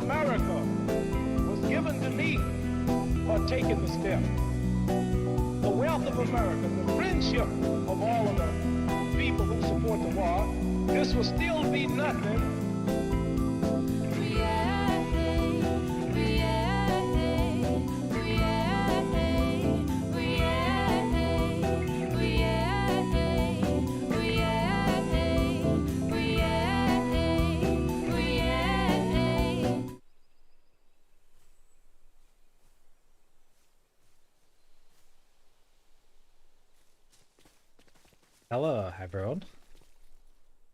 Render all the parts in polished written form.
America was given to me for taking the step. The wealth of America, the friendship of all of the people who support the war, this will still be nothing. Hello everyone,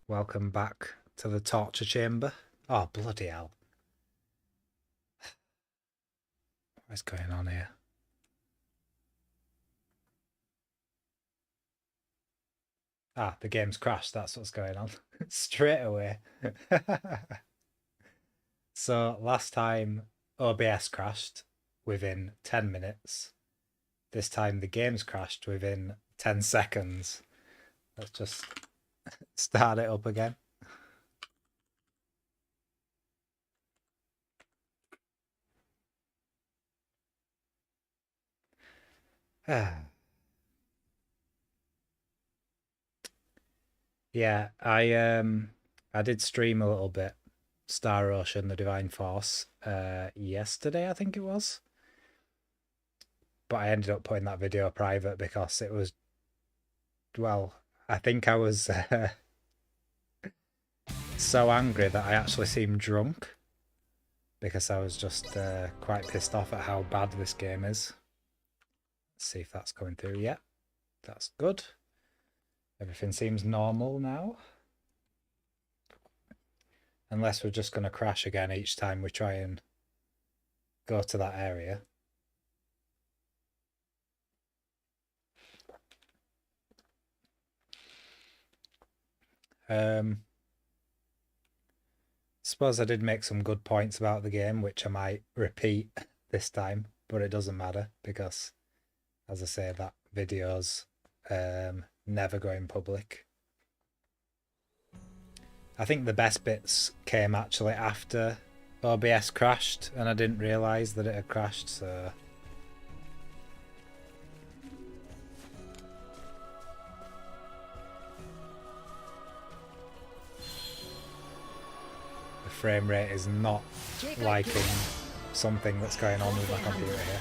welcome back to the torture chamber. Oh bloody hell, what's going on here? Ah, the game's crashed, that's what's going on. Straight away. So last time OBS crashed within 10 minutes. This time the game's crashed within 10 seconds. Let's just start it up again. Yeah, I did stream a little bit Star Ocean, the Divine Force, yesterday, I think it was. But I ended up putting that video private because it was, well, I think I was so angry that I actually seemed drunk because I was just quite pissed off at how bad this game is. Let's see if that's coming through. Yeah, that's good. Everything seems normal now. Unless we're just going to crash again each time we try and go to that area. Suppose I did make some good points about the game, which I might repeat this time, but it doesn't matter because, as I say, that video's never going public. I think the best bits came actually after OBS crashed, and I didn't realise that it had crashed, so... The frame rate is not liking something that's going on with my computer here.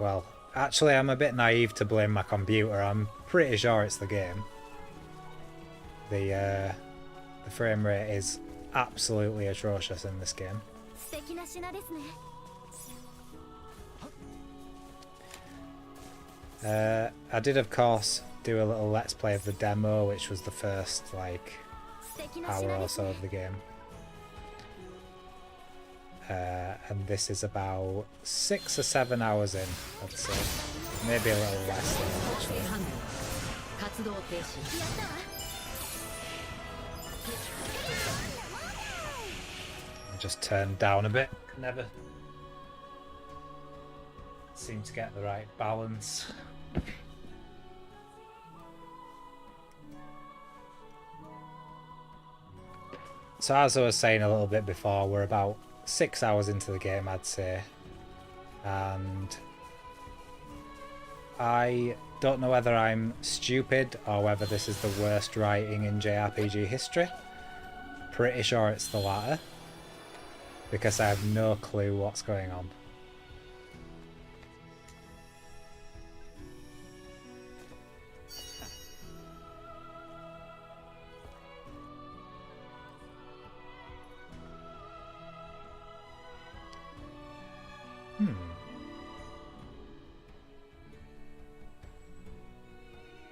Well, actually I'm a bit naive to blame my computer. I'm pretty sure it's the game. The frame rate is absolutely atrocious in this game. I did of course do a little let's play of the demo, which was the first like hour or so of the game. And this is about 6 or 7 hours in, I'd say. Maybe a little less than that, actually. I'll just turn down a bit. Never seem to get the right balance. So as I was saying a little bit before, we're about 6 hours into the game, I'd say, and I don't know whether I'm stupid or whether this is the worst writing in JRPG history. Pretty sure it's the latter, because I have no clue what's going on.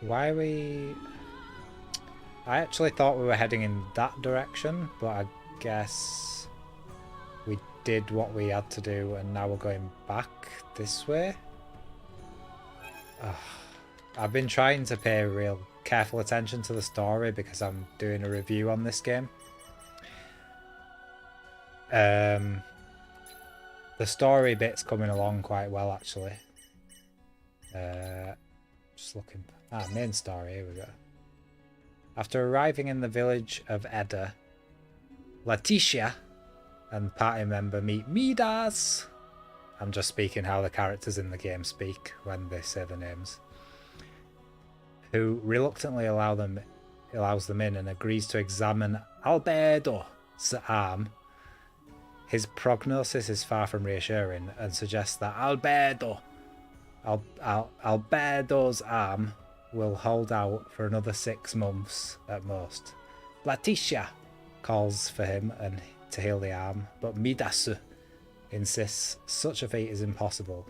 Why are we... I actually thought we were heading in that direction, but I guess we did what we had to do and now we're going back this way. I've been trying to pay real careful attention to the story because I'm doing a review on this game. The story bit's coming along quite well, actually. Just looking. Main story, here we go. After arriving in the village of Edda, Letitia and party member meet Midas. I'm just speaking how the characters in the game speak when they say the names. Who reluctantly allows them in and agrees to examine Albedo's arm. His prognosis is far from reassuring and suggests that Albedo's arm will hold out for another 6 months at most. Letitia calls for him and to heal the arm, but Midasu insists such a feat is impossible.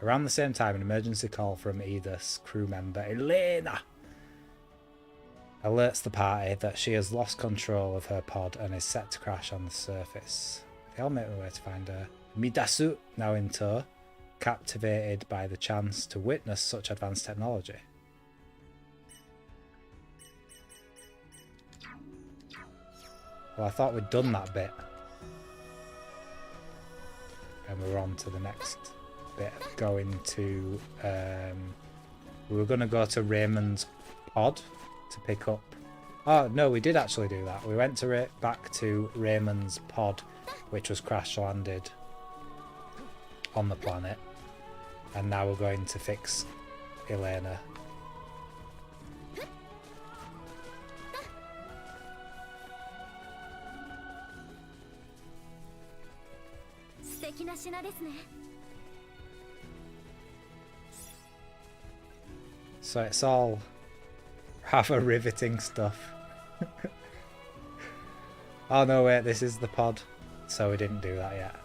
Around the same time, an emergency call from Edith's crew member Elena alerts the party that she has lost control of her pod and is set to crash on the surface. They all make their way to find her. Midasu, now in tow, captivated by the chance to witness such advanced technology. Well, I thought we'd done that bit. And we're on to the next bit. Going to... we were going to go to Raymond's pod to pick up... Oh, no, we did actually do that. We went to back to Raymond's pod, which was crash-landed on the planet. And now we're going to fix Elena. So it's all rather riveting stuff. Oh no, wait, this is the pod. So we didn't do that yet.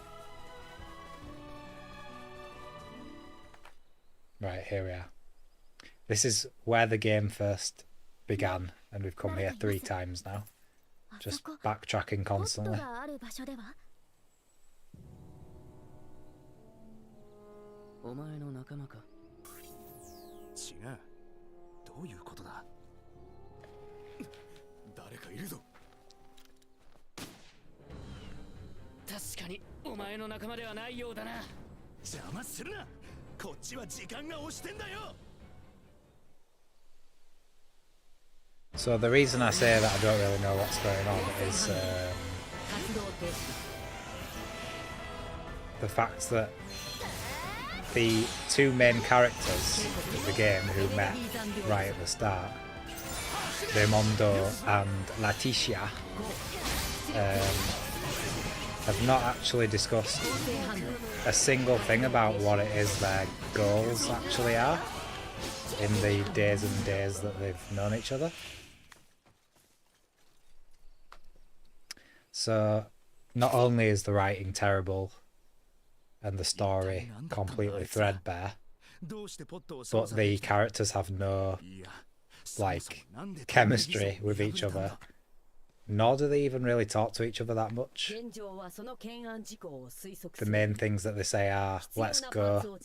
Right, here we are. This is where the game first began, and we've come here 3 times now. Just backtracking constantly. お前の仲間か。違う。どういうことだ。誰かいるぞ。確かにお前の仲間ではないようだな。邪魔するな。こっちは時間が押してんだよ。So the reason I say that I don't really know what's going on is the fact that the 2 main characters of the game who met right at the start, Raimondo and Letitia, have not actually discussed a single thing about what it is their goals actually are in the days and days that they've known each other. So not only is the writing terrible and the story completely threadbare, but the characters have no like chemistry with each other, nor do they even really talk to each other that much. The main things that they say are, let's go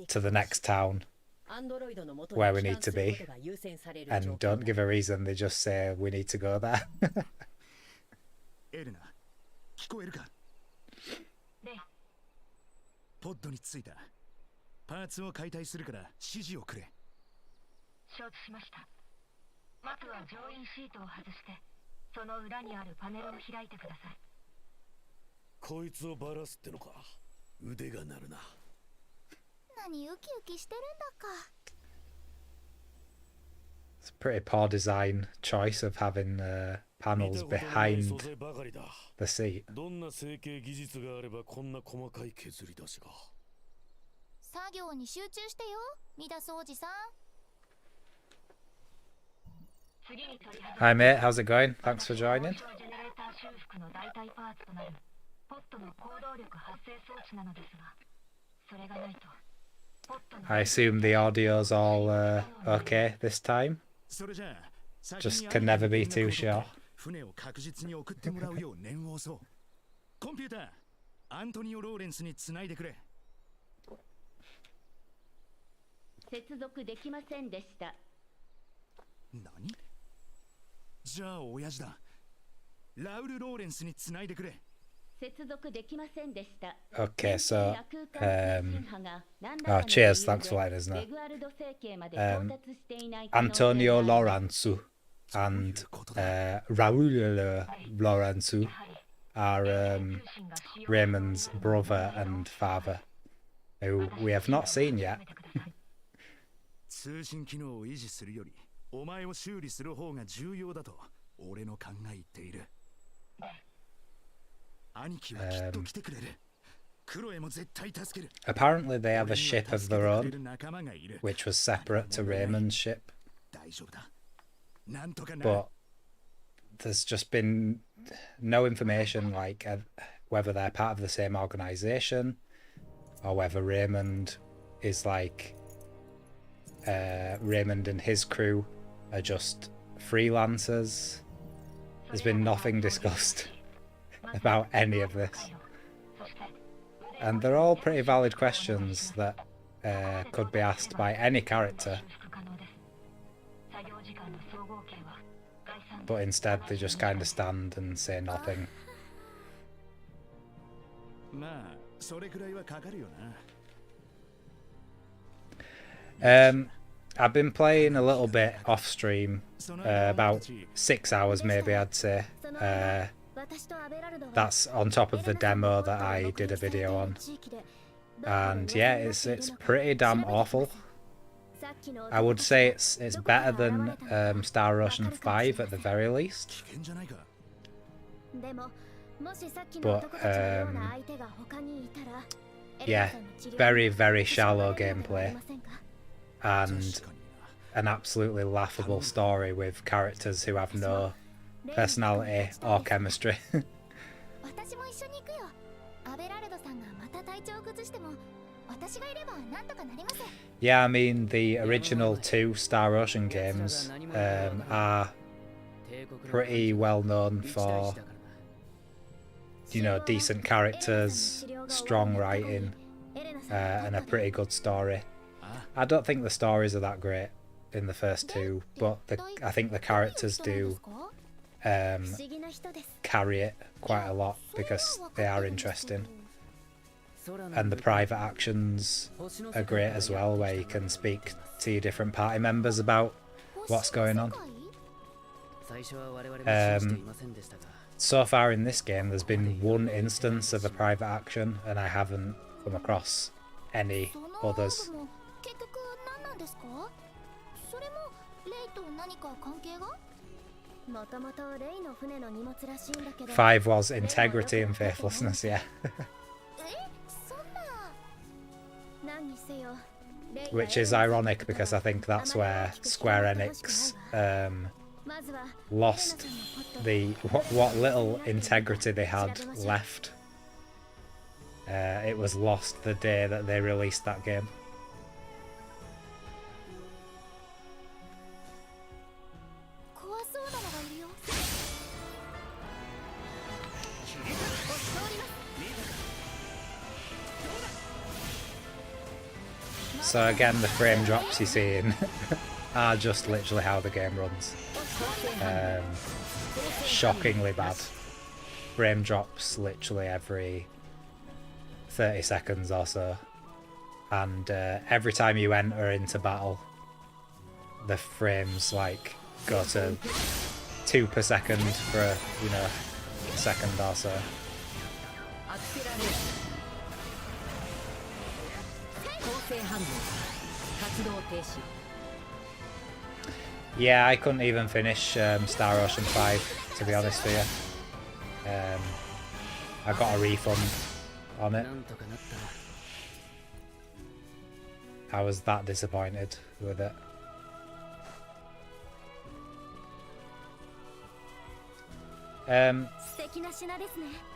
to the next town where we need to be, and don't give a reason, they just say we need to go there. エレナ、聞こえるか？で、ポッドに着いた。パーツを解体するから指示をくれ。承知しました。まずは乗員シートを外して、その裏にあるパネルを開いてください。こいつをバラすってのか。腕が鳴るな。何ウキウキしてるんだか。It's a pretty poor design choice of having panels behind the seat. どんな成形技術があればこんな細かい削り出しが。作業に集中してよ、ミダスおじさん。Hi mate, how's it going? Thanks for joining. I assume the audio's all okay this time. Just can never be too sure. 船を確実に送ってもらうよう念を押そう。コンピューター、アントニオ・ローレンスにつないでくれ。接続できませんでした。何？じゃあ親父だ。ラウル・ローレンスにつないでくれ。Okay, so oh, cheers, thanks for letting us know. Antonio Laurenzu and Raul Laurenzu are Raymond's brother and father, who we have not seen yet. 通信機能を維持するよりお前を修理する方が重要だと俺の考えている。兄貴はきっと来てくれる。クロエも絶対助ける。Apparently they have a ship of their own, which was separate to Raymond's ship. 大丈夫だ。なんとかなる。 But there's just been no information like whether they're part of the same organization or whether Raymond is like Raymond and his crew are just freelancers. There's been nothing discussed about any of this, and they're all pretty valid questions that could be asked by any character, but instead they just kind of stand and say nothing. I've been playing a little bit off stream, about 6 hours maybe I'd say. That's on top of the demo that I did a video on, and yeah, it's pretty damn awful. I would say it's better than Star Ocean 5 at the very least, but yeah, very, very shallow gameplay and an absolutely laughable story with characters who have no personality or chemistry. Yeah, I mean, the original 2 Star Ocean games are pretty well known for, you know, decent characters, strong writing, and a pretty good story. I don't think the stories are that great in the first 2, but I think the characters do carry it quite a lot because they are interesting. And the private actions are great as well, where you can speak to your different party members about what's going on. So far in this game there's been 1 instance of a private action, and I haven't come across any others. 5 was integrity and faithlessness, yeah. Which is ironic because I think that's where Square Enix lost the what little integrity they had left. It was lost the day that they released that game. So again, the frame drops you're seeing are just literally how the game runs. Shockingly bad. Frame drops literally every 30 seconds or so. And every time you enter into battle, the frames like go to 2 per second for, you know, a second or so. Yeah, I couldn't even finish Star Ocean 5, to be honest with you. I got a refund on it. I was that disappointed with it.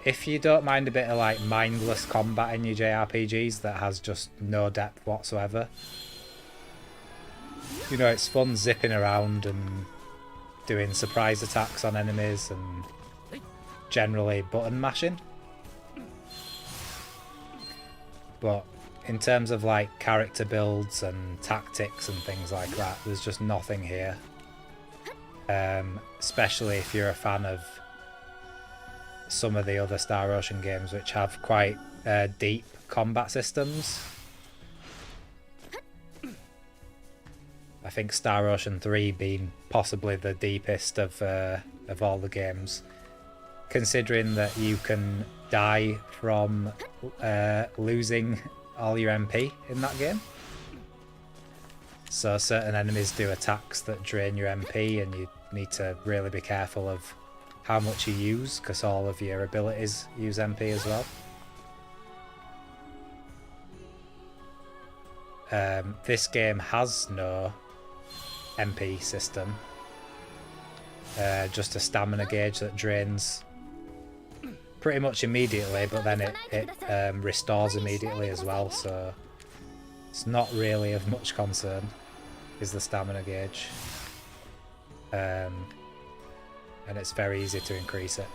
If you don't mind a bit of like mindless combat in your JRPGs that has just no depth whatsoever, you know, it's fun zipping around and doing surprise attacks on enemies and generally button mashing. But in terms of like character builds and tactics and things like that, there's just nothing here. Especially if you're a fan of some of the other Star Ocean games, which have quite deep combat systems. I think Star Ocean 3 being possibly the deepest of all the games, considering that you can die from losing all your MP in that game. So certain enemies do attacks that drain your MP, and you need to really be careful of how much you use, because all of your abilities use MP as well. This game has no MP system, just a stamina gauge that drains pretty much immediately, but then it restores immediately as well, so it's not really of much concern, is the stamina gauge. And it's very easy to increase it.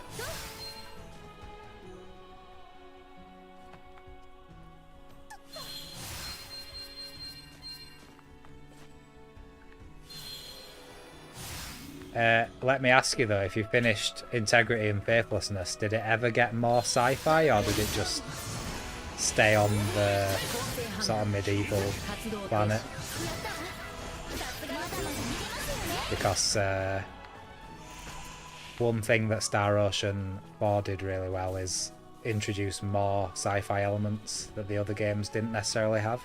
Let me ask you though, if you finished Integrity and Faithlessness, did it ever get more sci-fi, or did it just stay on the sort of medieval planet? Because one thing that Star Ocean 4 did really well is introduce more sci-fi elements that the other games didn't necessarily have.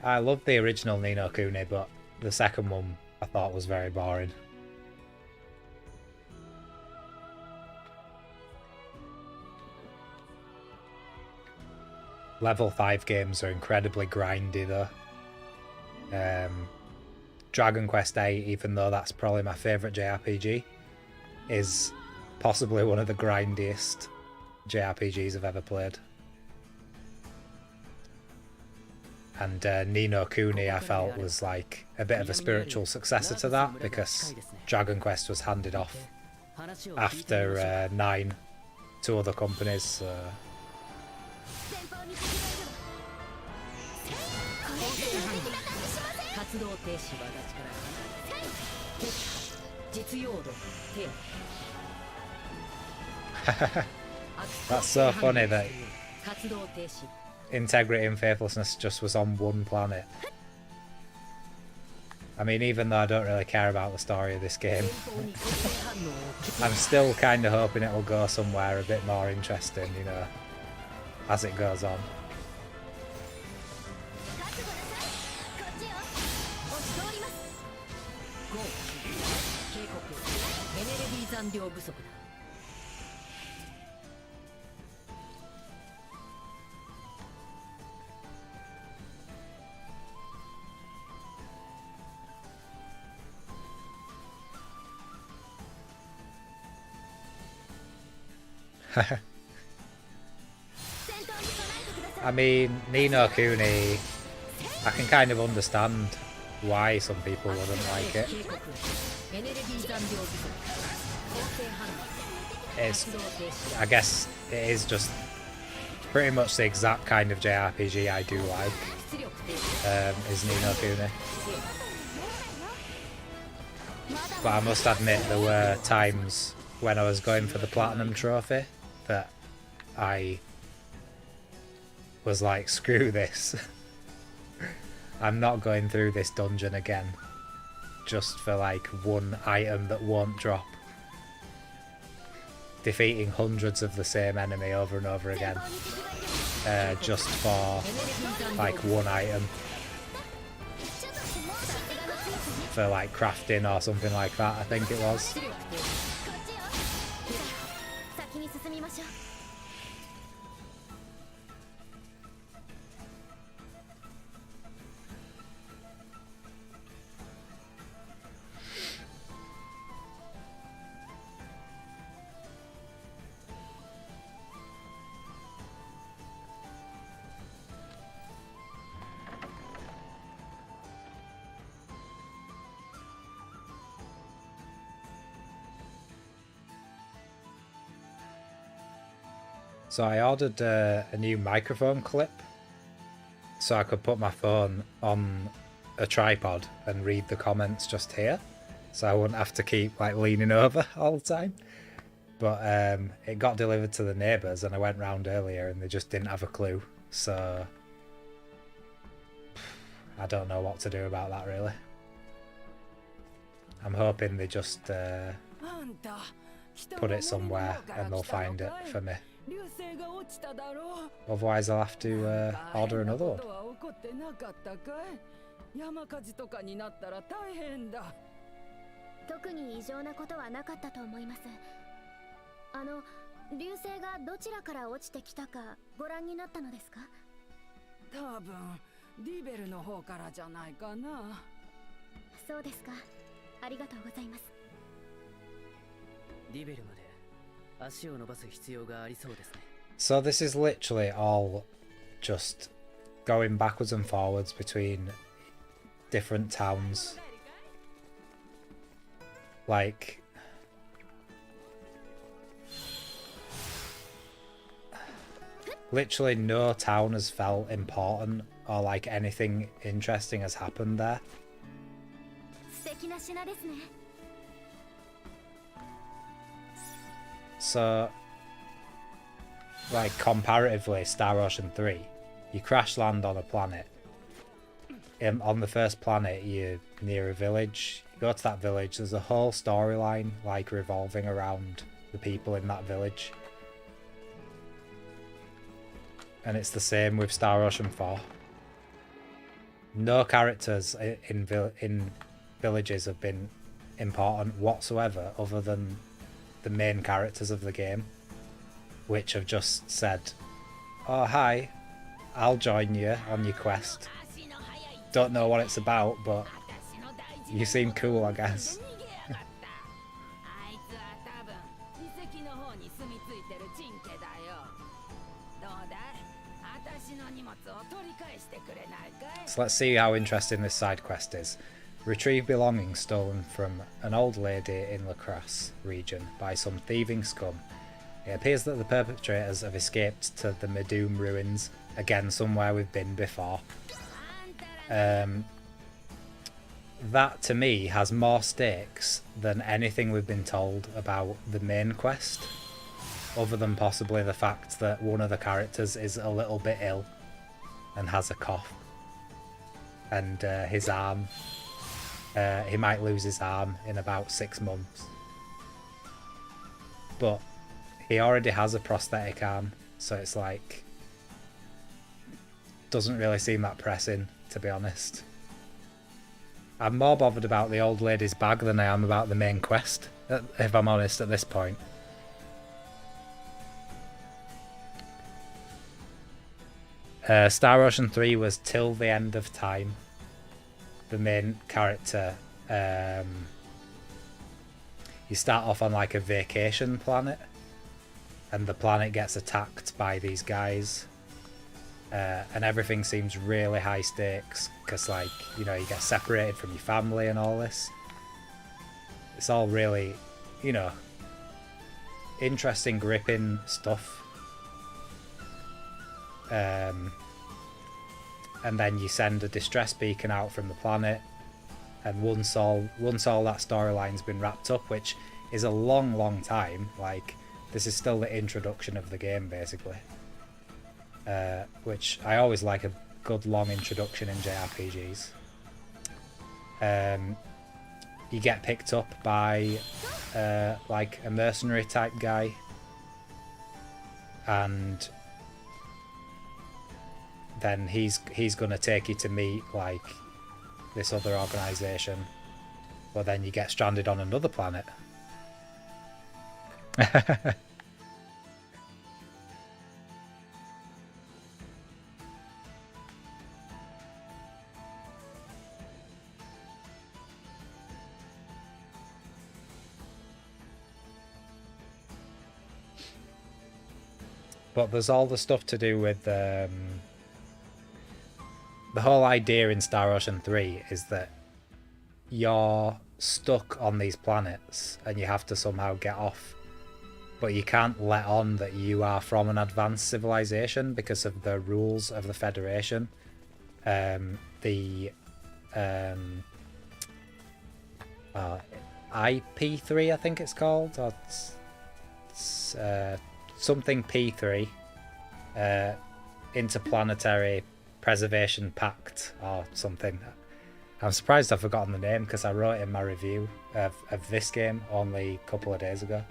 I love the original Ni no Kuni, but the second one I thought was very boring. Level 5 games are incredibly grindy though. Dragon Quest VIII, even though that's probably my favourite JRPG, is possibly one of the grindiest JRPGs I've ever played. And Ni no Kuni I felt was like a bit of a spiritual successor to that, because Dragon Quest was handed off after 9 to other companies, so... That's so funny that Integrity and Faithlessness just was on one planet. I mean, even though I don't really care about the story of this game, I'm still kind of hoping it will go somewhere a bit more interesting, you know, as it goes on. I mean, Ni no Kuni, I can kind of understand why some people wouldn't like it. I guess it is just pretty much the exact kind of JRPG I do like, is Ni no Kuni. But I must admit there were times when I was going for the Platinum Trophy that I was like, screw this. I'm not going through this dungeon again just for like one item that won't drop. Defeating hundreds of the same enemy over and over again just for like one item. For like crafting or something like that, I think it was. So I ordered a new microphone clip so I could put my phone on a tripod and read the comments just here, so I wouldn't have to keep like leaning over all the time. But it got delivered to the neighbours and I went round earlier and they just didn't have a clue, so I don't know what to do about that really. I'm hoping they just put it somewhere and they'll find it for me. Otherwise I'll have to order another one. 特に異常なことはなかったと思います。流星がどちらから落ちてきたかご覧になったのですか？多分リベルの方からじゃないかな。そうですか。ありがとうございます。リベルまで足を伸ばす必要がありそうですね。 So this is literally all just going backwards and forwards between different towns. Like, literally no town has felt important or like anything interesting has happened there. 素敵な品ですね。 So, like comparatively, Star Ocean 3, you crash land on a planet. On the first planet, you're near a village. You go to that village. There's a whole storyline like revolving around the people in that village. And it's the same with Star Ocean 4. No characters in villages have been important whatsoever other than the main characters of the game, which have just said, oh hi, I'll join you on your quest. Don't know what it's about, but you seem cool, I guess. So let's see how interesting this side quest is. Retrieve belongings stolen from an old lady in Lacrosse region by some thieving scum. It appears that the perpetrators have escaped to the Medoom ruins, again somewhere we've been before. That to me has more stakes than anything we've been told about the main quest, other than possibly the fact that one of the characters is a little bit ill and has a cough, and his arm, he might lose his arm in about 6 months, but he already has a prosthetic arm, so it's like, doesn't really seem that pressing, to be honest. I'm more bothered about the old lady's bag than I am about the main quest, if I'm honest at this point. Star Ocean 3 was Till the End of Time. The main character, you start off on like a vacation planet, and the planet gets attacked by these guys, and everything seems really high stakes because, like, you know, you get separated from your family and all this. It's all really, you know, interesting, gripping stuff. And then you send a distress beacon out from the planet, and once all that storyline's been wrapped up, which is a long time, like, this is still the introduction of the game basically, which I always like a good long introduction in JRPGs. You get picked up by like a mercenary type guy, and then he's gonna take you to meet like this other organization, but then you get stranded on another planet. But there's all the stuff to do with the whole idea in Star Ocean 3 is that you're stuck on these planets and you have to somehow get off. but you can't let on that you are from an advanced civilization because of the rules of the Federation. IP3, I think it's called, or something P3, Interplanetary Preservation Pact or something. I'm surprised I've forgotten the name because I wrote in my review of this game only a couple of days ago.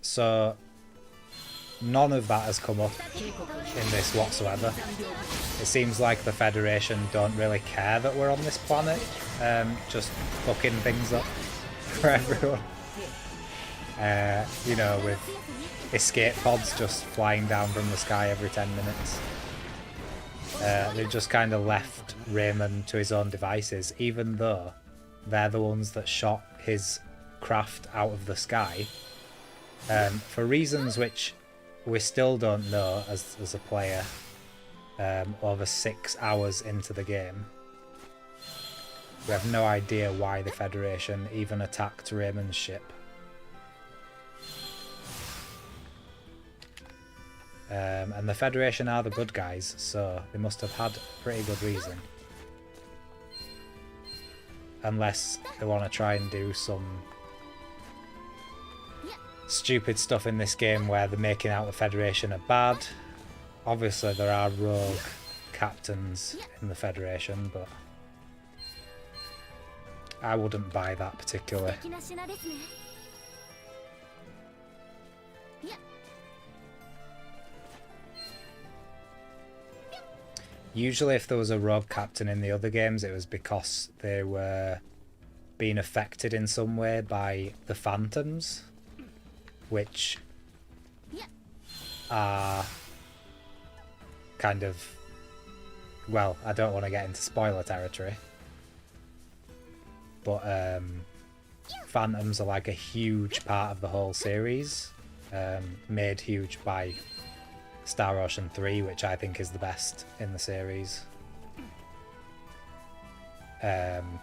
So none of that has come up in this whatsoever. It seems like the Federation don't really care that we're on this planet, just fucking things up for everyone. You know, with escape pods just flying down from the sky every 10 minutes. They've just kind of left Raymond to his own devices, even though they're the ones that shot his craft out of the sky, for reasons which we still don't know as a player, over 6 hours into the game. We have no idea why the Federation even attacked Raymond's ship. And the Federation are the good guys, so they must have had pretty good reason. Unless they want to try and do some stupid stuff in this game where they're making out the Federation are bad. Obviously there are rogue captains in the Federation, but I wouldn't buy that particularly. Usually if there was a rogue captain in the other games, it was because they were being affected in some way by the phantoms, which are kind of, well, I don't want to get into spoiler territory, but phantoms are like a huge part of the whole series, made huge by Star Ocean 3, which I think is the best in the series. And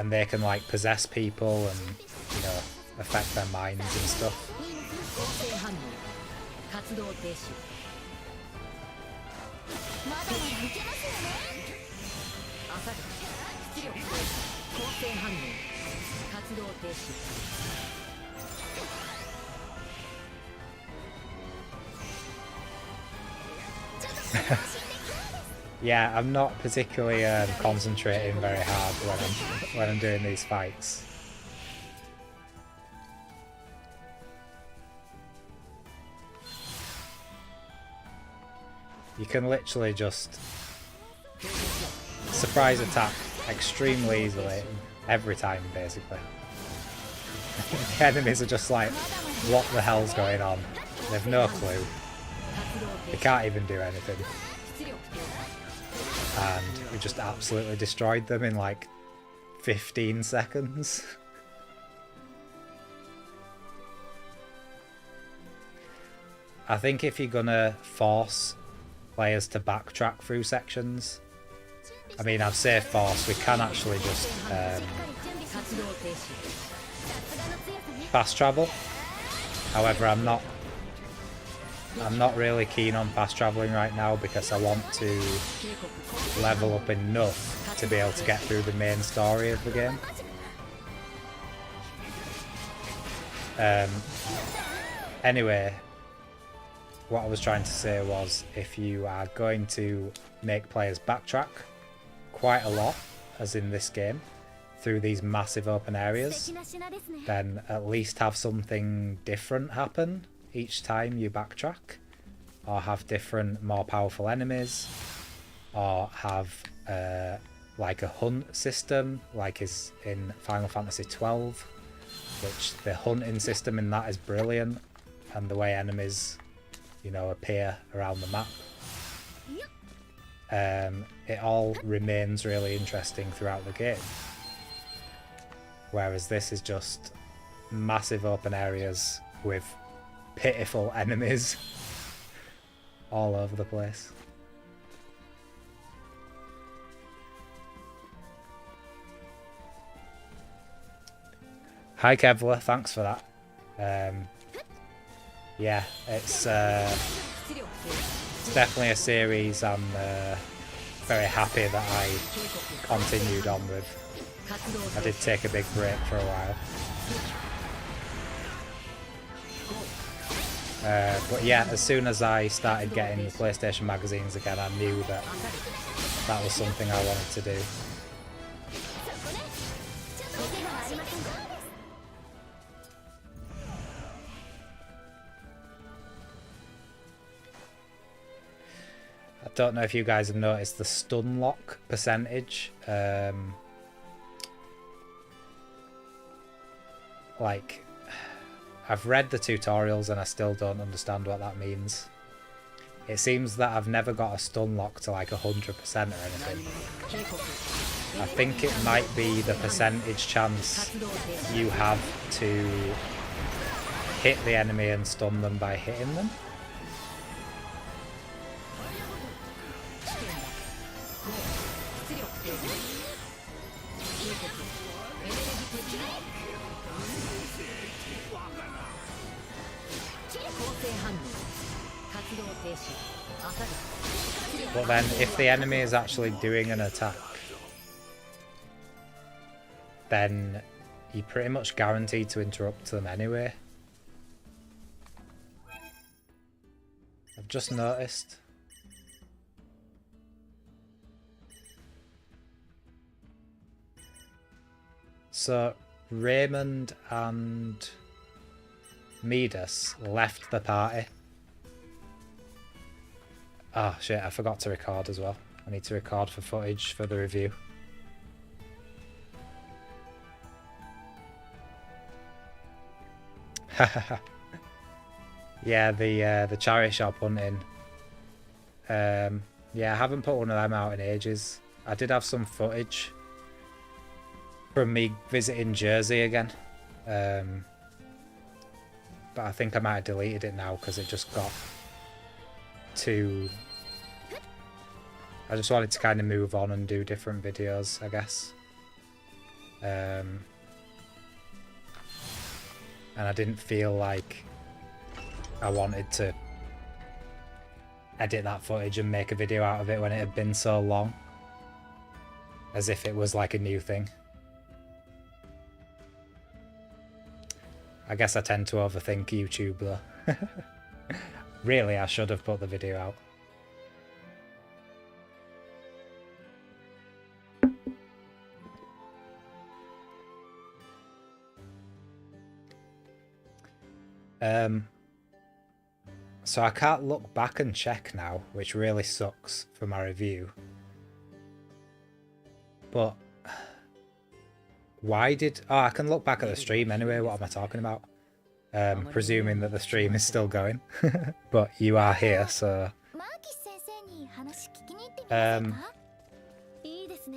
they can like possess people and, you know, affect their minds and stuff. Yeah, I'm not particularly concentrating very hard when I'm doing these fights. You can literally just surprise attack extremely easily every time, basically. The enemies are just like, what the hell's going on? They've no clue. They can't even do anything. And we just absolutely destroyed them in like 15 seconds. I think if you're gonna force players to backtrack through sections, I mean, I'd say force, we can actually just fast travel. However, I'm not really keen on fast travelling right now because I want to level up enough to be able to get through the main story of the game. Anyway, what I was trying to say was, if you are going to make players backtrack quite a lot, as in this game, through these massive open areas, then at least have something different happen each time you backtrack, or have different, more powerful enemies, or have like a hunt system, like is in Final Fantasy XII, which the hunting system in that is brilliant, and the way enemies, you know, appear around the map. It all remains really interesting throughout the game. Whereas this is just massive open areas with pitiful enemies all over the place. Hi Kevlar, thanks for that. Yeah, it's definitely a series I'm very happy that I continued on with. I did take a big break for a while. But yeah, as soon as I started getting the PlayStation magazines again, I knew that that was something I wanted to do. I don't know if you guys have noticed the stun lock percentage. Like, I've read the tutorials and I still don't understand what that means. It seems that I've never got a stun lock to like 100% or anything. I think it might be the percentage chance you have to hit the enemy and stun them by hitting them. But then if the enemy is actually doing an attack, then you're pretty much guaranteed to interrupt them anyway. I've just noticed. So Raymond and Midas left the party. Oh shit, I forgot to record as well. I need to record for footage for the review. Yeah, the charity shop hunting. Yeah, I haven't put one of them out in ages. I did have some footage from me visiting Jersey again. But I think I might have deleted it now because it just got too... I just wanted to kind of move on and do different videos, I guess. And I didn't feel like I wanted to edit that footage and make a video out of it when it had been so long. As if it was like a new thing. I guess I tend to overthink YouTube though. Really, I should have put the video out. So I can't look back and check now, which really sucks for my review. But why did... Oh, I can look back at the stream anyway. What am I talking about? Presuming that the stream is still going. But you are here, so...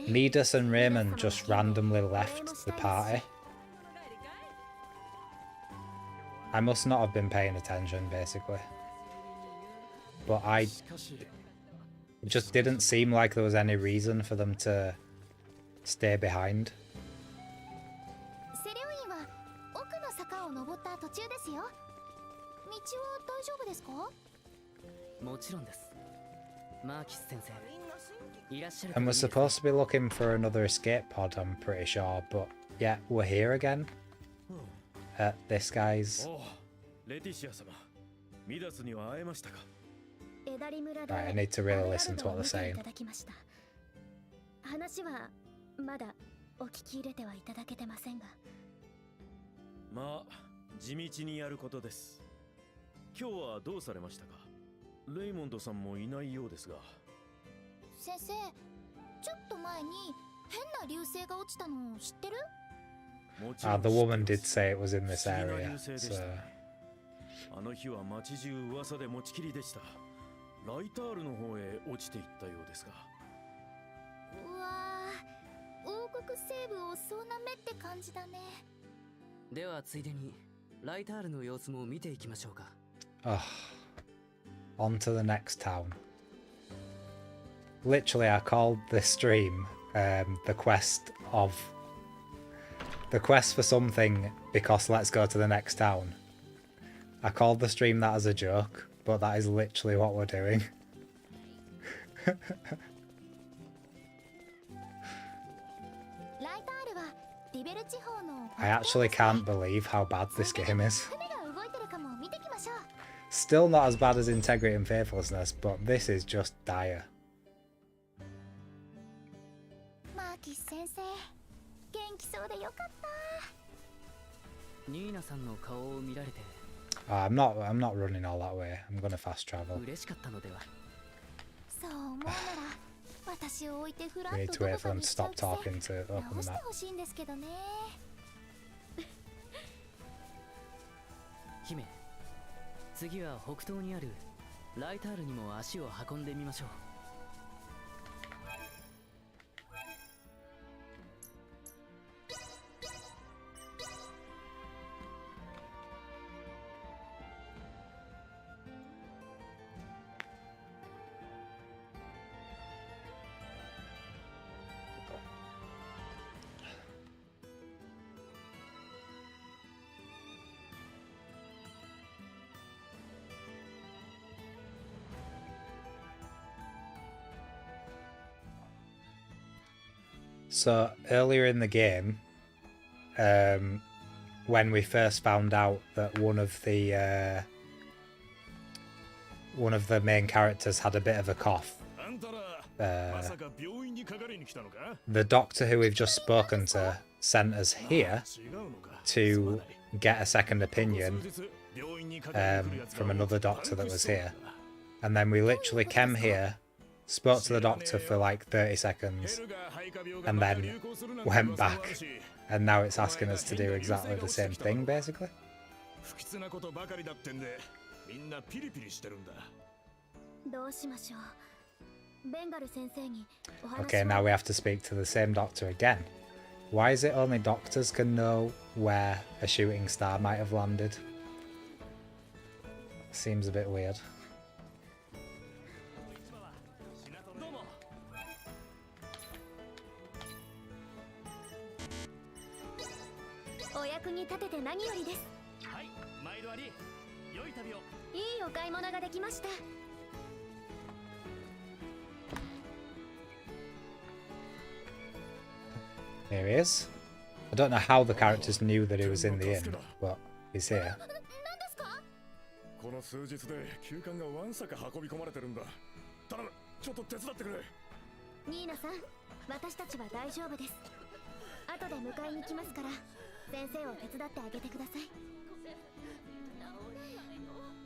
Midas and Raymond just randomly left the party. I must not have been paying attention, basically. But it just didn't seem like there was any reason for them to stay behind. And we're supposed to be looking for another escape pod, I'm pretty sure, but yeah, we're here again. At this guy's... Right, I need to really listen to what they're saying. The woman did say it was in this area, so... あの日は町中噂で持ちきりでした。ライタールの方へ落ちていったようですが。うわー、王国西部をそうなめって感じだね。ではついでにライタールの様子も見ていきましょうか。On to the next town. Literally, I called this stream the quest of The quest for something because let's go to the next town. I called the stream that as a joke, but that is literally what we're doing. I actually can't believe how bad this game is. Still not as bad as Integrity and Faithlessness, but this is just dire. Oh, I'm not running all that way. I'm gonna fast travel. We need to wait for them to stop talking to open the map. 姫、次は北東にあるライタールにも足を運んでみましょう。So earlier in the game, when we first found out that one of the main characters had a bit of a cough, the doctor who we've just spoken to sent us here to get a second opinion from another doctor that was here, and then we literally came here, spoke to the doctor for like 30 seconds and then went back, and now it's asking us to do exactly the same thing basically. Okay, now we have to speak to the same doctor again. Why is it only doctors can know where a shooting star might have landed? Seems a bit weird. Here he is. I don't know how the characters knew that he was in the inn, but he's here. この数日で急患がわんさか運び込まれてるんだ。頼む、ちょっと手伝ってくれ。ニーナさん、私たちは大丈夫です。後で迎えに来ますから、先生を手伝ってあげてください。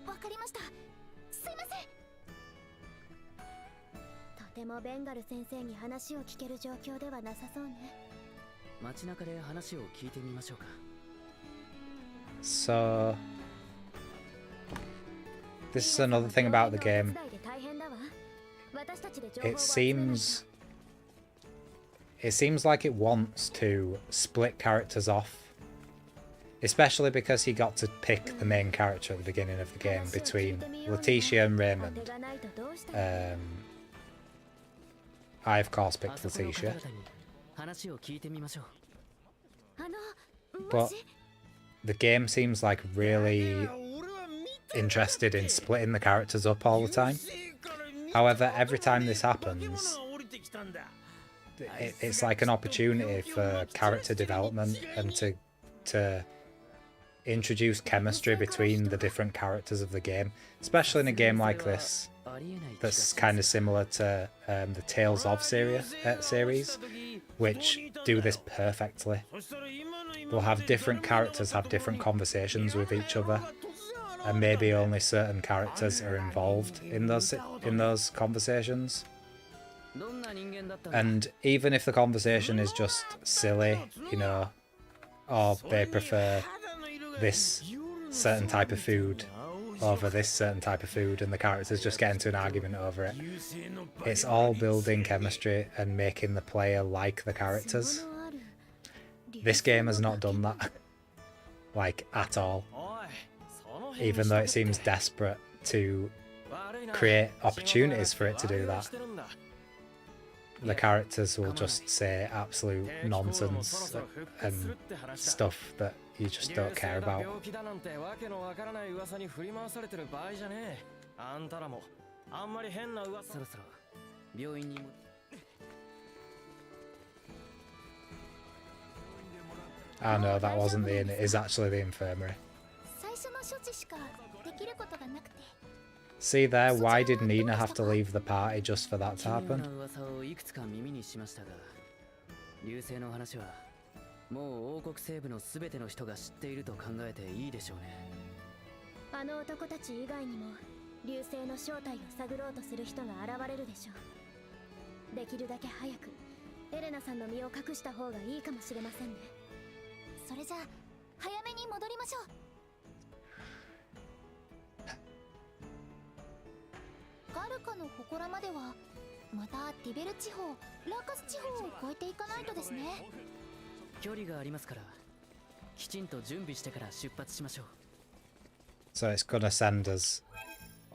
わかりました。すいません。とてもベンガル先生に話を聞ける状況ではなさそうね。街中で話を聞いてみましょうか。So this is another thing about the game. It seems like it wants to split characters off, especially because he got to pick the main character at the beginning of the game between Letitia and Raymond. I of course picked Letitia, but the game seems like really interested in splitting the characters up all the time. However, every time this happens, it's like an opportunity for character development and to introduce chemistry between the different characters of the game, especially in a game like this that's kind of similar to the Tales of series, which do this perfectly. They'll have different characters have different conversations with each other, and maybe only certain characters are involved in those conversations. And even if the conversation is just silly, you know, or they prefer this certain type of food over this certain type of food and the characters just get into an argument over it, it's all building chemistry and making the player like the characters. This game has not done that, like, at all. Even though it seems desperate to create opportunities for it to do that. the characters will just say absolute nonsense and stuff that you just don't care about. そろそろ病院にも Oh no, that wasn't the inn, it is actually the infirmary. 最初の処置しかできることがなくて。 See there, why did Nina have to leave the party just for that to 奇妙 happen? な噂をいくつか耳にしましたが、流星の話はもう王国西部のすべての人が知っていると考えていいでしょうね。あの男たち以外にも流星の正体を探ろうとする人が現れるでしょう。できるだけ早くエレナさんの身を隠した方がいいかもしれませんね。それじゃあ早めに戻りましょう。ガルカの祠まではまたディベル地方、ラーカス地方を越えていかないとですね。距離がありますから、きちんと準備してから出発しましょう。 So it's gonna send us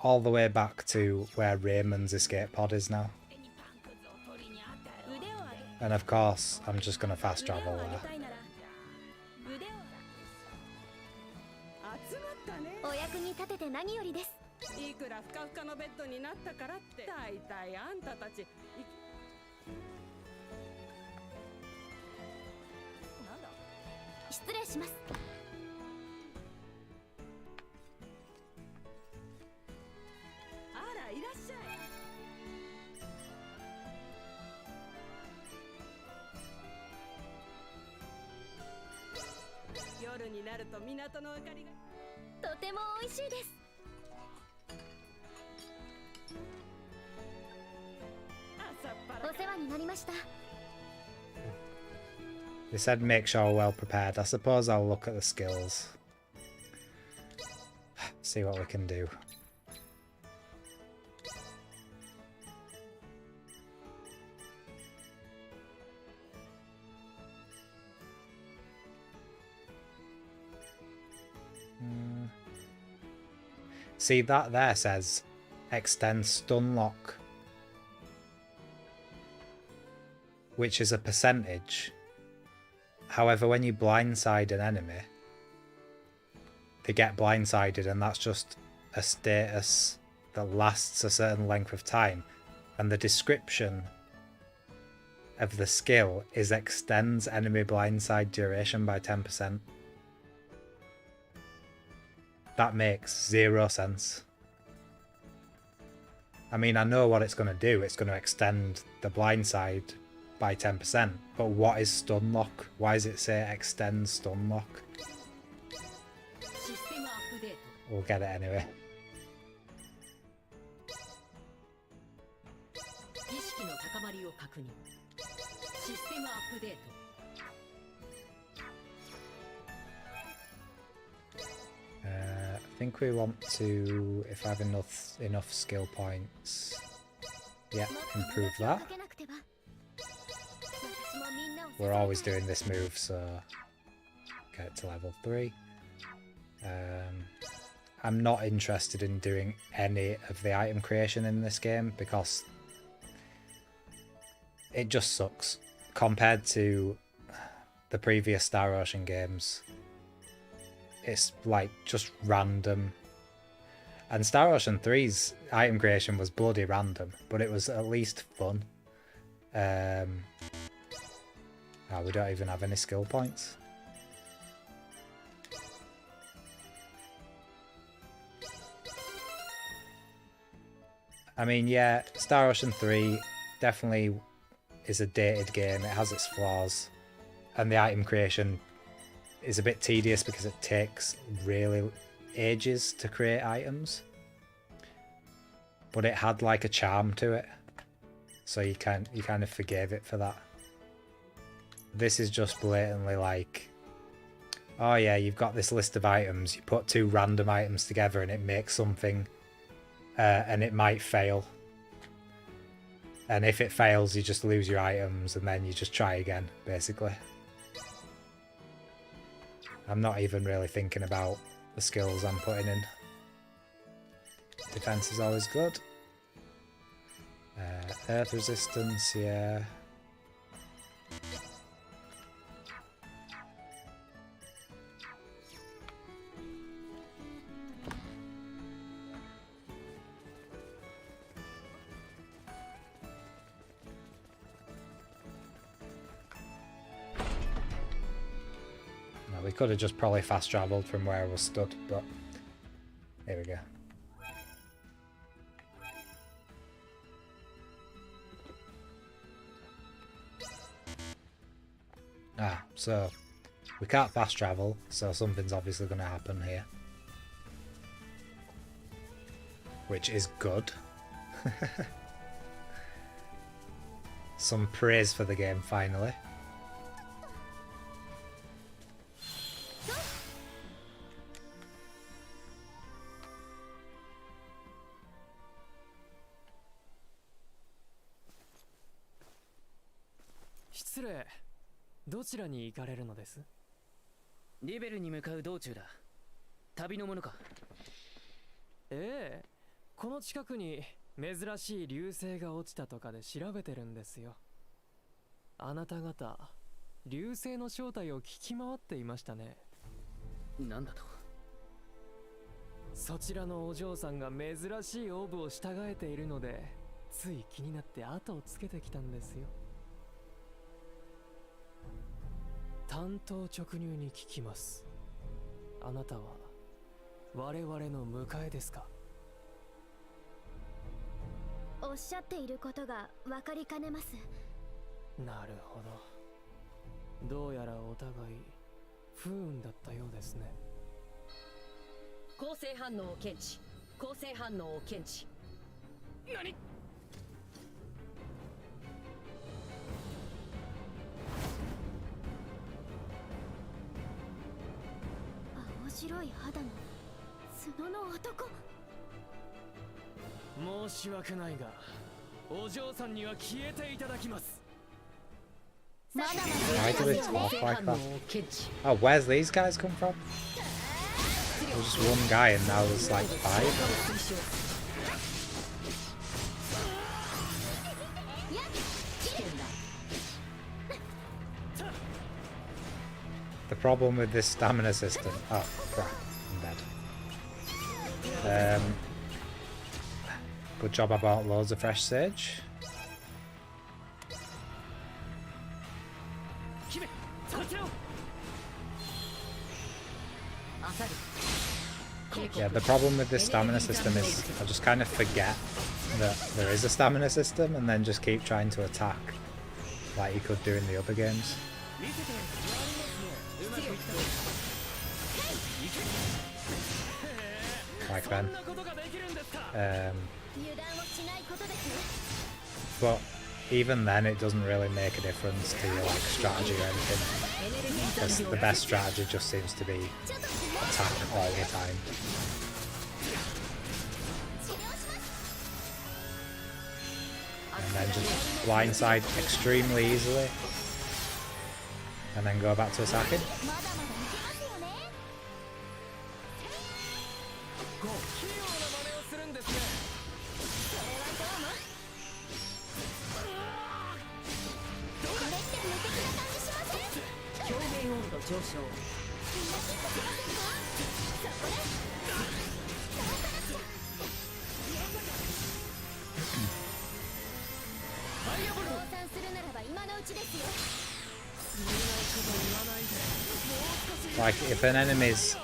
all the way back to where Raymond's escape pod is now. And of course, I'm just gonna fast travel there. お役に立てて何よりです。いくらふかふかのベッドになったからって大体あんたたちなんだ失礼します。あらいらっしゃい夜になると港の明かりがとても美味しいです。 お世話になりました。 They said make sure we're well prepared. I suppose I'll look at the skills. See what we can do. See, that there says extend stun lock, which is a percentage. However, when you blindside an enemy, they get blindsided, and that's just a status that lasts a certain length of time. And the description of the skill is extends enemy blindside duration by 10%. That makes zero sense. I mean, I know what it's going to do. It's going to extend the blindside by 10%. But what is stun lock? Why does it say extend stun lock? We'll get it anyway. I think we want to, if I have enough skill points, yeah, improve that. We're always doing this move, so get it to level 3. I'm not interested in doing any of the item creation in this game because it just sucks compared to the previous Star Ocean games. It's like just random, and Star Ocean 3's item creation was bloody random, but it was at least fun. Oh, we don't even have any skill points. I mean, yeah, Star Ocean 3 definitely is a dated game. It has its flaws, and the item creation is a bit tedious because it takes really ages to create items. But it had like a charm to it, so you kind of forgave it for that. This is just blatantly like, oh yeah, you've got this list of items, you put 2 random items together and it makes something, and it might fail. And if it fails, you just lose your items and then you just try again, basically. I'm not even really thinking about the skills I'm putting in. Defense is always good. Earth resistance, yeah. No, we could have just probably fast travelled from where I was stood, but here we go. Ah, so we can't fast travel, so something's obviously going to happen here. Which is good. Some praise for the game, finally. Excuse. どちらに行かれるのです？リベルに向かう道中だ。旅のものか。ええ、この近くに珍しい流星が落ちたとかで調べてるんですよ。あなた方、流星の正体を聞き回っていましたね。なんだと？そちらのお嬢さんが珍しいオーブを従えているので、つい気になって後をつけてきたんですよ。単刀直入に聞きます。あなたは我々の迎えですか？おっしゃっていることが分かりかねます。なるほど。どうやらお互い不運だったようですね。構成反応を検知。構成反応を検知。何？白い肌の角の男。申し訳ないが、お嬢さんには消えていただきます。 Why do they talk like that? Oh, where's these guys come from? There was just one guy and now there's like 5. The problem with this stamina system... Oh, crap. I'm dead. Good job I bought loads of fresh sage. Yeah, the problem with this stamina system is I just kind of forget that there is a stamina system and then just keep trying to attack like you could do in the other games. Like then. But even then it doesn't really make a difference to your like strategy or anything. Because the best strategy just seems to be attack all the time. And then just blindside extremely easily. And then go back to attacking. Like, if an enemy's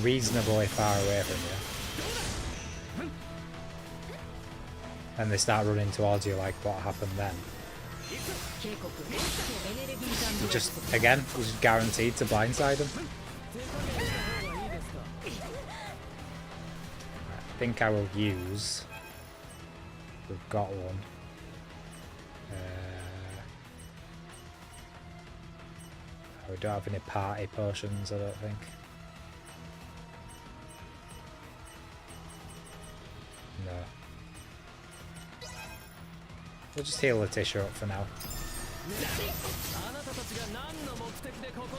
reasonably far away from you, and they start running towards you, like what happened then, you just, again, you're just guaranteed to blindside them. I think I will use... We've got one. We don't have any party potions, I don't think. No. We'll just heal Letitia up for now.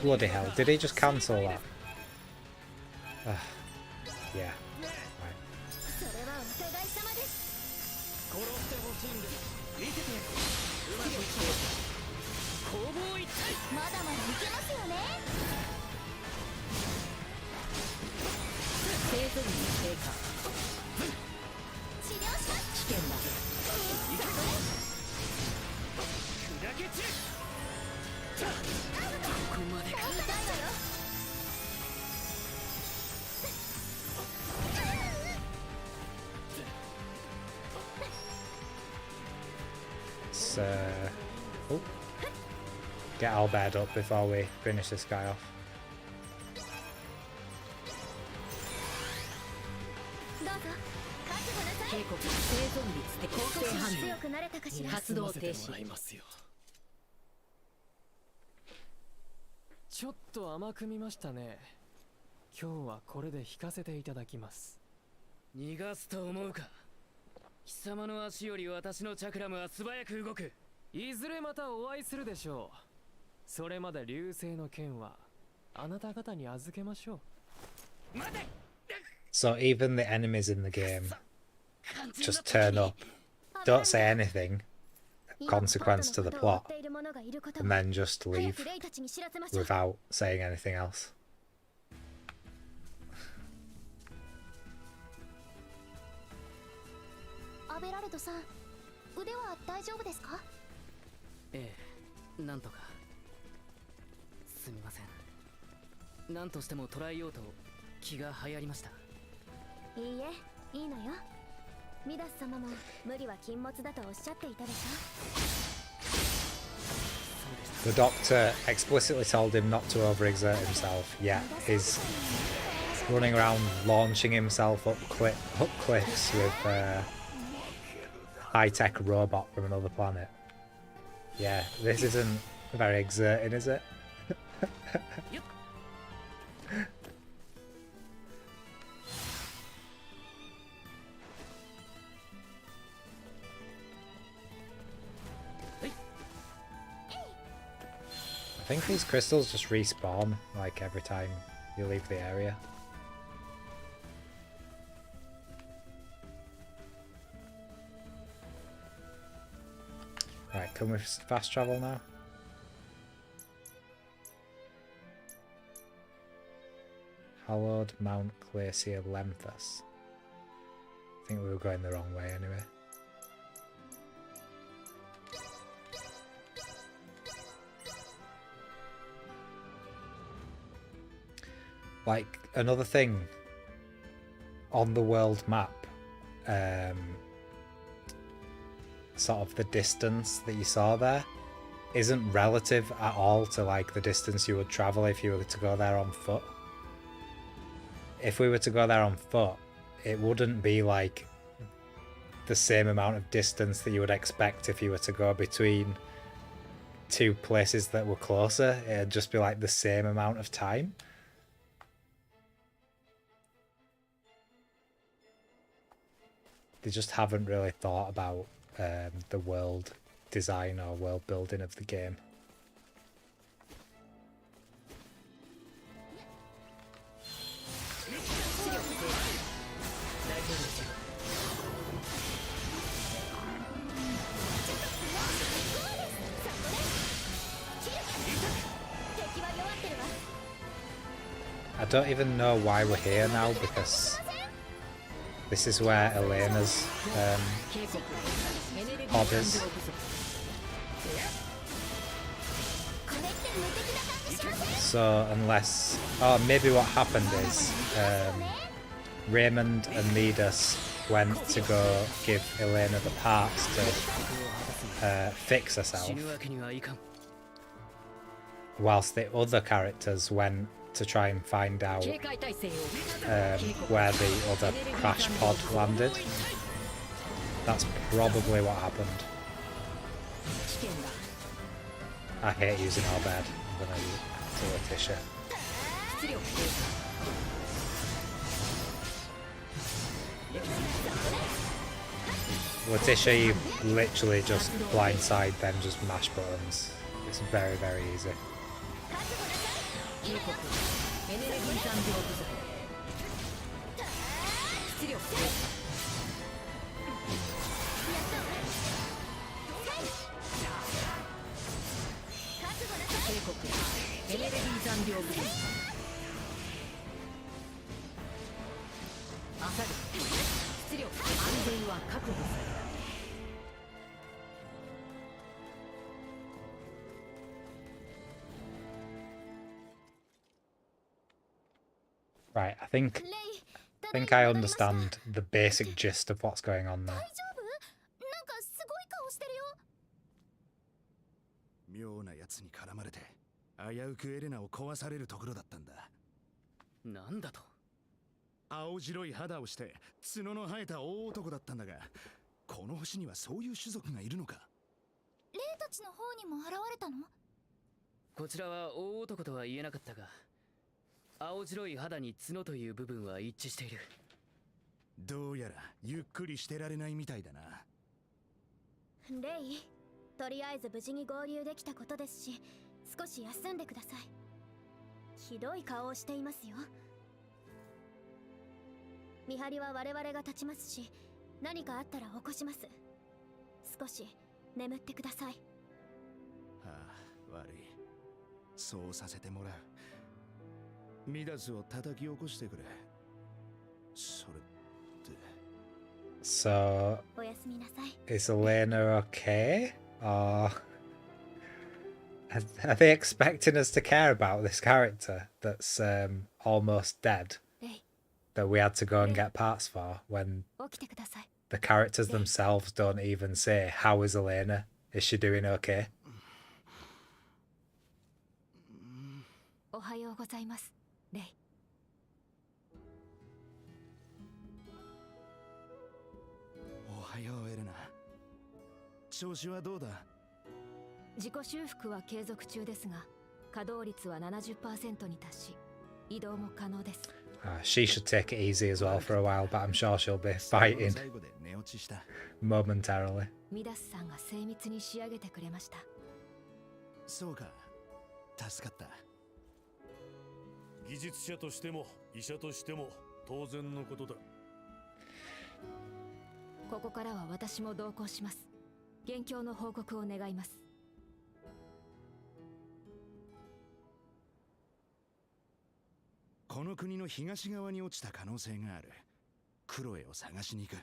Bloody hell, did he just cancel that? Yeah. Right. してほしいんです。見せてやる。うまくいった。攻防一体。まだまだいけますよね。生存率低下。治療します。危険だ。砕け散る。ここまでか。痛いわよ。Let's oh, get our bed up before we finish this guy off. どうぞ覚悟なさい。警告。生存率で構成反強くなれたかしら。活動停止。ちょっと甘く見ましたね。今日はこれで引かせていただきます。逃がすと思うか。貴様の足より私のチャクラムは素早く動く。いずれまたお会いするでしょう。それまで流星の剣はあなた方に預けましょう。待て。 So even the enemies in the game just turn up, don't say anything, consequence to the plot, and then just leave without saying anything else. アベラルドさん、腕は大丈夫ですか？ええ、なんとか。すみません。何としても捕らえようと気が流行りました。いいえ、いいのよ。ミダス様も無理は禁物だとおっしゃっていたでしょ。 The doctor explicitly told him not to overexert himself, yet he's running around launching himself up cliffs with high-tech robot from another planet. Yeah, this isn't very exerting, is it? I think these crystals just respawn, like, every time you leave the area. Right, can we fast travel now? Hallowed Mount Glacier Lemphus. I think we were going the wrong way anyway. Like, another thing on the world map, sort of the distance that you saw there isn't relative at all to like the distance you would travel if you were to go there on foot. If we were to go there on foot, it wouldn't be like the same amount of distance that you would expect if you were to go between two places that were closer. It'd just be like the same amount of time. They just haven't really thought about the world design or world building of the game. I don't even know why we're here now, because this is where Elena's pod is. So unless... Oh, maybe what happened is Raymond and Midas went to go give Elena the parts to fix herself, whilst the other characters went to try and find out where the other crash pod landed. That's probably what happened. I hate using our bed. I'm gonna use it to Letitia. Letitia, you literally just blindside them, just mash buttons. It's very, very easy. 質量部分浅く質量安全は確保された Right, I think I understand the basic gist of what's going on there. 大丈夫？なんかすごい顔してるよ。妙なやつに絡まれて危うくエレナを壊されるところだったんだ。なんだと。青白い肌をして角の生えた大男だったんだが、この星にはそういう種族がいるのか。霊たちの方にも現れたの？こちらは大男とは言えなかったが、青白い肌に角という部分は一致している。どうやらゆっくりしてられないみたいだな。レイ、とりあえず無事に合流できたことですし、少し休んでください。ひどい顔をしていますよ。見張りは我々が立ちますし、何かあったら起こします。少し眠ってください。ああ、悪い。そうさせてもらう。ミダスを叩き起こしてくれ。それって。So, おやすみなさい。 is Elena okay? Or are they expecting us to care about this character that's almost dead? レイ、 That we had to go and get parts for when 起きてください。 the characters themselves don't even say, how is Elena? Is she doing okay? おはようございます、レイ。おはようエレナ。調子はどうだ？自己修復は継続中ですが、稼働率は 70% に達し、移動も可能です。She should take it easy as well for a while, but I'm sure she'll be fighting 最後で寝落ちした。 momentarily. ミダスさんが精密に仕上げてくれました。そうか、助かった。技術者としても医者としても当然のことだ。ここからは私も同行します。現況の報告を願います。この国の東側に落ちた可能性がある。クロエを探しに行く。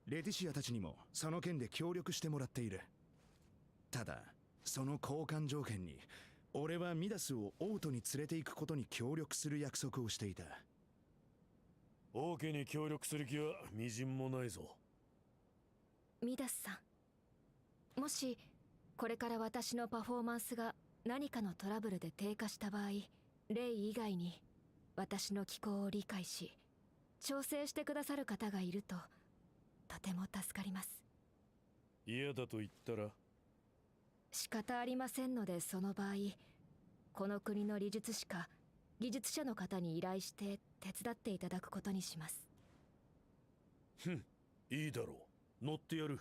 レティシアたちにもその件で協力してもらっている。ただその交換条件に俺はミダスをオートに連れて行くことに協力する約束をしていた。王家に協力する気はみじんもないぞ。ミダスさん、もしこれから私のパフォーマンスが何かのトラブルで低下した場合、レイ以外に私の気候を理解し調整してくださる方がいるととても助かります。嫌だと言ったら？仕方ありませんので、その場合この国の理術師か技術者の方に依頼して手伝っていただくことにします。ふん、いいだろう。乗ってやる。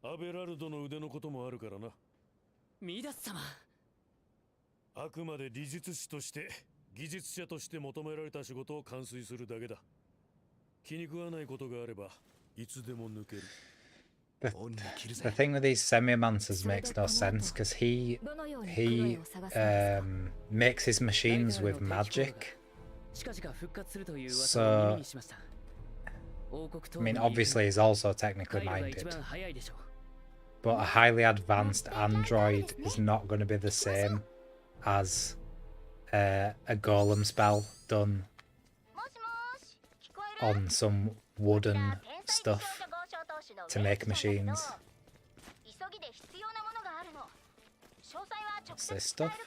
アベラルドの腕のこともあるからな。ミダス様、あくまで理術師として技術者として求められた仕事を完遂するだけだ。気に食わないことがあればいつでも抜ける。The thing with these semi-mancers makes no sense because he makes his machines with magic. So, I mean, obviously he's also technically minded, but a highly advanced android is not going to be the same as a golem spell done on some wooden stuff to make machines. What's this stuff?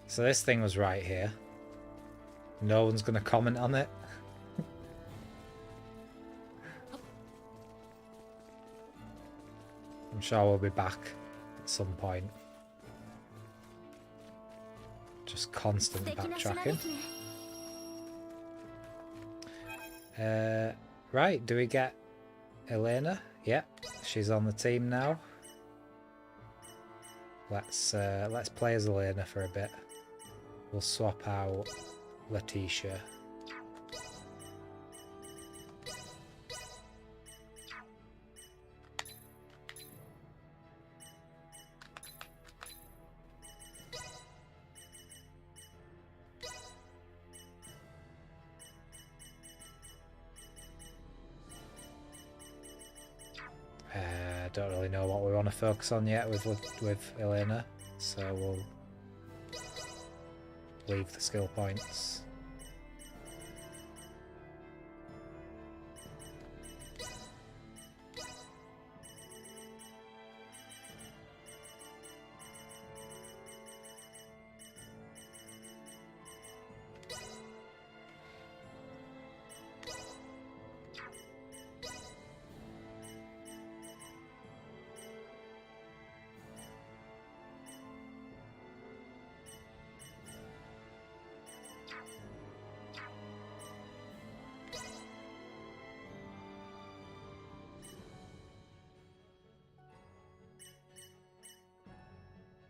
So this thing was right here. No one's going to comment on it. I'm sure we'll be back at some point. Just constant backtracking. Right, do we get Elena? Yep, she's on the team now. Let's play as Elena for a bit. We'll swap out Letitia. Don't really know what we want to focus on yet with Elena, so we'll leave the skill points.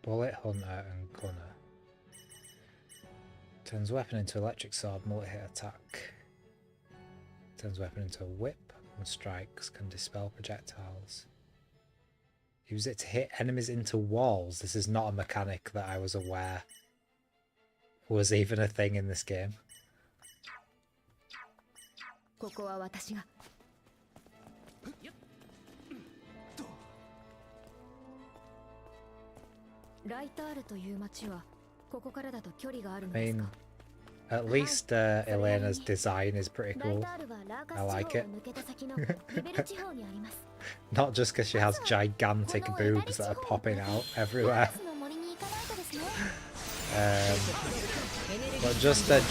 Bullet, Hunter and Gunner. Turns weapon into electric sword, multi-hit attack. Turns weapon into a whip and strikes, can dispel projectiles. Use it to hit enemies into walls. This is not a mechanic that I was aware was even a thing in this game. ここは私が。ライタールという町はここからだと距離があるの I です mean, か。 at least Elena's design is pretty ライ cool. タールはラーカ I ス like 地方 it. を抜けた先のリベル地方にあります。 Not just because she has gigantic boobs that are popping out everywhere. ラーカスの森に行かないとですね。But just I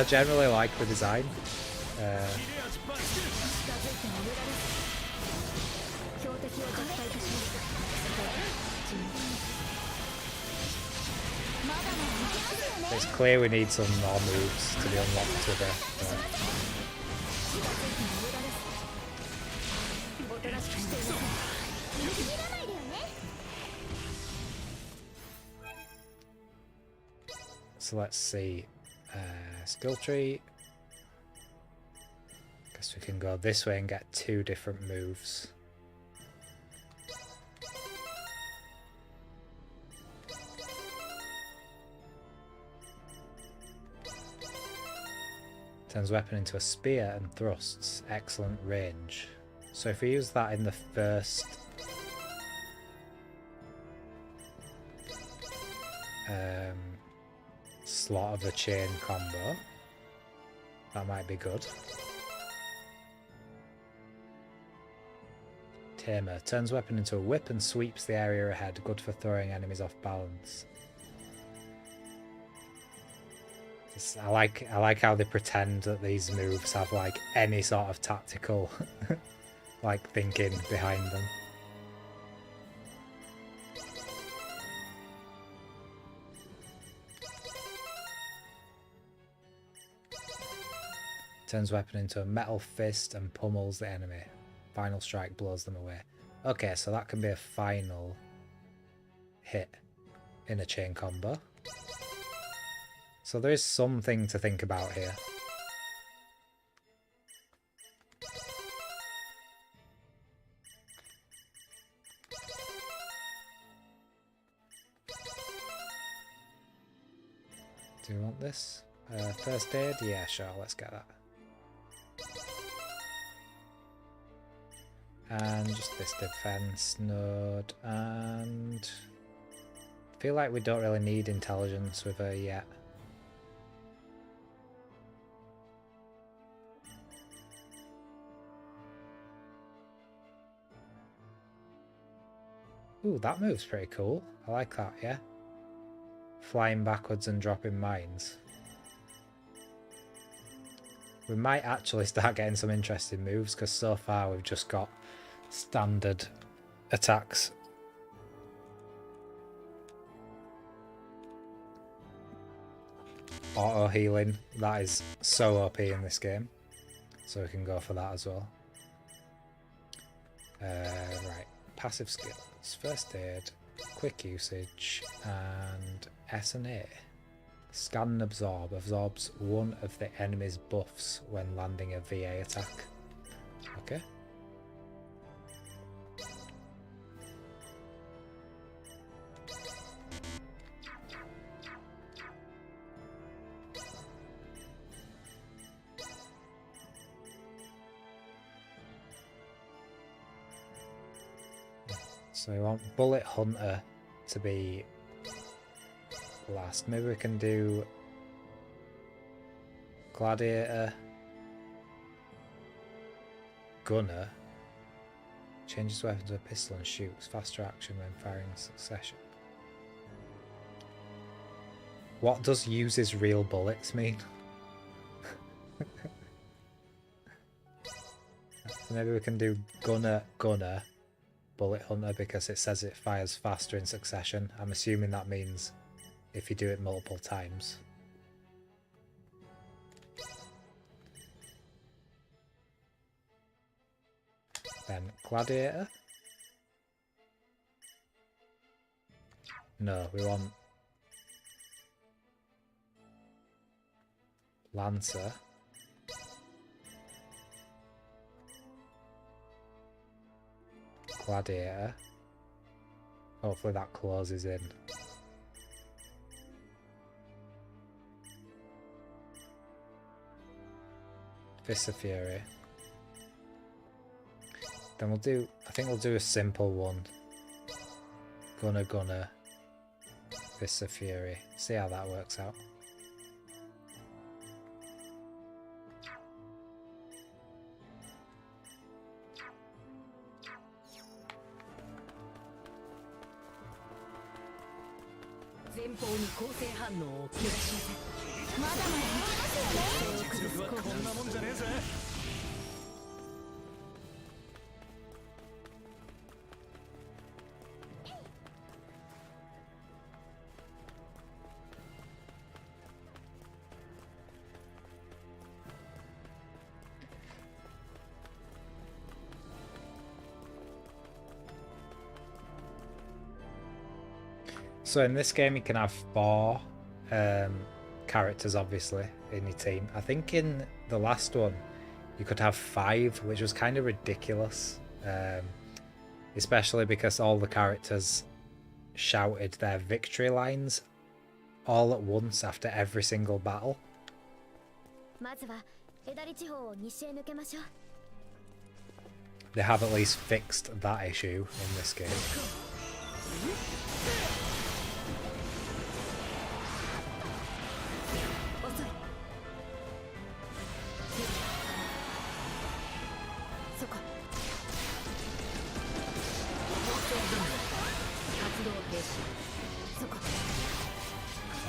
generally like the design. 近づいても無駄です。標的を弱体化します。まだまだいけますよね。 It's clear we need some more moves to be unlocked with it. 近づいても無駄です。おとなしくしていません。逃げらないでよね。 So let's see. Skill tree. Guess we can go this way and get 2 different moves. Turns weapon into a spear and thrusts. Excellent range. So if we use that in the first slot of the chain combo, that might be good. Tamer. Turns weapon into a whip and sweeps the area ahead. Good for throwing enemies off balance. I like how they pretend that these moves have like any sort of tactical like thinking behind them. Turns weapon into a metal fist and pummels the enemy. Final strike blows them away. Okay, so that can be a final hit in a chain combo. So there is something to think about here. Do you want this? First aid? Yeah, sure, let's get that. And just this defense node, and I feel like we don't really need intelligence with her yet. Ooh, that move's pretty cool. I like that, yeah. Flying backwards and dropping mines. We might actually start getting some interesting moves, because so far we've just got standard attacks. Auto healing, that is so OP in this game, so we can go for that as well. Right, passive skills, first aid, quick usage, and S and A. Scan and absorb. Absorbs one of the enemy's buffs when landing a VA attack. Okay. So we want Bullet Hunter to be last. Maybe we can do Gladiator, Gunner. Changes weapon to a pistol and shoots. Faster action when firing in succession. What does uses real bullets mean? Maybe we can do Gunner, Bullet Hunter, because it says it fires faster in succession. I'm assuming that means if you do it multiple times. Then Gladiator. No, we want Lancer. Gladiator. Hopefully that closes in. Fist of Fury. Then we'll do, I think we'll do a simple one. Gunner, Fist of Fury. See how that works out. So in this game you can have 4 characters obviously in your team. I think in the last one you could have 5, which was kind of ridiculous, especially because all the characters shouted their victory lines all at once after every single battle. They have at least fixed that issue in this game.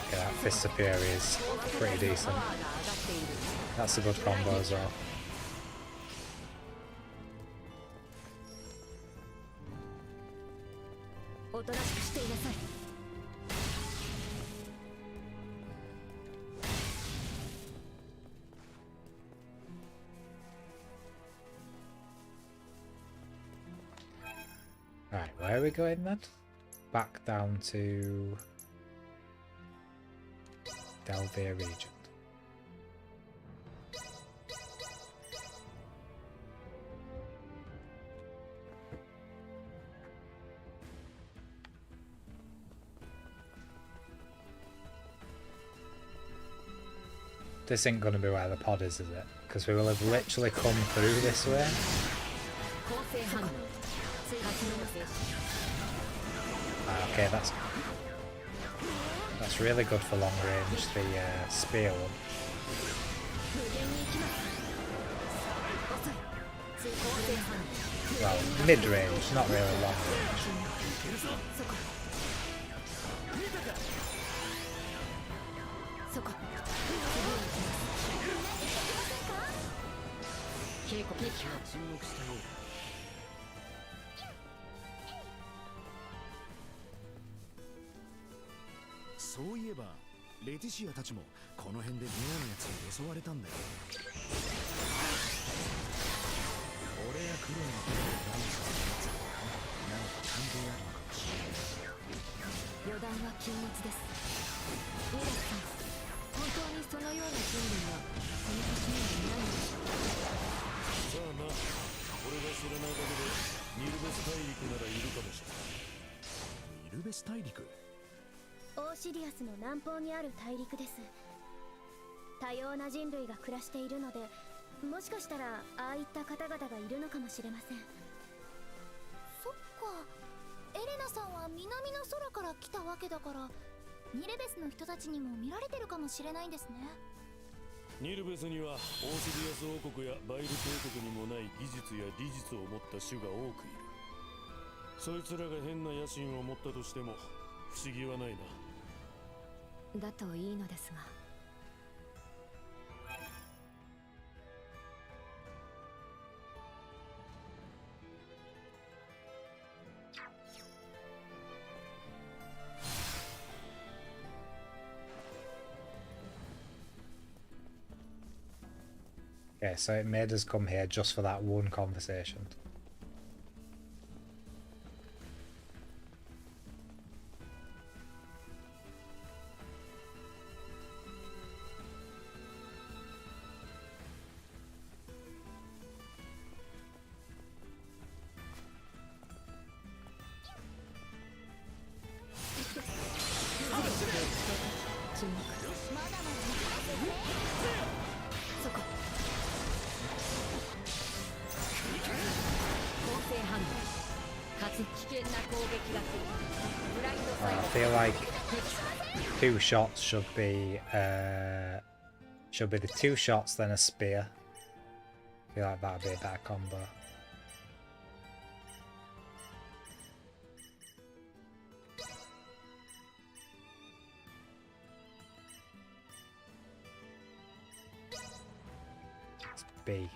Okay, that Fist of Fury is pretty decent. That's a good combo as well. Alright, where are we going then? Back down to Delvia region. This ain't gonna be where the pod is it? Because we will have literally come through this way. Okay, that's really good for long range, the spear one. Well, mid range, not really long range.そういえばレティシアたちもこの辺で妙なやつに襲われたんだよ。俺やクローの何か関係あるのかもしれない。予断は禁物です。ウラさん本当にそのような人類がこの星にはいないのでしょうか。さあな、俺が知らないだけでニルベス大陸ならいるかもしれない。ニルベス大陸。オーシリアスの南方にある大陸です。多様な人類が暮らしているので、もしかしたらああいった方々がいるのかもしれません。そっか、エレナさんは南の空から来たわけだから、ニルベスの人たちにも見られてるかもしれないんですね。ニルベスにはオーシリアス王国やバイル帝国にもない技術や理術を持った種が多くいる。そいつらが変な野心を持ったとしても不思議はないな。だといいのですが。Okay, so it made us come here just for that one conversation. I feel like 2 shots should be the 2 shots then a spear. I feel like that'd be a better combo. It's B.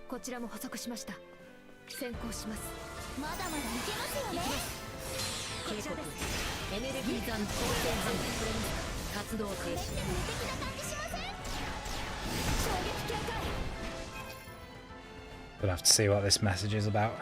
こちらも補足しました。先行します。まだまだいけますよね。こちらです。エネルギー残光線反応活動停止。無敵な感じしません？衝撃警戒。 We'll have to see what this message is about.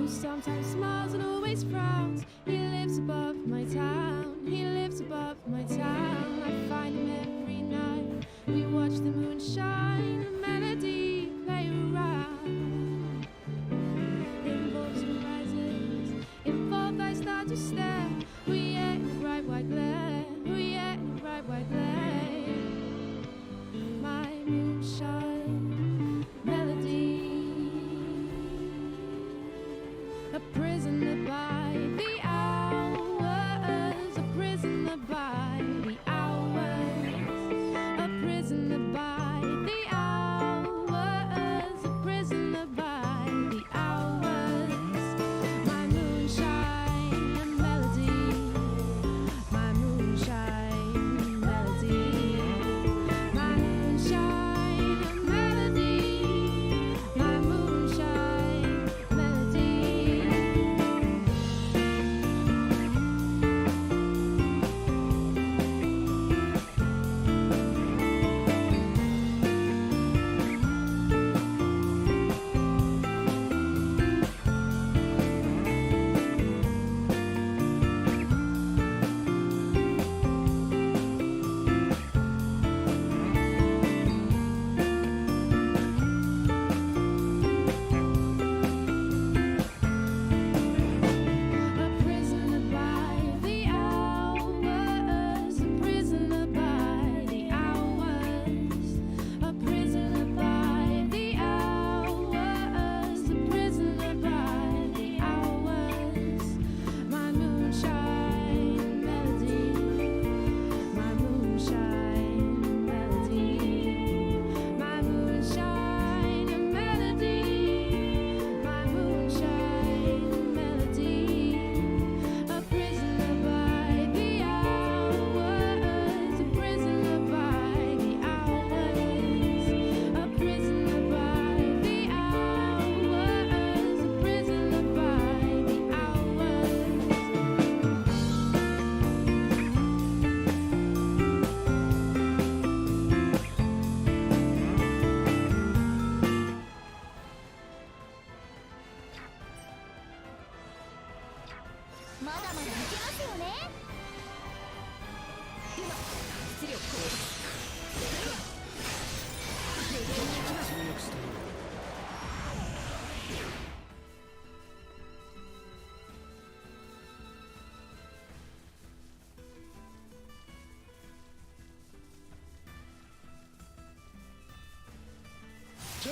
Sometimes smiles and always frowns. He lives above my town. He lives above my town. I find him every night. We watch the moon shine. A melody play around. Rainbows and rises. In both I start to stare. We are in bright white glare. We are in bright white glare. My moonshine melody. A prisoner by the hours, a prisoner by the hours, a prisoner by the hours, a prisoner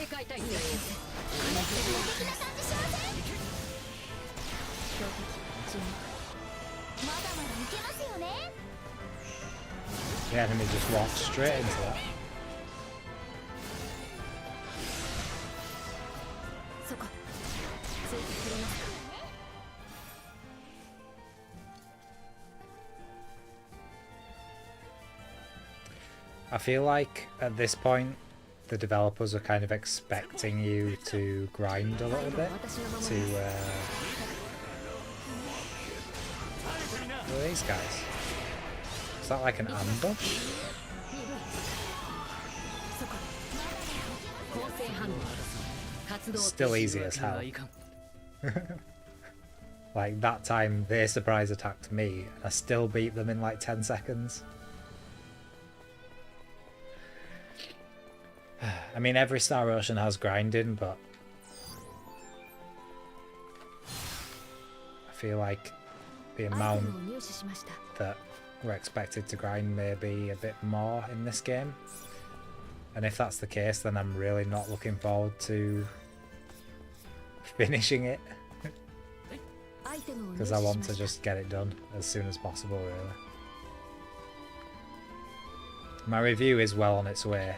警戒態勢を。的な感じしません？標的注目。まだまだいけますよね。 The enemy just walked straight into that. そこついてくれますか？ I feel like at this point the developers are kind of expecting you to grind a little bit to what are these guys? Is that like an ambush? Still easy as hell. Like that time they surprise attacked me and I still beat them in like 10 seconds. I mean, every Star Ocean has grinding, but I feel like the amount that we're expected to grind may be a bit more in this game. And if that's the case, then I'm really not looking forward to finishing it. Because I want to just get it done as soon as possible, really. My review is well on its way.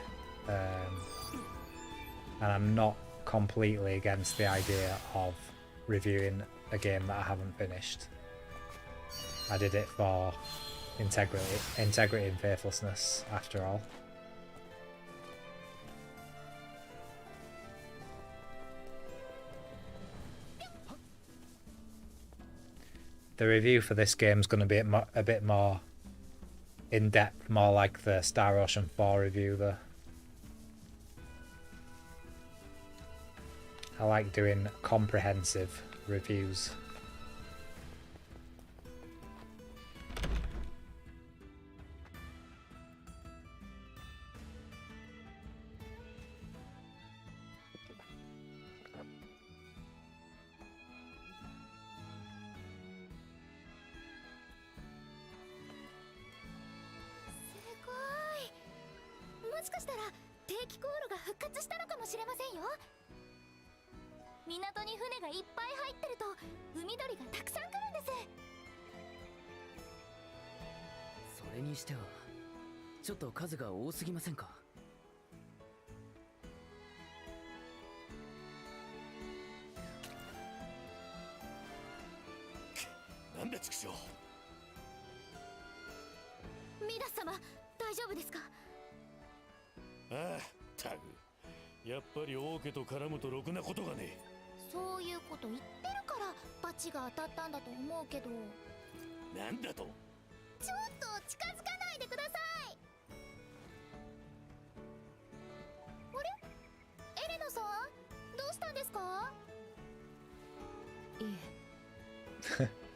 And I'm not completely against the idea of reviewing a game that I haven't finished. I did it for integrity and faithlessness after all. The review for this game is going to be a bit more in-depth, more like the Star Ocean 4 review though. I like doing comprehensive reviews.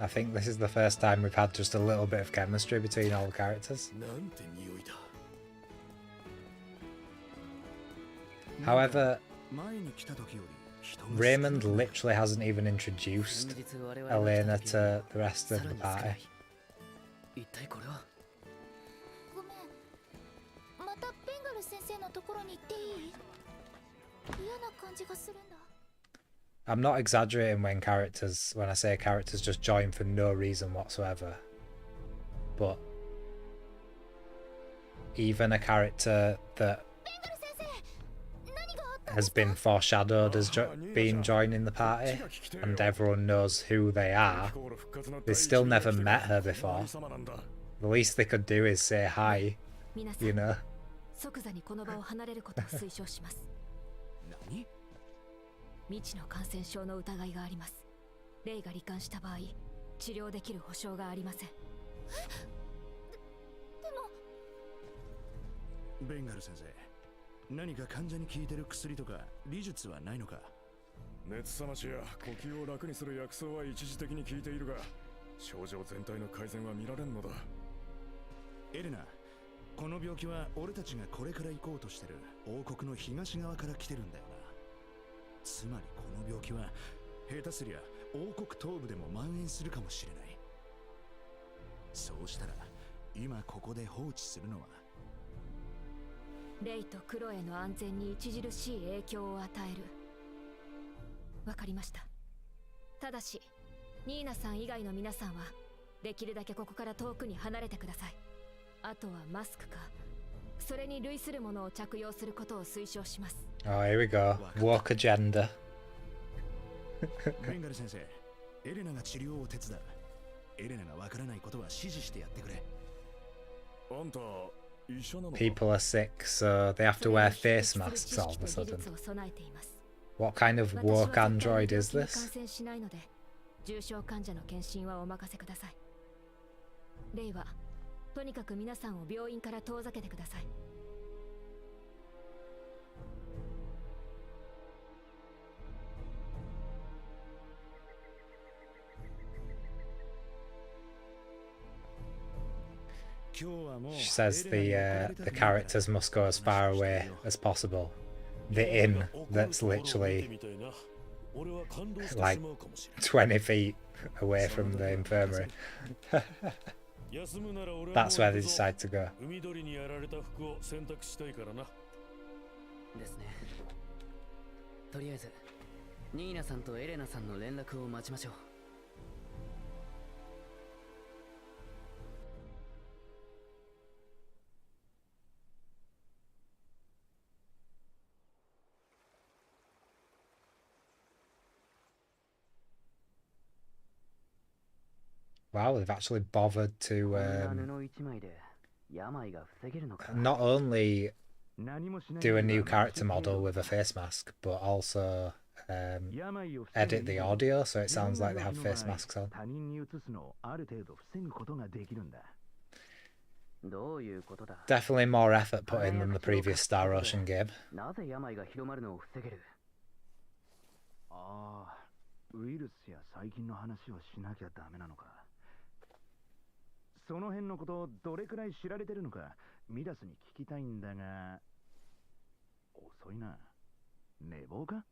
I think this is the first time we've had just a little bit of chemistry between all the characters. However, Raymond literally hasn't even introduced Elena to the rest of the party. I'm not exaggerating when I say characters just join for no reason whatsoever. But even a character that has been foreshadowed as being joining the party and everyone knows who they are, they still never met her before. The least they could do is say hi, you know. 未知の感染症の疑いがあります。レイが罹患した場合、治療できる保証がありません。でもベンガル先生、何か患者に効いてる薬とか理術はないのか？熱冷ましや呼吸を楽にする薬草は一時的に効いているが、症状全体の改善は見られんのだ。エレナ、この病気は俺たちがこれから行こうとしてる王国の東側から来てるんだよな。つまりこの病気は下手すりゃ王国東部でも蔓延するかもしれない。そうしたら今ここで放置するのはレイとクロエの安全に著しい影響を与える。わかりました。ただしニーナさん以外の皆さんはできるだけここから遠くに離れてください。あとはマスクかそれに類するものを着用することを推奨します。 Oh, here we go. Woke agenda. ベンガル先生、エレナが治療を手伝う。エレナがわからないことは指示してやってくれ。あんた医者なのか？ People are sick, so they have to wear face masks all of a sudden. What kind of woke android is this? 感染しないので重症患者の検診はお任せください。レイはとにかく皆さんを病院から遠ざけてください。She says the characters must go as far away as possible. The inn that's literally like 20 feet away from the infirmary. That's where they decide to go. ですね。とりあえずニーナさんとエレナさんの連絡を待ちましょう。Wow, they've actually bothered to not only do a new character model with a face mask, but also edit the audio so it sounds like they have face masks on. Definitely more effort put in than the previous Star Ocean game. ウイルスや細菌の話をしなきゃダメなのか。その辺のことどれくらい知られてるのかミダスに聞きたいんだが。遅いな。寝坊か？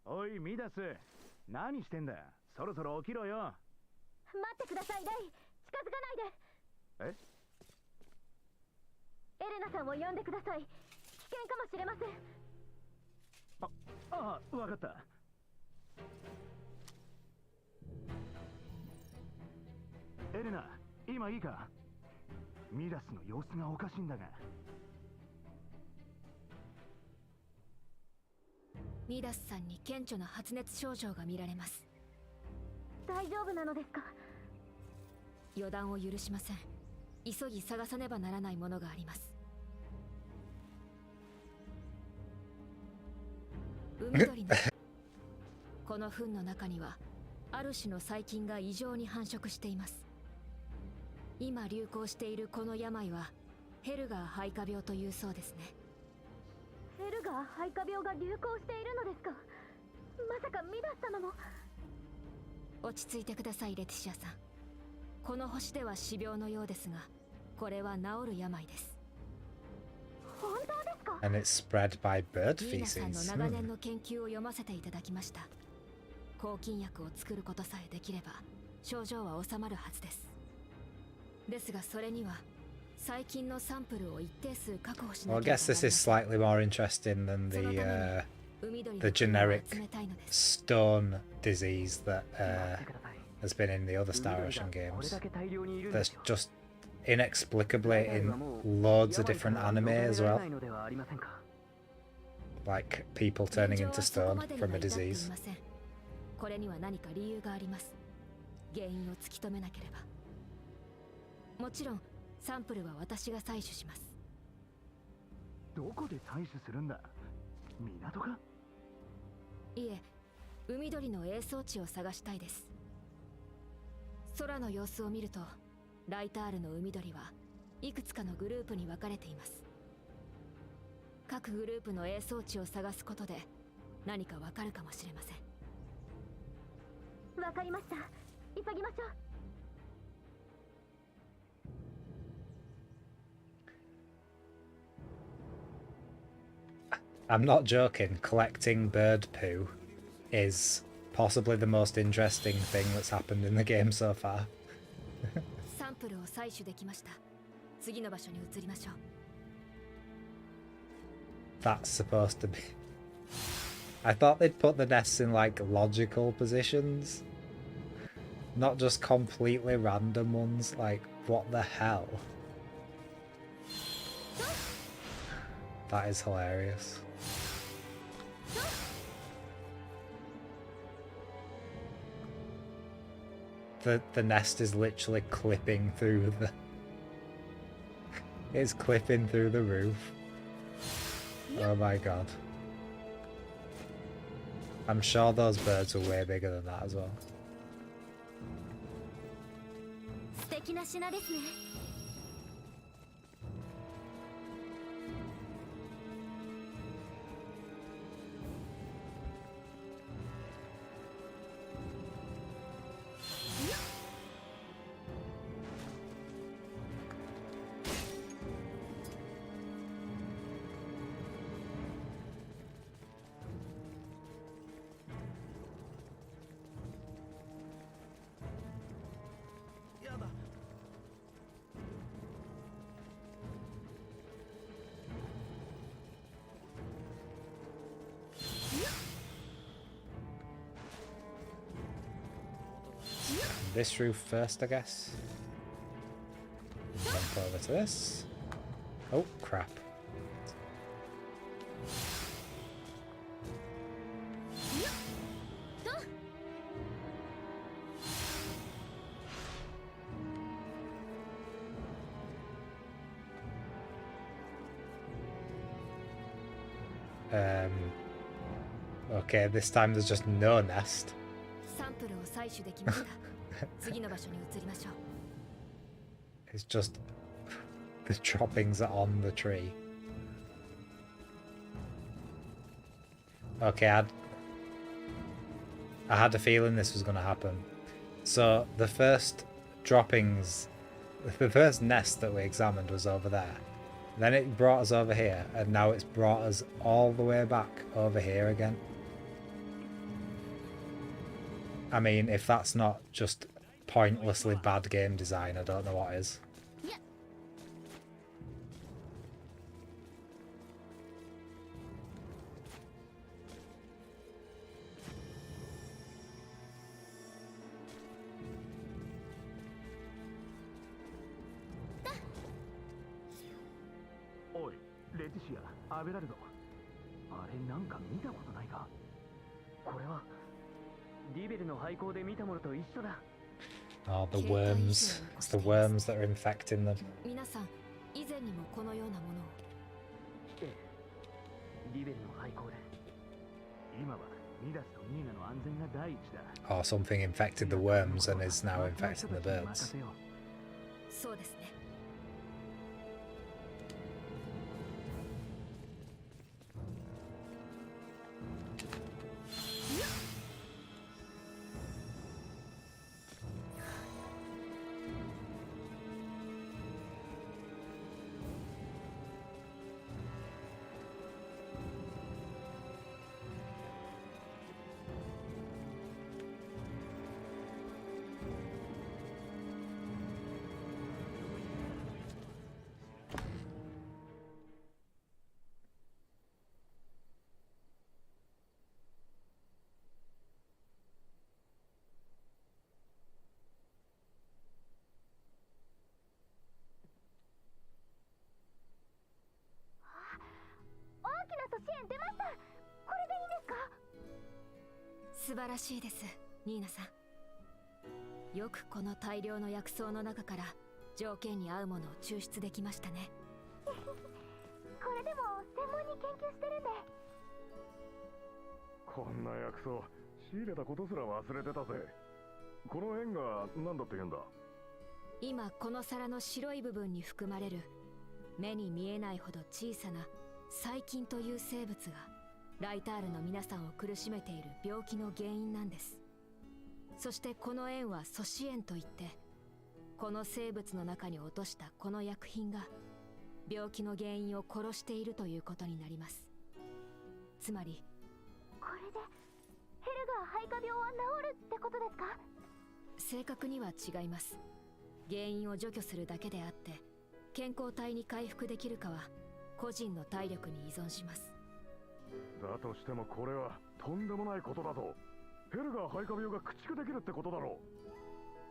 おいミダス、何してんだ。そろそろ起きろよ。待ってくださいレイ、近づかないで。エレナさんを呼んでください。危険かもしれません。わかった。エレナ、今いいか？ミダスの様子がおかしいんだが。ミダスさんに顕著な発熱症状が見られます。大丈夫なのですか？予断を許しません。急ぎ探さねばならないものがあります。海鳥のこの糞の中にはある種の細菌が異常に繁殖しています。今流行しているこの病はヘルガー肺化病というそうですね。ヘルガー肺化病が流行しているのですか？まさかミダス様も。落ち着いてくださいレティシアさん。この星では死病のようですが、これは治る病です。本当ですか？ And it's spread by bird ミーナさんの feces. 長年の研究を読ませていただきました。抗菌薬を作ることさえできれば症状は治まるはずです。ですがそれには細菌のサンプルを一定数確保しな Well, I ければ guess this is slightly more interesting than the generic stone disease that has been in the other Star Ocean games. There's just inexplicably in loads of different anime as well. Like people turning into stone from a disease. これには何か理由があります。原因を突き止めなければ。もちろんサンプルは私が採取します。どこで採取するんだ？港か？いえ、海鳥の営巣地を探したいです。空の様子を見るとライタールの海鳥はいくつかのグループに分かれています。各グループの営巣地を探すことで何かわかるかもしれません。わかりました。急ぎましょう。I'm not joking, collecting bird poo is possibly the most interesting thing that's happened in the game so far. サンプルを採取できました。次の場所に移りましょう。That's supposed to be... I thought they'd put the nests in like logical positions. Not just completely random ones, like what the hell? That is hilarious. The nest is literally clipping through the... It's clipping through the roof. Oh my god. I'm sure those birds are way bigger than that as well. 素敵な品ですね。This roof first, I guess. Jump over to this. Oh, crap. Okay, this time there's just no nest. サンプルを採取できました。次の場所に移りましょう。 It's just the droppings are on the tree. Okay, I had a feeling this was going to happen. So the first droppings, the first nest that we examined was over there. Then it brought us over here, and now it's brought us all the way back over here again. I mean, if that's not just pointlessly bad game design, I don't know what is. Oi, Leticia, アベラルド。あれなんか見たことないか？これはディベルの廃校で見たものと一緒だ。 Oh, the worms. It's the worms that are infecting them. 皆さん、以前にもこのようなものを。ええ、ディベルの廃校で。今はミダスとニーナの安全が第一だ。 Or something infected the worms and is now infecting the birds. そうですね。 素晴らしいです、ニーナさん。よくこの大量の薬草の中から条件に合うものを抽出できましたね。これでも専門に研究してるんで。こんな薬草仕入れたことすら忘れてたぜ。この円が何だって言うんだ？今この皿の白い部分に含まれる目に見えないほど小さな細菌という生物がライタールの皆さんを苦しめている病気の原因なんです。そしてこの円は素子円といって、この生物の中に落としたこの薬品が病気の原因を殺しているということになります。つまりこれでヘルガー肺化病は治るってことですか？正確には違います。原因を除去するだけであって、健康体に回復できるかは個人の体力に依存します。だとしてもこれはとんでもないことだぞ。ヘルガー肺化病が駆逐できるってことだろ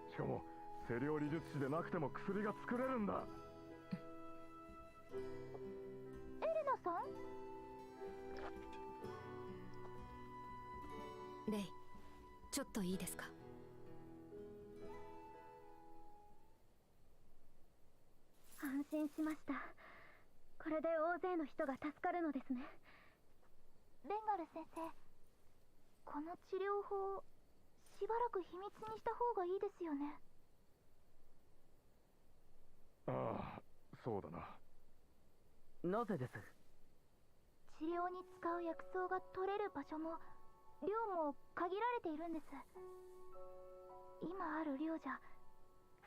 う。しかも清涼理術師でなくても薬が作れるんだ。エレナさん？レイ、ちょっといいですか？安心しました。これで大勢の人が助かるのですね。ベンガル先生、この治療法しばらく秘密にした方がいいですよね。ああ、そうだな。なぜです？治療に使う薬草が取れる場所も量も限られているんです。今ある量じゃ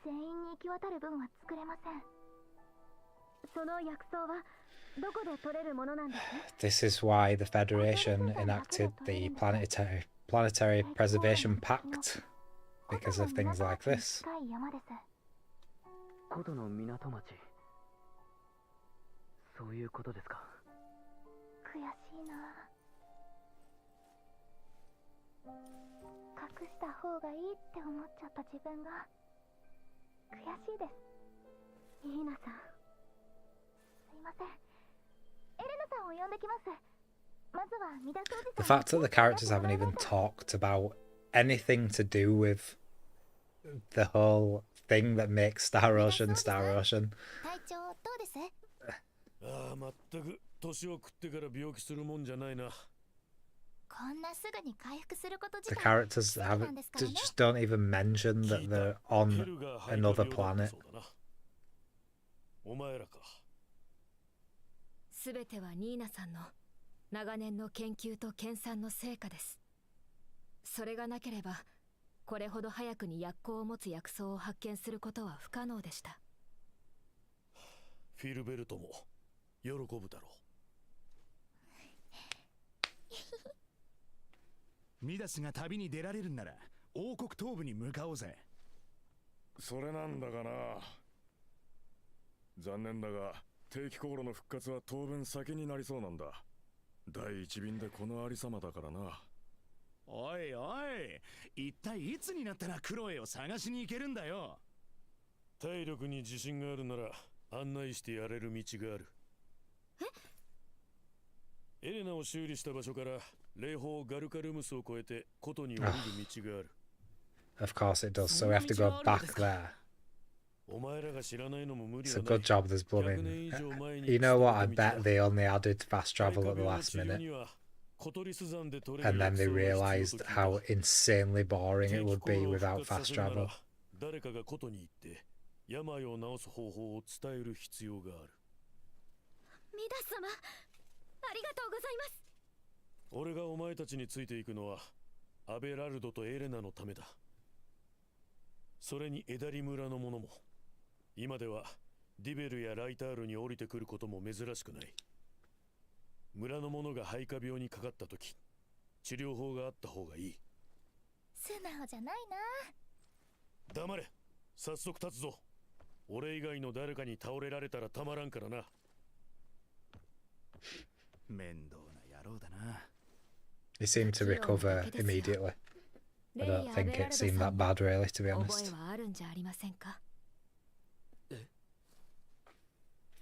全員に行き渡る分は作れません。その薬草はどこで取れるものなんですね？ This is why the Federation enacted the Planetary Preservation Pact, because of things like this. 古都の港町。そういうことですか。悔しいな。隠した方がいいって思っちゃった自分が悔しいです。イーナさん、すいません。エレナさんを呼んできます。まずはミダスおじ The さん。 fact that the characters haven't even talked about anything to do with the whole thing that makes Star Ocean Star Ocean. 体調どうです？ああ、まったく年を食ってから病気するもんじゃないな。こんなすぐに回復すること自 The 体 characters haven't just don't even mention that they're on another planet. お前らか。すべてはニーナさんの長年の研究と研鑽の成果です。それがなければこれほど早くに薬効を持つ薬草を発見することは不可能でした。フィルベルトも喜ぶだろう。ミダスが旅に出られるなら王国東部に向かおうぜ。それなんだがな。残念だが定期航路の復活は当分先になりそうなんだ。第一便でこのありさまだからな。おいおい、一体いつになったらクロエを探しに行けるんだよ。体力に自信があるなら案内してやれる道がある。エレナを修理した場所から霊峰ガルカルムスを越えてことに降りる道がある。Of course it does, so we have to go back there. お前らが知らないのも無理 It's は a ない。 good job there's blooming. You know what? I bet they only added fast travel at the last minute. And then they realised how insanely boring it would be without fast travel. 誰かがことに行って病を治す方法を伝える必要がある。ミダス様、ありがとうございます。俺がお前たちについていくのはアベラルドとエレナのためだ。それにエダリ村の者も今ではディベルやライタールに降りてくることも珍しくない。村の者が肺化病にかかった時、治療法があった方がいい。素直じゃないな。黙れ。早速立つぞ。俺以外の誰かに倒れられたらたまらんからな。面倒な野郎だな。 He seemed to recover immediately. I don't think it seemed that bad really, to be honest. 覚えはあるんじゃありませんか？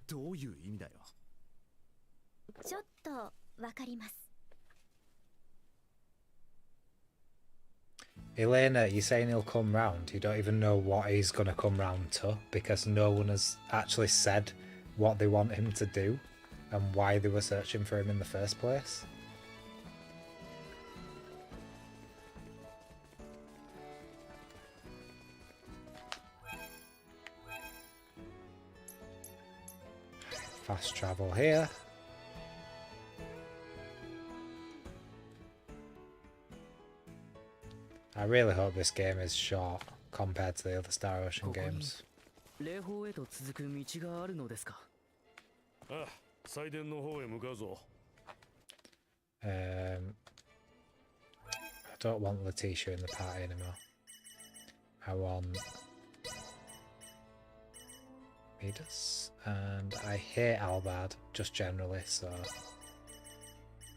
どういう意味だよ。ちょっとわかります。 Elena, you're saying he'll come round. You don't even know what he's going to come round to because no one has actually said what they want him to do and why they were searching for him in the first place. Fast travel here. I really hope this game is short compared to the other Star Ocean games. 霊峰へと続く道があるのですか？ああ、祭殿の方へ向かうぞ。I don't want Letitia in the party anymore. I want Midas, and I hate Albad just generally, so.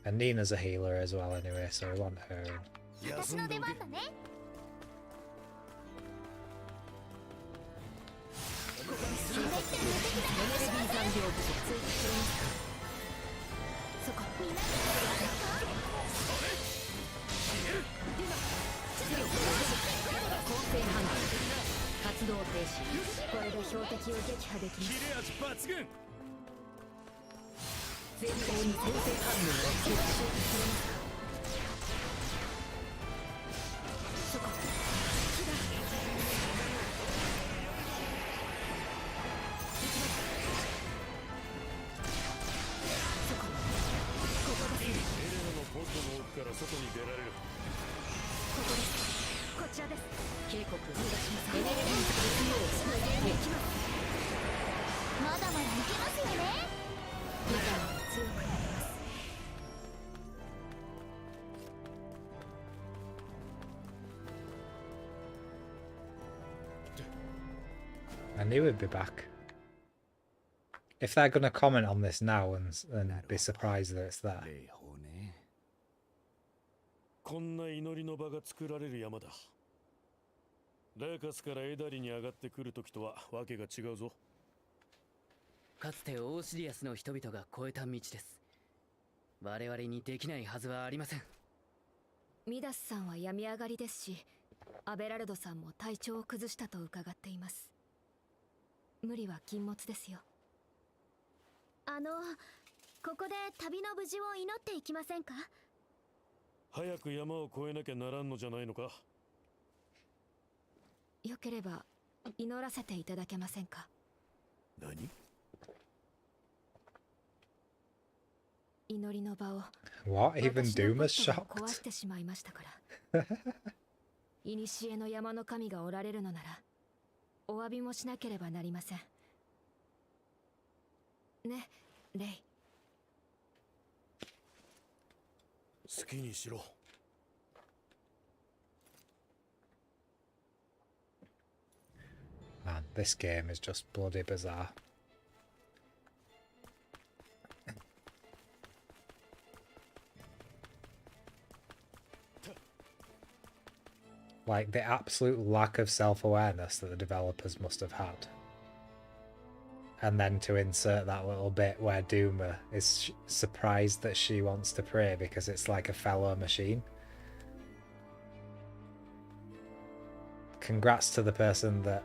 And Nina's a healer as well anyway, so I want her in. 私の出番だね。そこ。みんな構成反応活動停止。これで標的を撃破できます。切れ味抜群。前方に構成反応を結集されますか。そこ。木だ。そこ。ここです。エレナのポッドの奥から外に出られる。ここです。こちらです。警告を出します。エネルギーを行きます。まだまだいけますよね。まだまだ強くなります。I knew he'd be back. If they're going to comment on this now and be surprised that it's there. こんな祈りの場が作られる山だ。ラーカスからエダリに上がってくるときとはわけが違うぞ。かつてオーシリアスの人々が越えた道です。我々にできないはずはありません。ミダスさんは病み上がりですし、アベラルドさんも体調を崩したと伺っています。無理は禁物ですよ。ここで旅の無事を祈っていきませんか？早く山を越えなきゃならんのじゃないのか？よければ祈らせていただけませんか？何？祈りの場を What? Even 私の Duma's ポットが壊 shocked. してしまいましたから古の山の神がおられるのならお詫びもしなければなりませんね、レイ。好きにしろ。Man, this game is just bloody bizarre. Like the absolute lack of self-awareness that the developers must have had. And then to insert that little bit where Duma is surprised that she wants to pray because it's like a fellow machine. Congrats to the person that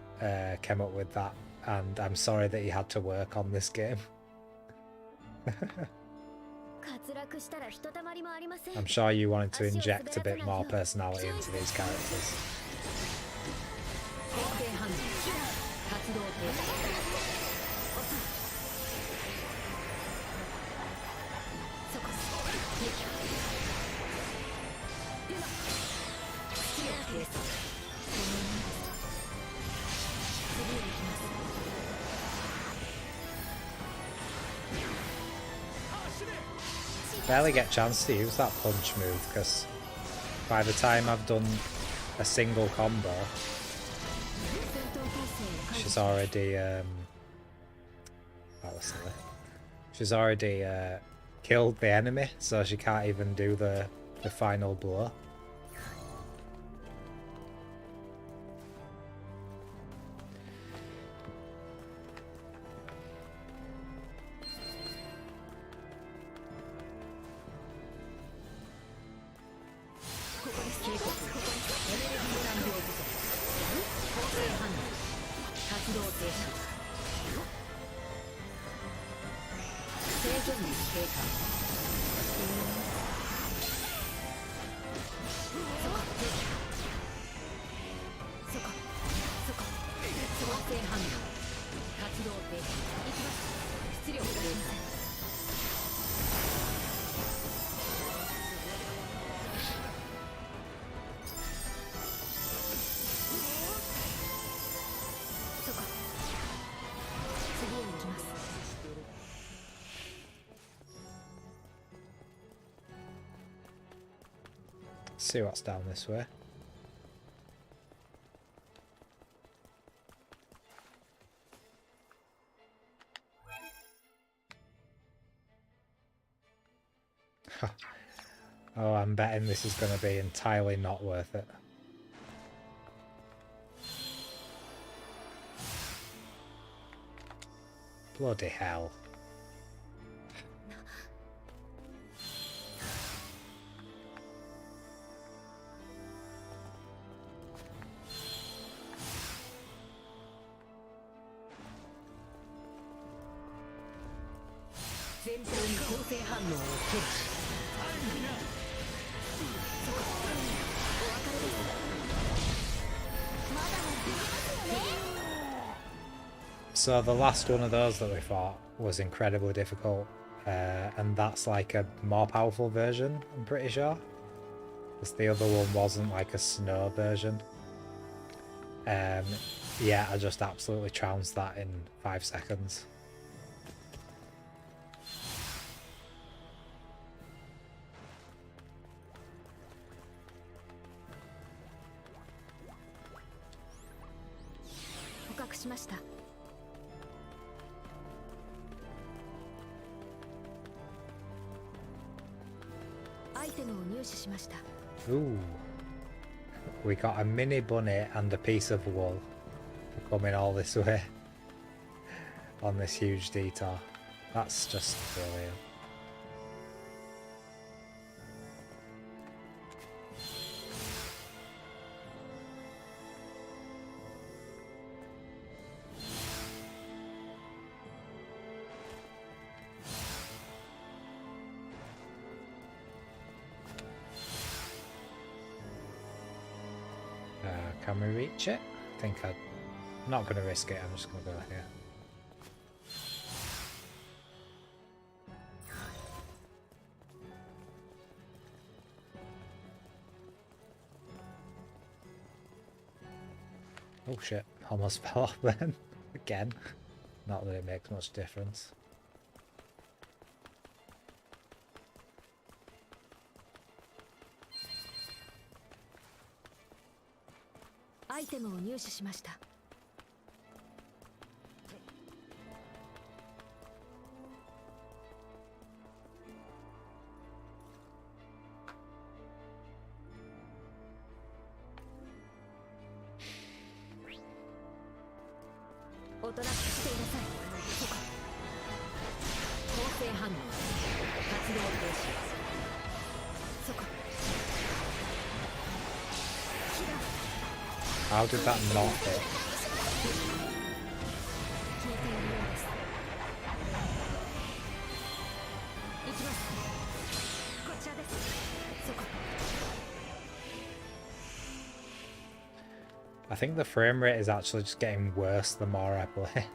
came up with that, and I'm sorry that you had to work on this game. I'm sure you wanted to inject a bit more personality into these characters. Barely get a chance to use that punch move because by the time I've done a single combo, she's already that was silly. She's already killed the enemy, so she can't even do the final blow. Let's see what's down this way. Oh, I'm betting this is going to be entirely not worth it. Bloody hell. So the last one of those that we fought was incredibly difficult, and that's like a more powerful version, I'm pretty sure. Because the other one wasn't like a snow version. Yeah, I just absolutely trounced that in 5 seconds. Ooh. We got a mini bunny and a piece of wool for coming all this way on this huge detour. That's just brilliant. Can we reach it? I think I'm not going to risk it, I'm just going to go here. Oh shit, almost fell off then. Again. Not that it makes much difference. How did that not hit? I think the frame rate is actually just getting worse the more I play.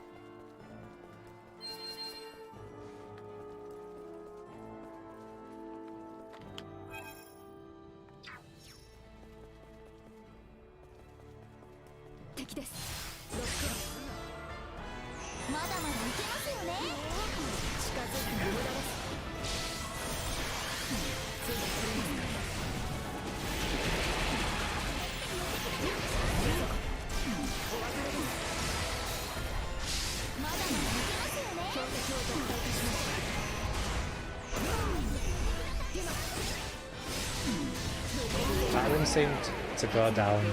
That one seemed to go down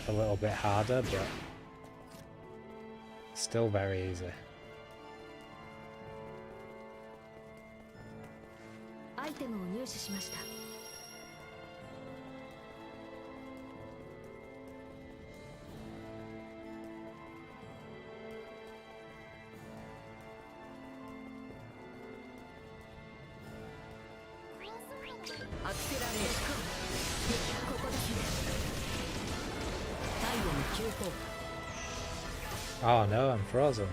a little bit harder, but still very easy. Oh no, I'm frozen.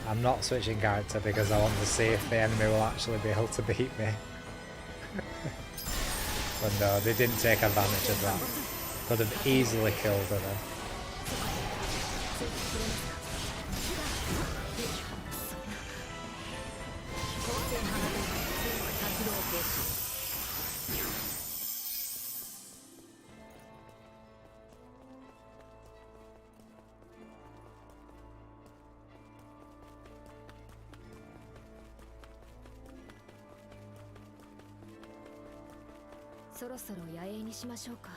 I'm not switching character because I want to see if the enemy will actually be able to beat me. But no, they didn't take advantage of that. Could have easily killed her then. そろそろ野営にしましょうか。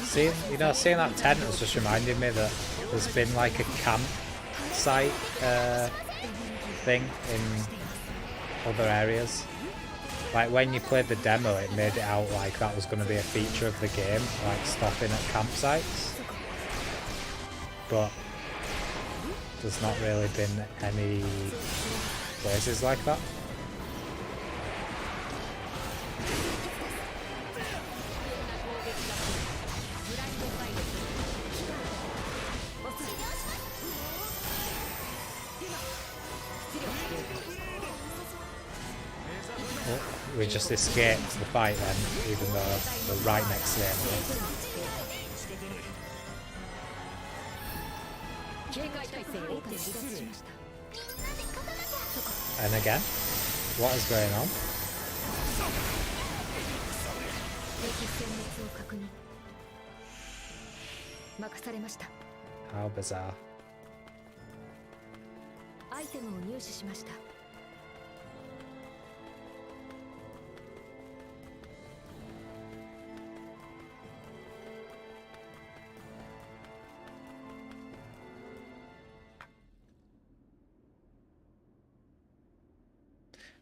Seeing, you know, seeing that tent has just reminded me that there's been like a campsite thing in other areas. Like when you played the demo, it made it out like that was going to be a feature of the game, like stopping at campsites. But there's not really been any places like that. We just escaped the fight then, even though we're right next to the enemy. And again, what is going on? How bizarre.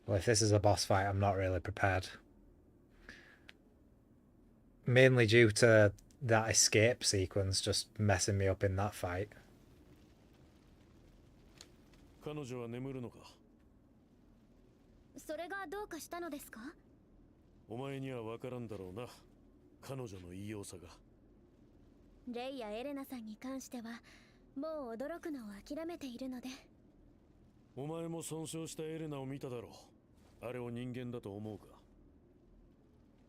Well, if this is a boss fight, I'm not really prepared. Mainly due to that escape sequence just messing me up in that fight. 彼女は眠るのか。それがどうかしたのですか？お前には分からんだろうな。彼女の異様さが。レイやエレナさんに関してはもう驚くのを諦めているので。お前も損傷したエレナを見ただろう。あれを人間だと思うか。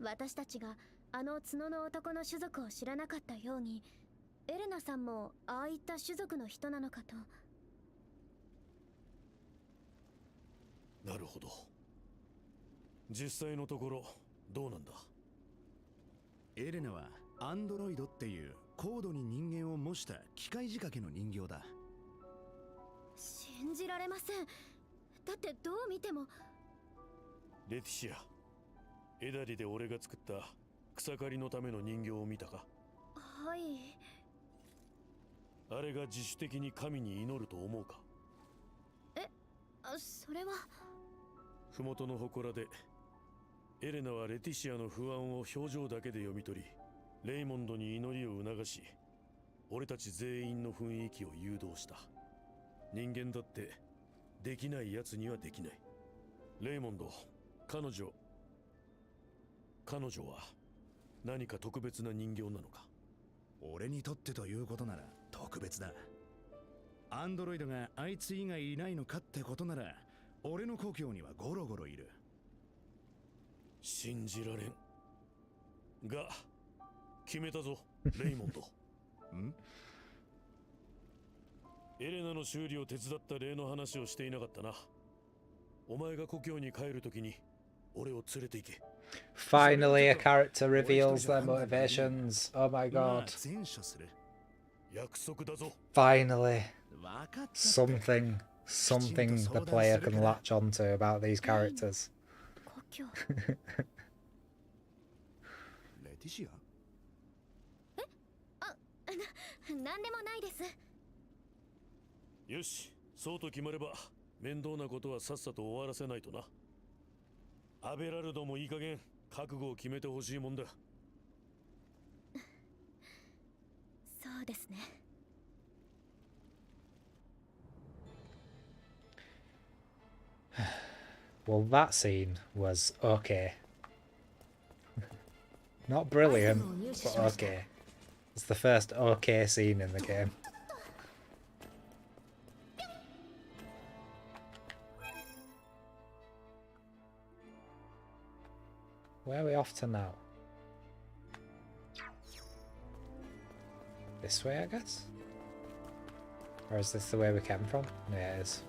私たちがあの角の男の種族を知らなかったように、エレナさんもああいった種族の人なのかと。なるほど。実際のところどうなんだ。エレナはアンドロイドっていう高度に人間を模した機械仕掛けの人形だ。信じられません。だってどう見ても。レティシア、エダリで俺が作った草刈りのための人形を見たか。はい。あれが自主的に神に祈ると思うか。それは。麓の祠でエレナはレティシアの不安を表情だけで読み取り、レイモンドに祈りを促し、俺たち全員の雰囲気を誘導した。人間だってできないやつにはできない。レイモンド、彼女は何か特別な人形なのか。俺にとってということなら特別だ。アンドロイドがあいつ以外いないのかってことなら、俺の故郷にはゴロゴロいる。信じられんが決めたぞ、レイモンド。ん？エレナの修理を手伝った例の話をしていなかったな。お前が故郷に帰るときに俺を連れて行け。Finally, a character reveals their motivations. Oh my god. 約束だぞ。Finally, something the player can latch onto about these characters. レティシア？なんでもないです。よし、そうと決まれば面倒なことはさっさと終わらせないとな。アベラルドもいい加減覚悟を決めてほしいもんだ。そうですね。Well, that scene was okay. Not brilliant, but okay. It's the first okay scene in the game. Where are we off to now? This way, I guess? Or is this the way we came from? Yeah, it is.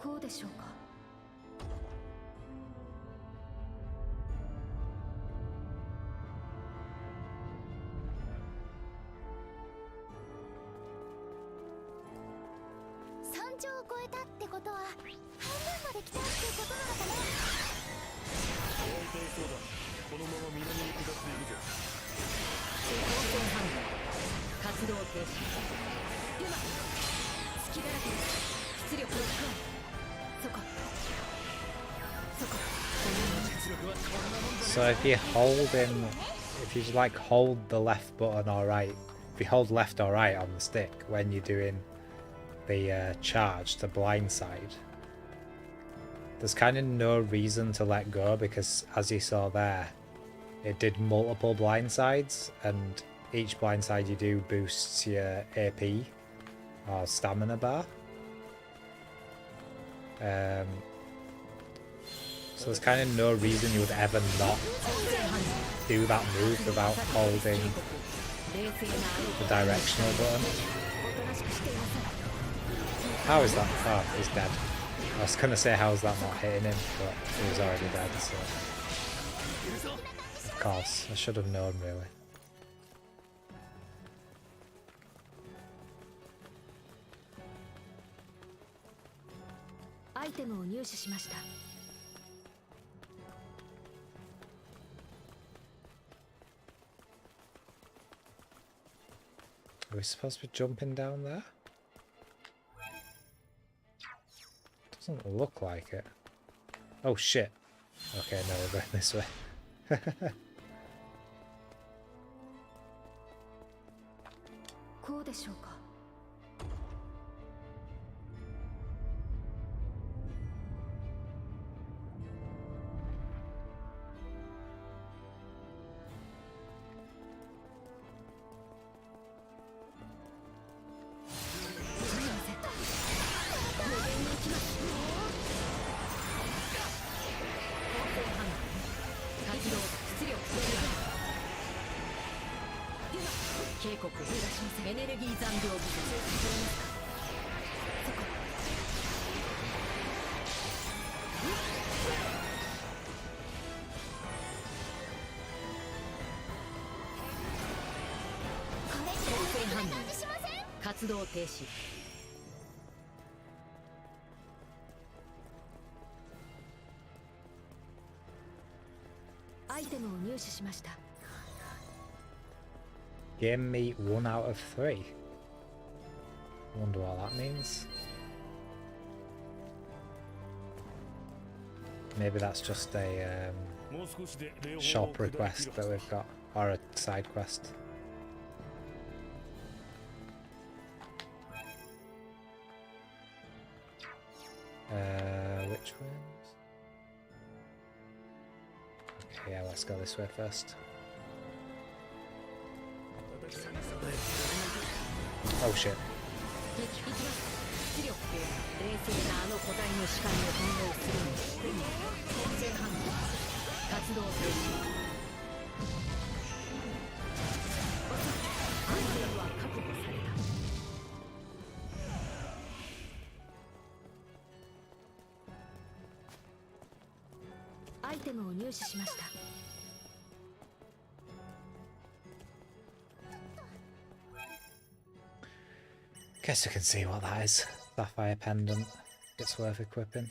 こうでしょうか。山頂を越えたってことは半分まで来たってことなのかな。大体そうだ。このまま南に下っていくぞ。方向反応活動停止。今隙だらけです。出力を加え。そこそこ。この実力はこんなもんだね。 So if you like hold the left button or right, if you hold left or right on the stick when you're doing the charge, the blind side, there's kind of no reason to let go, because as you saw there, it did multiple blind sides, and each blind side you do boosts your AP or stamina bar. So there's kind of no reason you would ever not do that move without holding the directional button. How is that? Oh, he's dead. I was gonna say how is that not hitting him, but he was already dead, so... Of course, I should have known really. Item を入手しました。Are we supposed to be jumping down there? Doesn't look like it. Oh shit. Okay, no, we're going this way. こうでしょうか。警告エネルギー残量不足。光線反応活動停止。アイテムを入手しました。Give me 1 out of 3. Wonder what that means. Maybe that's just a shop request that we've got, or a side quest. Which ones? Okay, yeah, let's go this way first. Oh shit. 出力と冷静なあの個体の視界を翻弄するの。光線反応活動停止。安全は確保された。アイテムを入手しました。Guess we can see what that is. Sapphire pendant. It's worth equipping.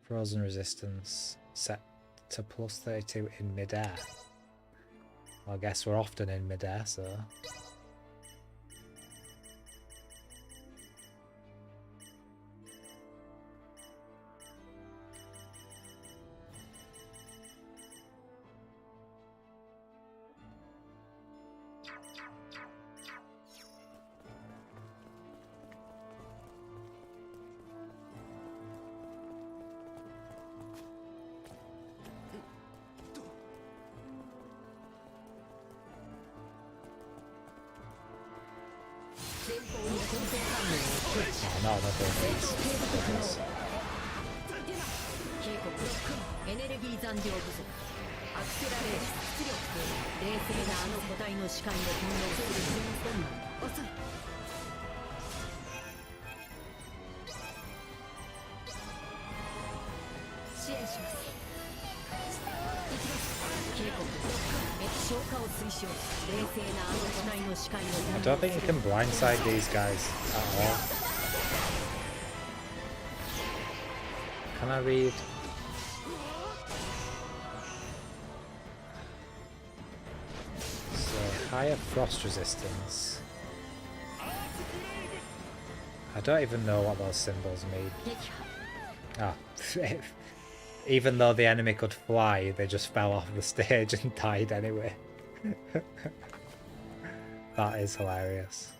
Frozen resistance set to plus 32 in midair. Well, I guess we're often in midair, so... Oh, no, not those. 警告エネルギー残量不足。アクセラレーシ出力冷静なあの個体の視界を翻弄する瞬間遅い支援します行きます警告消化を推奨冷静なあの個体の視界を I don't think you can blindside these guys at all. Can I read? So, higher frost resistance. I don't even know what those symbols mean. Ah, even though the enemy could fly, they just fell off the stage and died anyway. That is hilarious.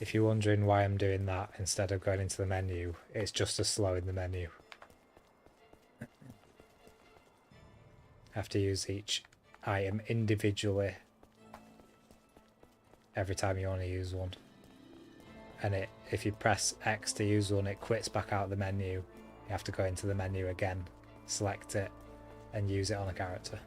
If you're wondering why I'm doing that instead of going into the menu, it's just to slow in the menu. I have to use each item individually every time you want to use one. And if you press X to use one, it quits back out of the menu. You have to go into the menu again, select it, and use it on a character.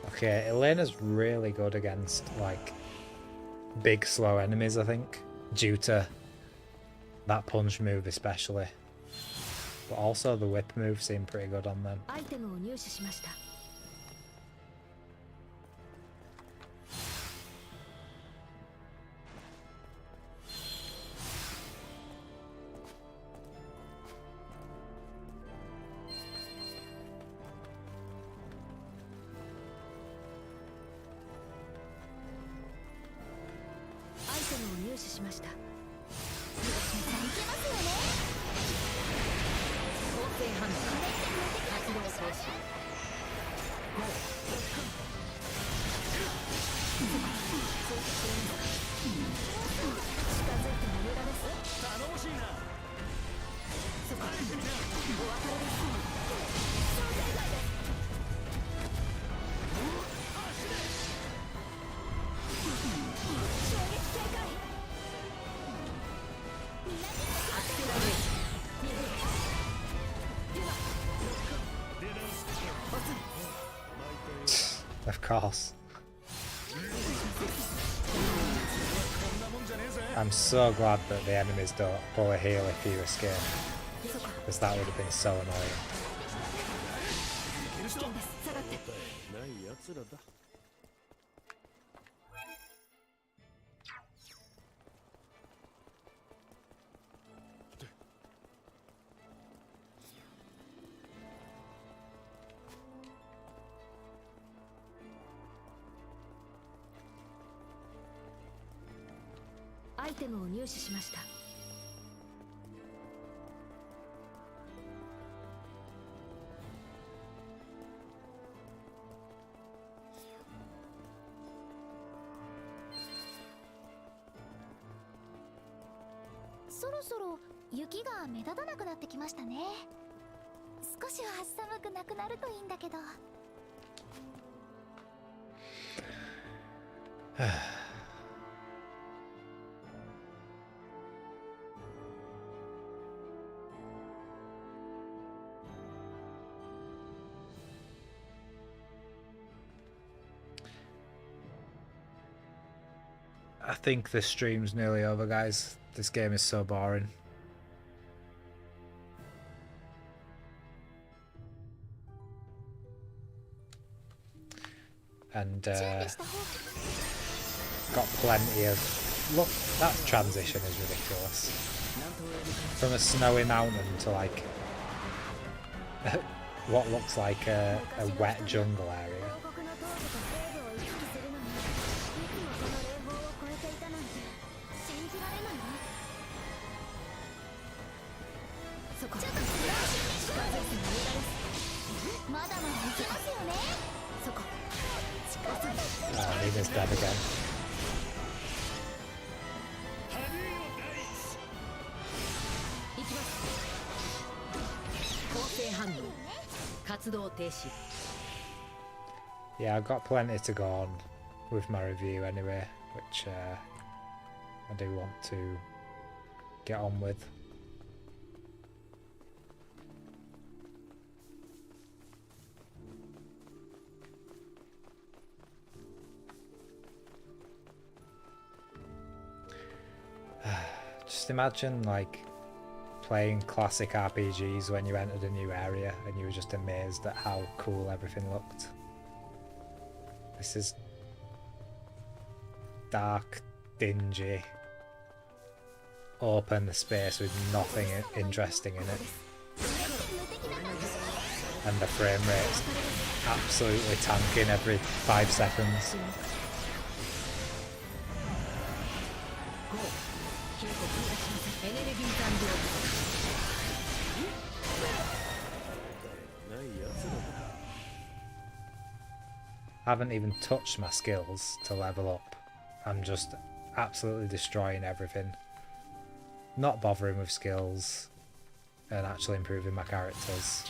Okay, Elena's really good against, like, big, slow enemies, I think. Due to that punch move especially. But also the whip move seemed pretty good on them. Of course. I'm so glad that the enemies don't pull a heal if you escape, because that would have been so annoying. I think this stream's nearly over, guys. This game is so boring. and got plenty of... Look, that transition is ridiculous. From a snowy mountain to like what looks like a wet jungle area. Nina's dead again. 構成反応活動停止 Yeah, I've got plenty to go on with my review anyway, which I do want to get on with. Just imagine like playing classic RPGs when you entered a new area and you were just amazed at how cool everything looked. This is dark, dingy, open space with nothing interesting in it. And the frame rate's absolutely tanking every 5 seconds. I haven't even touched my skills to level up. I'm just absolutely destroying everything. Not bothering with skills and actually improving my characters.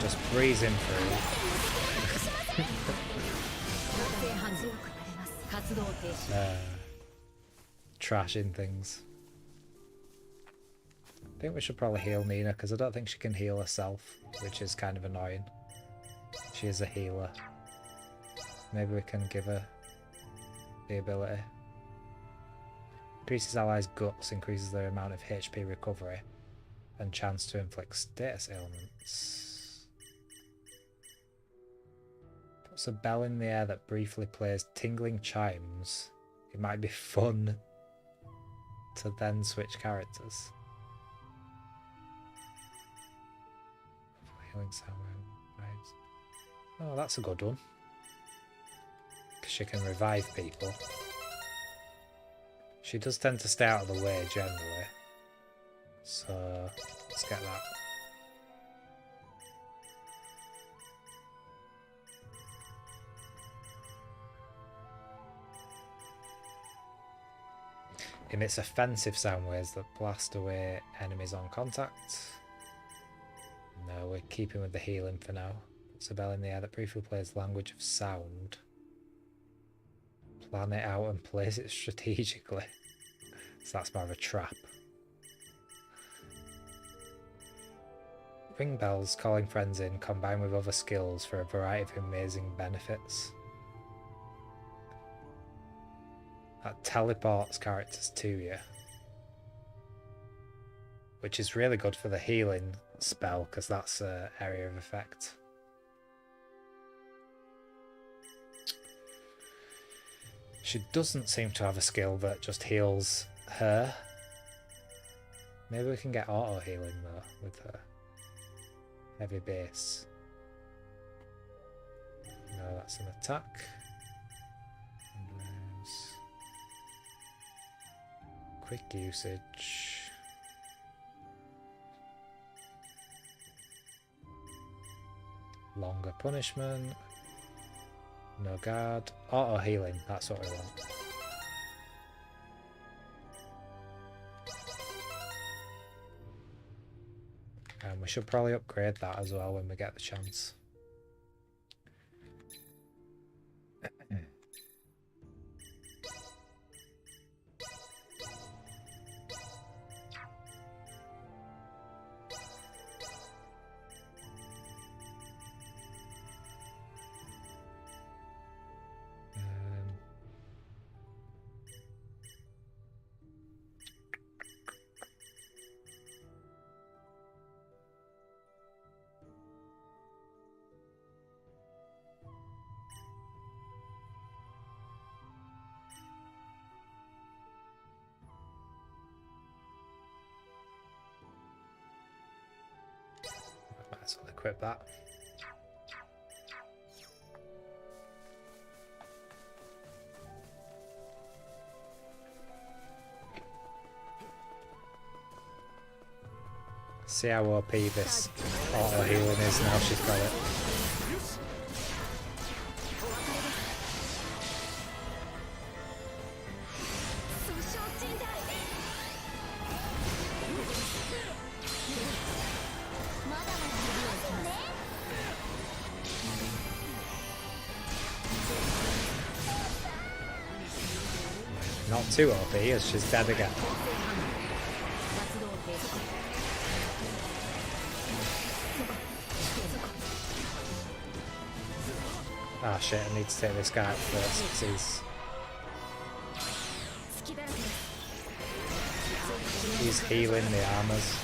Just breezing through. Trashing things. I think we should probably heal Nina because I don't think she can heal herself, which is kind of annoying. She is a healer. Maybe we can give her the ability. Increases allies' guts, increases their amount of HP recovery and chance to inflict status ailments. Puts a bell in the air that briefly plays tingling chimes. It might be fun to then switch characters. Healing sound, right. Oh, that's a good one. Because she can revive people. She does tend to stay out of the way generally. So let's get that. Emits offensive sound waves that blast away enemies on contact. No, we're keeping with the healing for now. It's a bell in the air that briefly plays language of sound. Plan it out and place it strategically. So that's more of a trap. Ring bells, calling friends in, combined with other skills for a variety of amazing benefits. That teleports characters to you. Which is really good for the healing spell, because that's an area of effect. She doesn't seem to have a skill that just heals her. Maybe we can get auto healing though with her. Heavy base. No, that's an attack. And there's quick usage. Longer punishment. No guard. Auto healing, that's what we want. And we should probably upgrade that as well when we get the chance. equip that. See how OP this auto healing is now she's got it. Not too OP as she's dead again. Ah shit, I need to take this guy out first because he's healing the armors.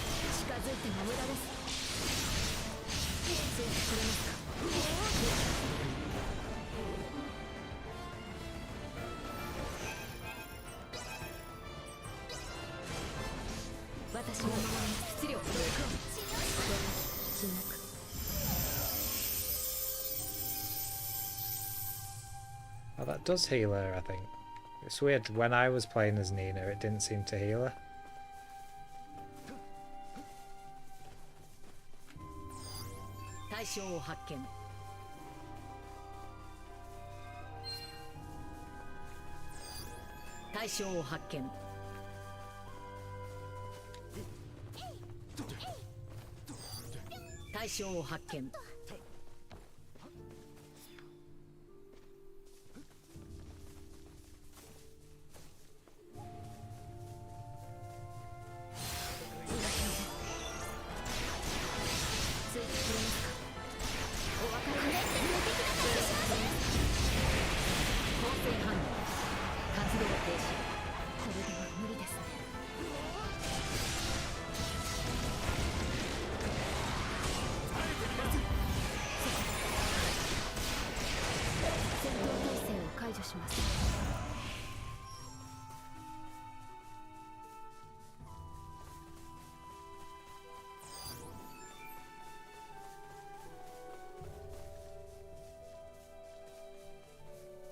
Oh, that does heal her, I think. It's weird, when I was playing as Nina, it didn't seem to heal her.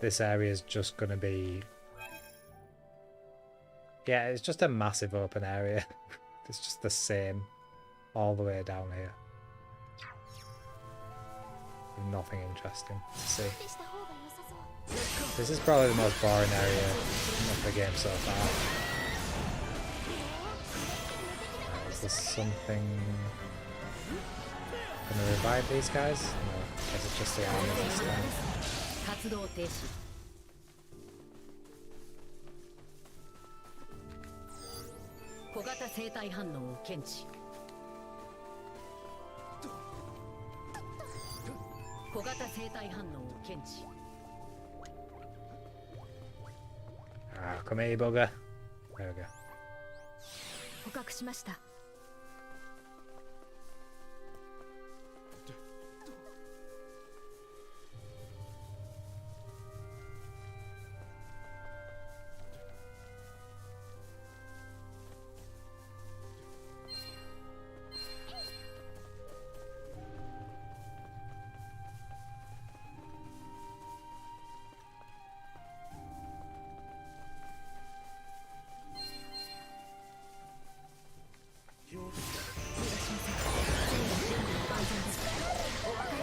This area is just going to be... Yeah, it's just a massive open area. It's just the same all the way down here. Nothing interesting to see. This is probably the most boring area of the game so far. Is there something... Gonna revive these guys? No, I guess it's just the armor this time. 活動停止小型生体反応を検知小型生体反応を検知 Ah, come here, bugger. There we go. 捕獲しました。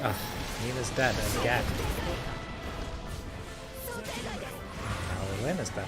Ah, Nina's dead again. Now Elena's dead.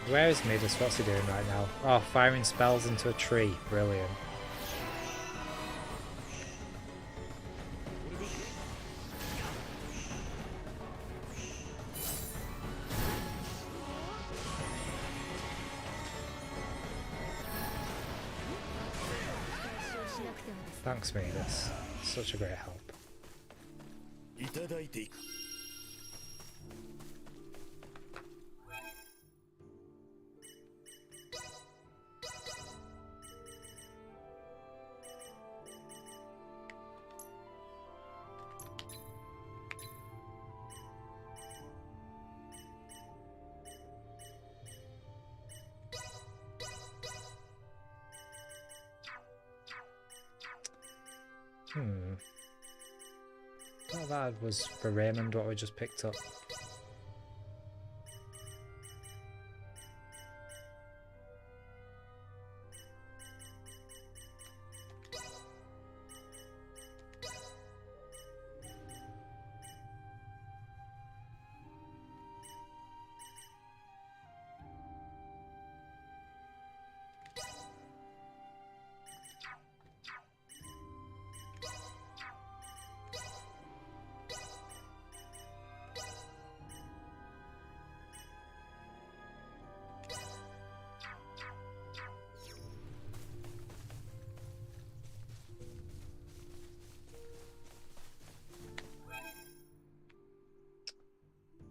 Where is Midas? What's he doing right now? Oh, firing spells into a tree. Brilliant. Thanks, Midas. Such a great help. いただいていく。Well, that was for Raymond what we just picked up.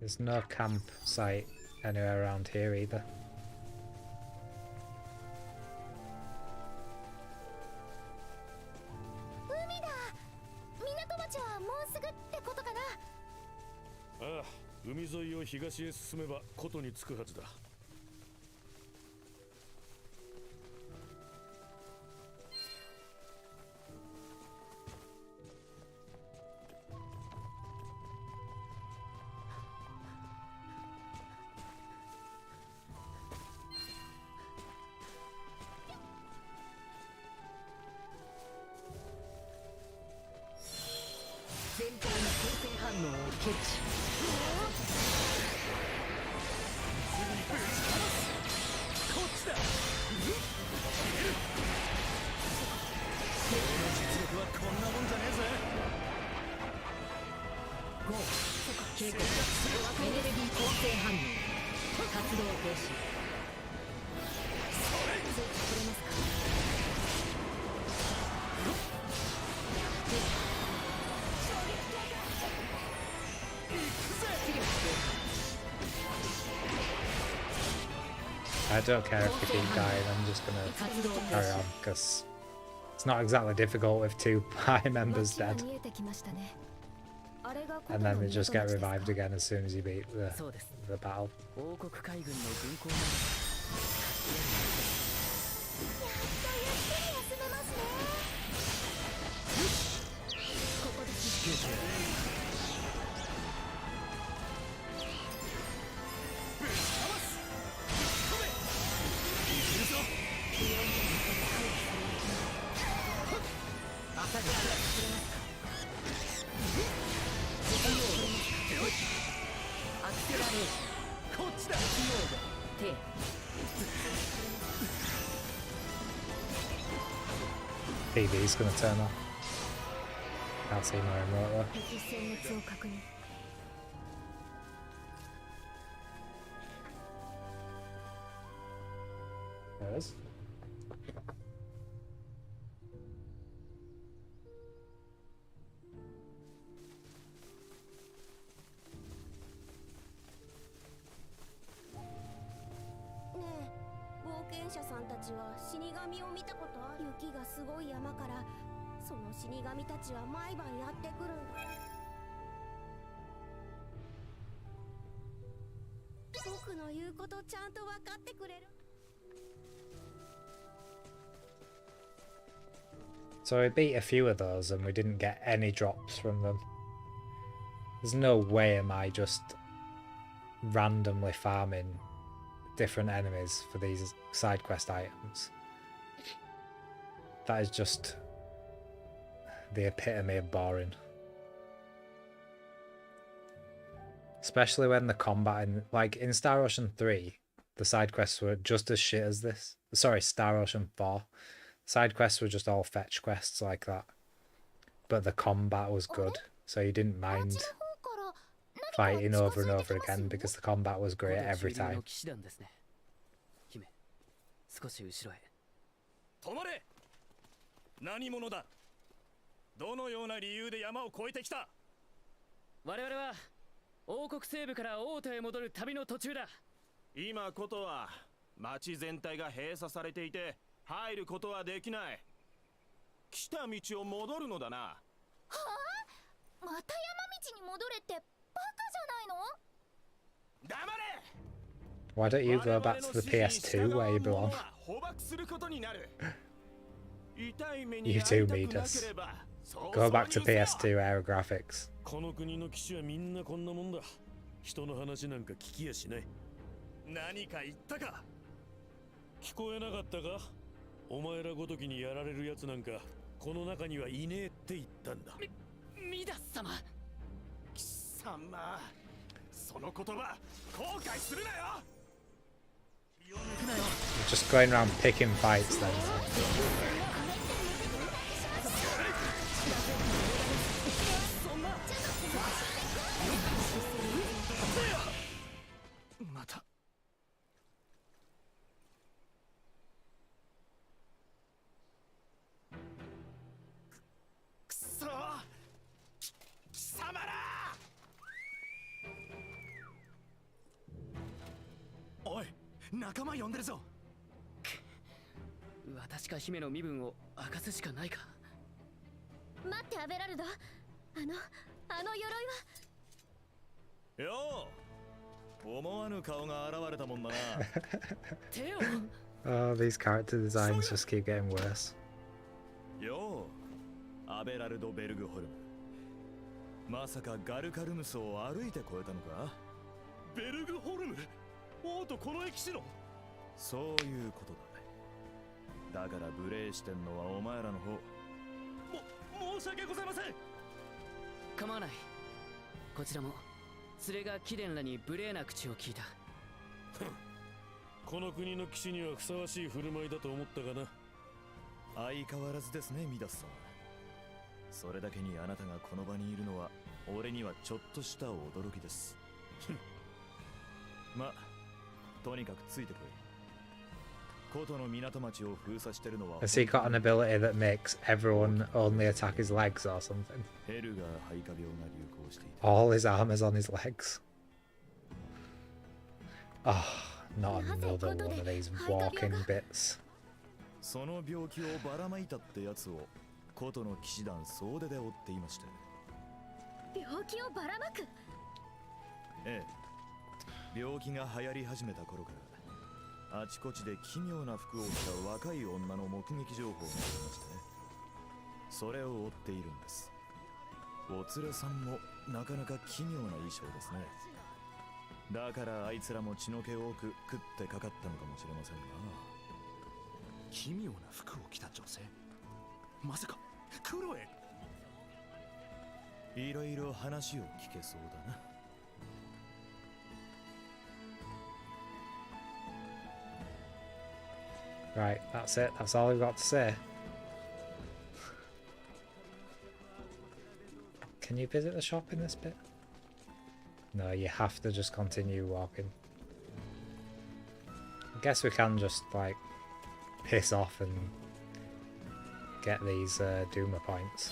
There's no campsite anywhere around here either. Ah, 海沿いを東へ進めば古都に着くはずだ。前方の光線反応を検知。こっちだ。俺の実力はこんなもんじゃねえぜ。5警告エネルギー光線反応活動停止。それ取れますか。I don't care if we keep dying, I'm just gonna carry on because it's not exactly difficult with 2 high members dead. And then they just get revived again as soon as you beat the battle. 王国海軍の軍港なPB's gonna turn off. Can't see my remote though. There it is. So we beat a few of those and we didn't get any drops from them. There's no way am I just randomly farming different enemies for these side quest items. That is just the epitome of boring. Especially when the combat in Star Ocean 3, The side quests were just as shit as this. Sorry, Star Ocean 4. Side quests were just all fetch quests like that. But the combat was good, so you didn't mind fighting over and over again because the combat was great every time. 少し後ろへ。止まれ。何者だ。どのような理由で山を越えてきた。我々は王国西部から王都へ戻る旅の途中だ。今ことは町全体が閉鎖されていて入ることはできない。来た道を戻るのだな。はあ？また山道に戻れってバカじゃないの？黙れ。 Why don't you go back to the PS2 where you belong? You two meet us. Go back to PS2 era graphics. この国の騎士はみんなこんなもんだ。人の話なんか聞きやしない。何か言ったか。聞こえなかったか？お前らごときにやられるやつなんかこの中にはいねえって言ったんだ。ミダス様。貴様、その言葉後悔するなよ。 Just going around picking fights then. Oi, 仲間呼んでるぞ。私か姫の身分を明かすしかないか。待ってアベラルド。あの鎧は。よう。思わぬ顔が現れたもんだな。テオ。Oh, these character designs just keep getting worse. よう。アベラルド・ベルグホルム。まさかガルカルムスを歩いて越えたのか？ベルグホルム。 王とこの駅士の。そういうことだ。だから無礼してんのはお前らの方。申し訳ございません。構わない。こちらも連れが貴殿らに無礼な口を聞いた。この国の騎士にはふさわしい振る舞いだと思ったがな。相変わらずですね、ミダスさん。それだけにあなたがこの場にいるのは俺にはちょっとした驚きです。まあ とにかくついてこい。古都の港町を封鎖してるのは。 Has he got an ability that makes everyone only attack his legs or something? ヘルが肺化病が流行していた。 All his armor's on his legs. Oh, not another one of these walking bits. その病気をばらまいたってやつを古都の騎士団総出で追っていました。病気をばらまく。ええ。 病気が流行り始めた頃からあちこちで奇妙な服を着た若い女の目撃情報がありましてね。それを追っているんです。お連れさんもなかなか奇妙な衣装ですね。だからあいつらも血の気多く食ってかかったのかもしれませんが。奇妙な服を着た女性。まさかクロエ。いろいろ話を聞けそうだな。 Right, that's it. That's all we've got to say. Can you visit the shop in this bit? No, you have to just continue walking. I guess we can just, like, piss off and get these Duma points.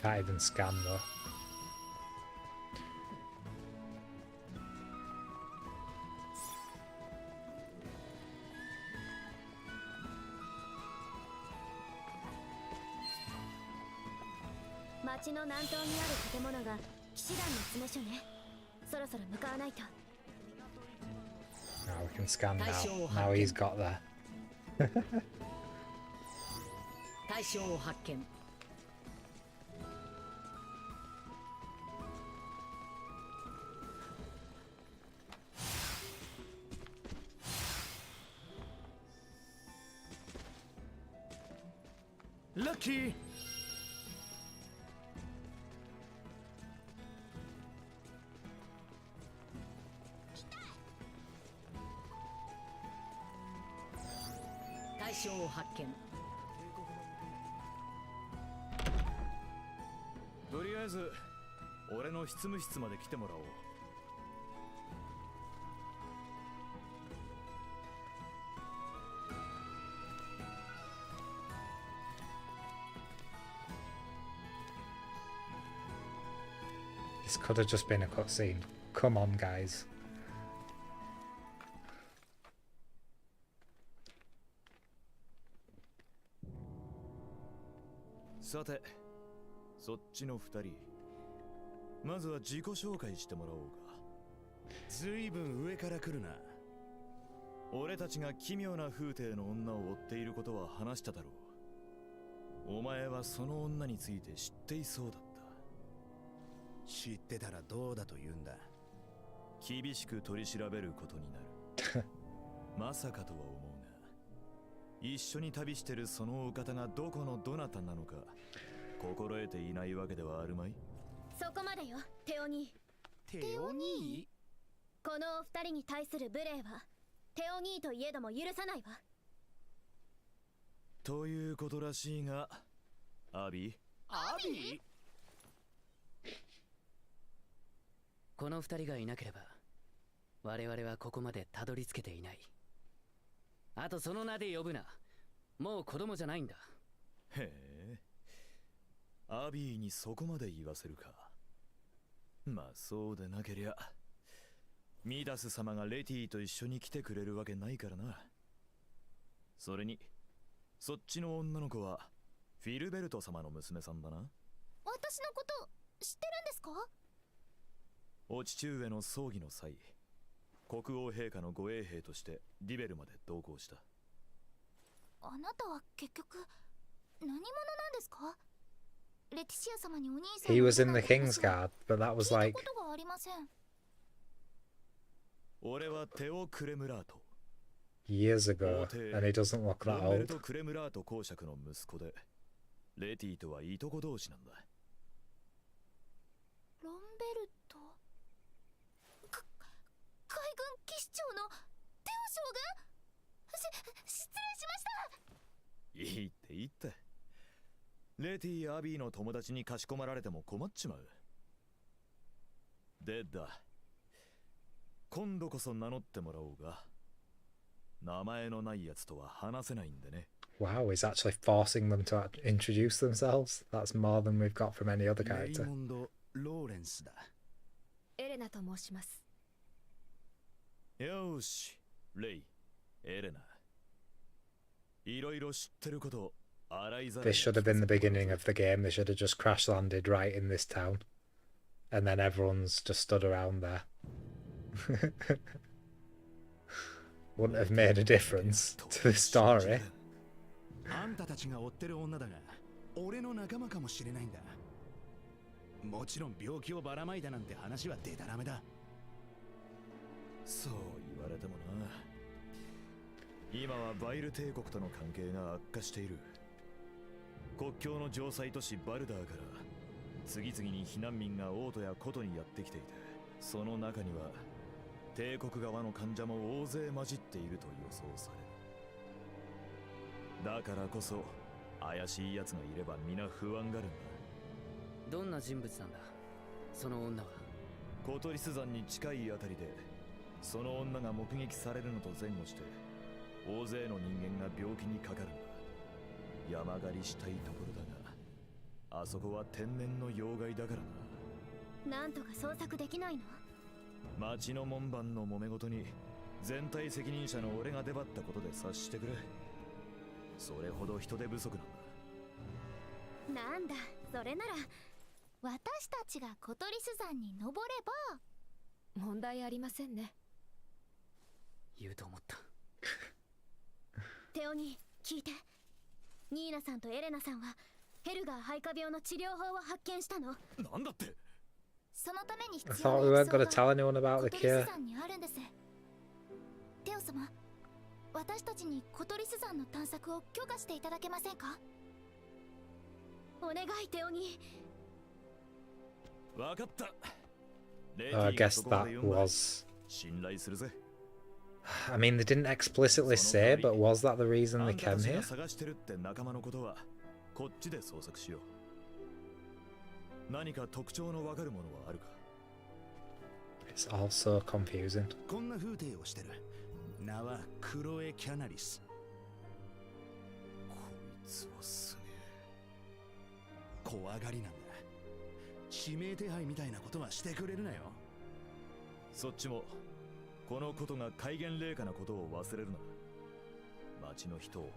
Can't even scan though. Now we can scan now. Now he's got there. 対象を発見。ラッキー。対象を発見。とりあえず俺の執務室まで来てもらおう。This could have just been a cutscene. Come on, guys. さて、そっちの二人、まずは自己紹介してもらおうか。ずいぶん上から来るな。俺たちが奇妙な風体の女を追っていることは話しただろう。お前はその女について知っていそうだった。知ってたらどうだと言うんだ。厳しく取り調べることになる。まさかとは思うが、一緒に旅してるそのお方がどこのどなたなのか心得ていないわけではあるまい。そこまでよ、テオニー。テオニー？このお二人に対する無礼はテオニーといえども許さないわ。ということらしいが、アビ？アビ？この二人がいなければ我々はここまでたどり着けていない。あとその名で呼ぶな。もう子供じゃないんだ。へえ、アビーにそこまで言わせるか。まあそうでなけりゃミダス様がレティと一緒に来てくれるわけないからな。それにそっちの女の子はフィルベルト様の娘さんだな。私のこと知ってるんですか？お父上の葬儀の際、国王陛下の護衛兵としてリベルまで同行した。あなたは結局何者なんですか？レティシア様にお兄さん He was in the King's Guard, but that was 聞い like たことがありません。俺はテオ・クレムラート。 years ago, and he doesn't look ロ that ンベル old. ト・クレムラート公爵の息子で、レティとはいとこ同士なんだ。ロンベルト、海軍騎士長のテオ将軍？失礼しました。いいって言った。レティ・アビーの友達にかしこまられても困っちまう。でだ、今度こそ名乗ってもらおうが。名前のないやつとは話せないんでね。 Wow, he's actually forcing them to introduce themselves. That's more than we've got from any other レイ character. モンド・ローレンスだ。エレナと申します。よーし、レイ、エレナ。いろいろ知ってること、洗いざらい。 This should have been the beginning of the game. They should have just crash landed right in this town. And then everyone's just stood around there. Wouldn't have made a difference to the story. あんたたちが追ってる女だが、俺の仲間かもしれないんだ。もちろん病気をばらまいたなんて話はデタラメだ。そう言われてもな。今はバイル帝国との関係が悪化している。国境の城塞都市バルダーから次々に避難民が王都や古都にやってきていて、その中には帝国側の患者も大勢混じっていると予想される。だからこそ怪しい奴がいれば皆不安がるんだ。どんな人物なんだその女は。コトリス山に近いあたりでその女が目撃されるのと前後して大勢の人間が病気にかかるんだ。山狩りしたいところだが、あそこは天然の要害だからな。なんとか捜索できないの？町の門番の揉め事に全体責任者の俺が出張ったことで察してくれ。それほど人手不足なんだ。なんだ、それなら私たちがコトリス山に登れば問題ありませんね。言うと思った。テオニー、聞いて。ニーナさんとエレナさんはヘルガー肺化病の治療法を発見したの。なんだって。そのために I 必要 thought we な weren't 薬 going 草 to が tell anyone about コ the トリス cure. 山にあるんです。テオ様、私たちにコトリス山の探索を許可していただけませんか？お願い、テオニー。わかった。I guess that was. 信頼するぜ。I mean, they didn't explicitly say, but was that the reason they came here? 探してるって仲間のことはこっちで捜索しよう。何か特徴のわかるものはあるか？ It's all so confusing. こんな風景をしてる。名はクロエ・キャナリス。こいつはすげえ。怖がりなんだ。指名手配みたいなことはしてくれるなよ。そっちもこのことが戒厳令下なことを忘れるな。町の人を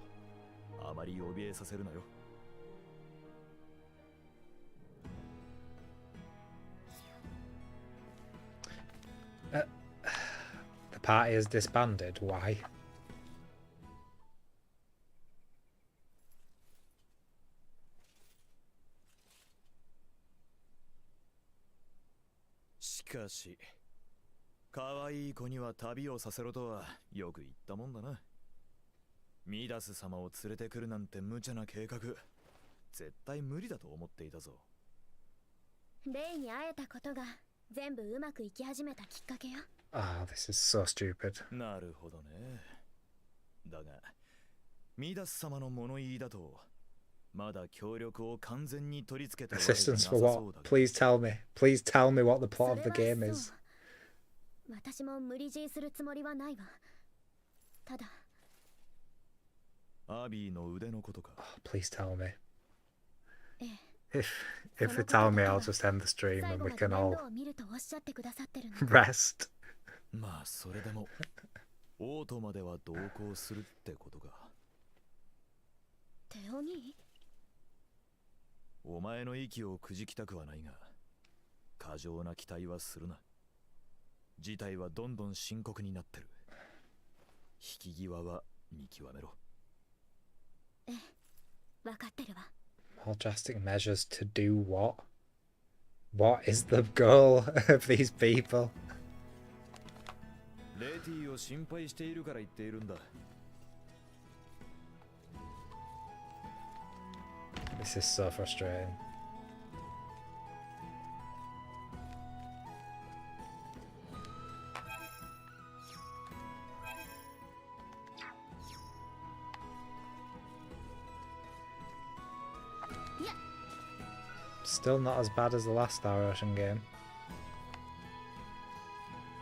あまり怯えさせるなよ。The party is disbanded. Why? しかし、可愛い子には旅をさせろとはよく言ったもんだな。ミダス様を連れてくるなんて無茶な計画、絶対無理だと思っていたぞ。レイに会えたことが全部うまくいき始めたきっかけよ。Ah, this is so stupid. なるほどね。だが、ミダス様の物言いだと、まだ協力を完全に取り付けて Assistance for what? Please tell me. Please tell me what the plot of the game is. 私も無理強いするつもりはないわ。ただ、アビーの腕のことか。Oh, please tell me. ええ。 If they tell me, I'll just end the stream and we can all を見るとおっしゃってくださってるの。rest. まあそれでもオートまでは同行するってことか。テオニー？お前の息をくじきたくはないが、過剰な期待はするな。事態はどんどん深刻になってる。引き際は見極めろ。ええ、わかってるわ。More drastic measures to do what? What is the goal of these people? レティを心配しているから言っているんだ。This is so frustrating. Still not as bad as the last Star Ocean game.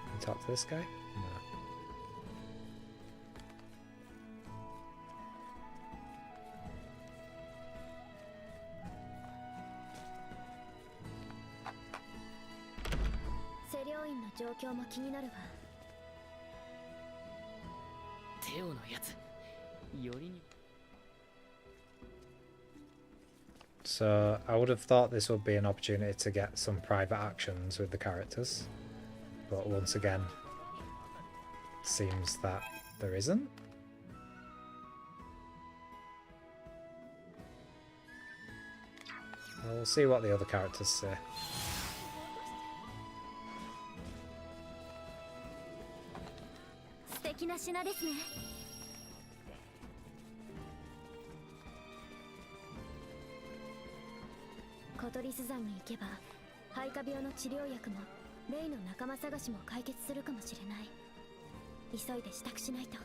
Can you talk to this guy? No. So I would have thought this would be an opportunity to get some private actions with the characters, but once again, it seems that there isn't. Well, we'll see what the other characters say. Nice. コトリス山に行けば肺化病の治療薬もレイの仲間探しも解決するかもしれない。急いで支度しないと。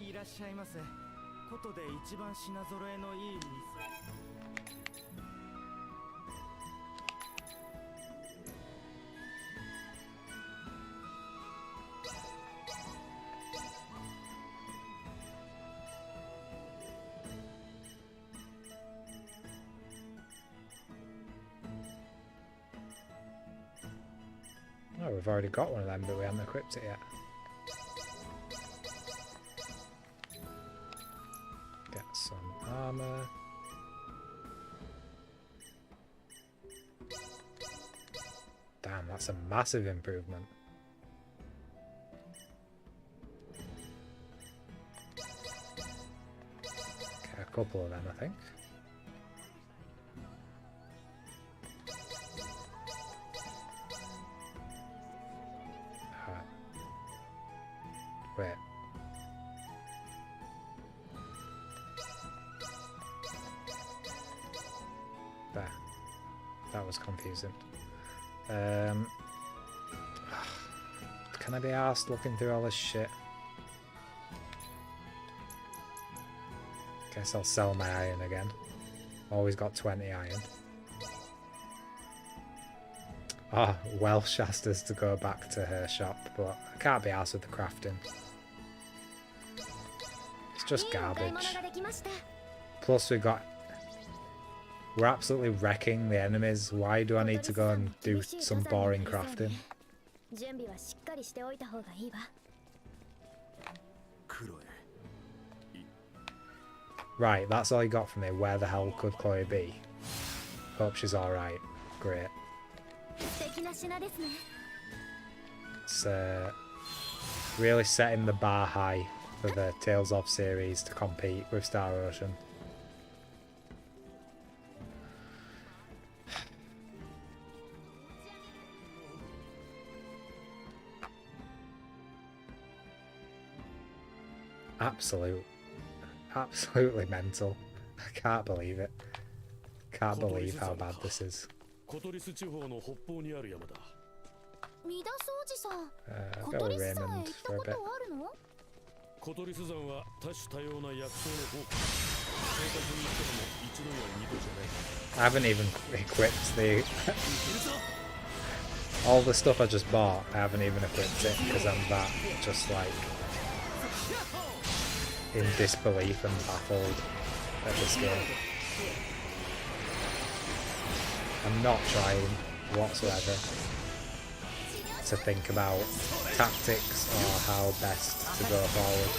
いらっしゃいませ。ことで一番品揃えのいい店。Oh, we've already got one of them, but we haven't equipped it yet. Get some armor. Damn, that's a massive improvement. couple of them, I think. Wait. There. That was confusing. Can I be arsed looking through all this shit? Guess I'll sell my iron again. Always got 20 iron. Oh, Welsh asked us to go back to her shop, but I can't be arsed with the crafting. It's just garbage. Plus we're absolutely wrecking the enemies. Why do I need to go and do some boring crafting? Right, that's all you got from me. Where the hell could Chloe be? Hope she's alright. Great. It's really setting the bar high for the Tales of series to compete with Star Ocean. Absolutely mental. I can't believe it. Can't believe how bad this is. I'll go with Raymond for a bit. I haven't even equipped the all the stuff I just bought. I haven't even equipped it because I'm that just like in disbelief and baffled at this game. I'm not trying whatsoever to think about tactics or how best to go forward.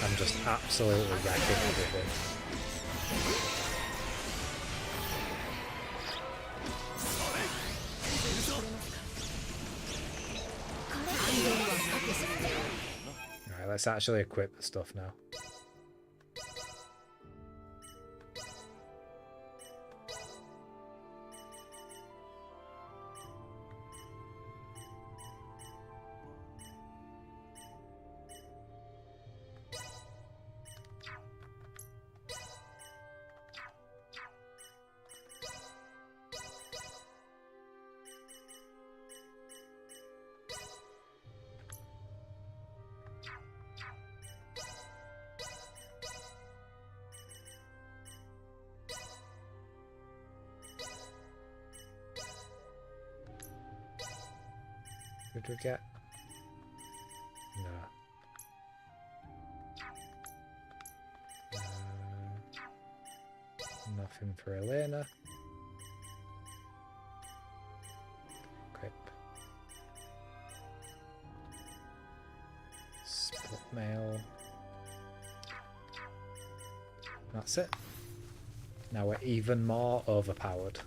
I'm just absolutely wrecking everything. Alright, let's actually equip the stuff now. Did we get? No. Nothing for Elena. Equip. Split mail. That's it. Now we're even more overpowered.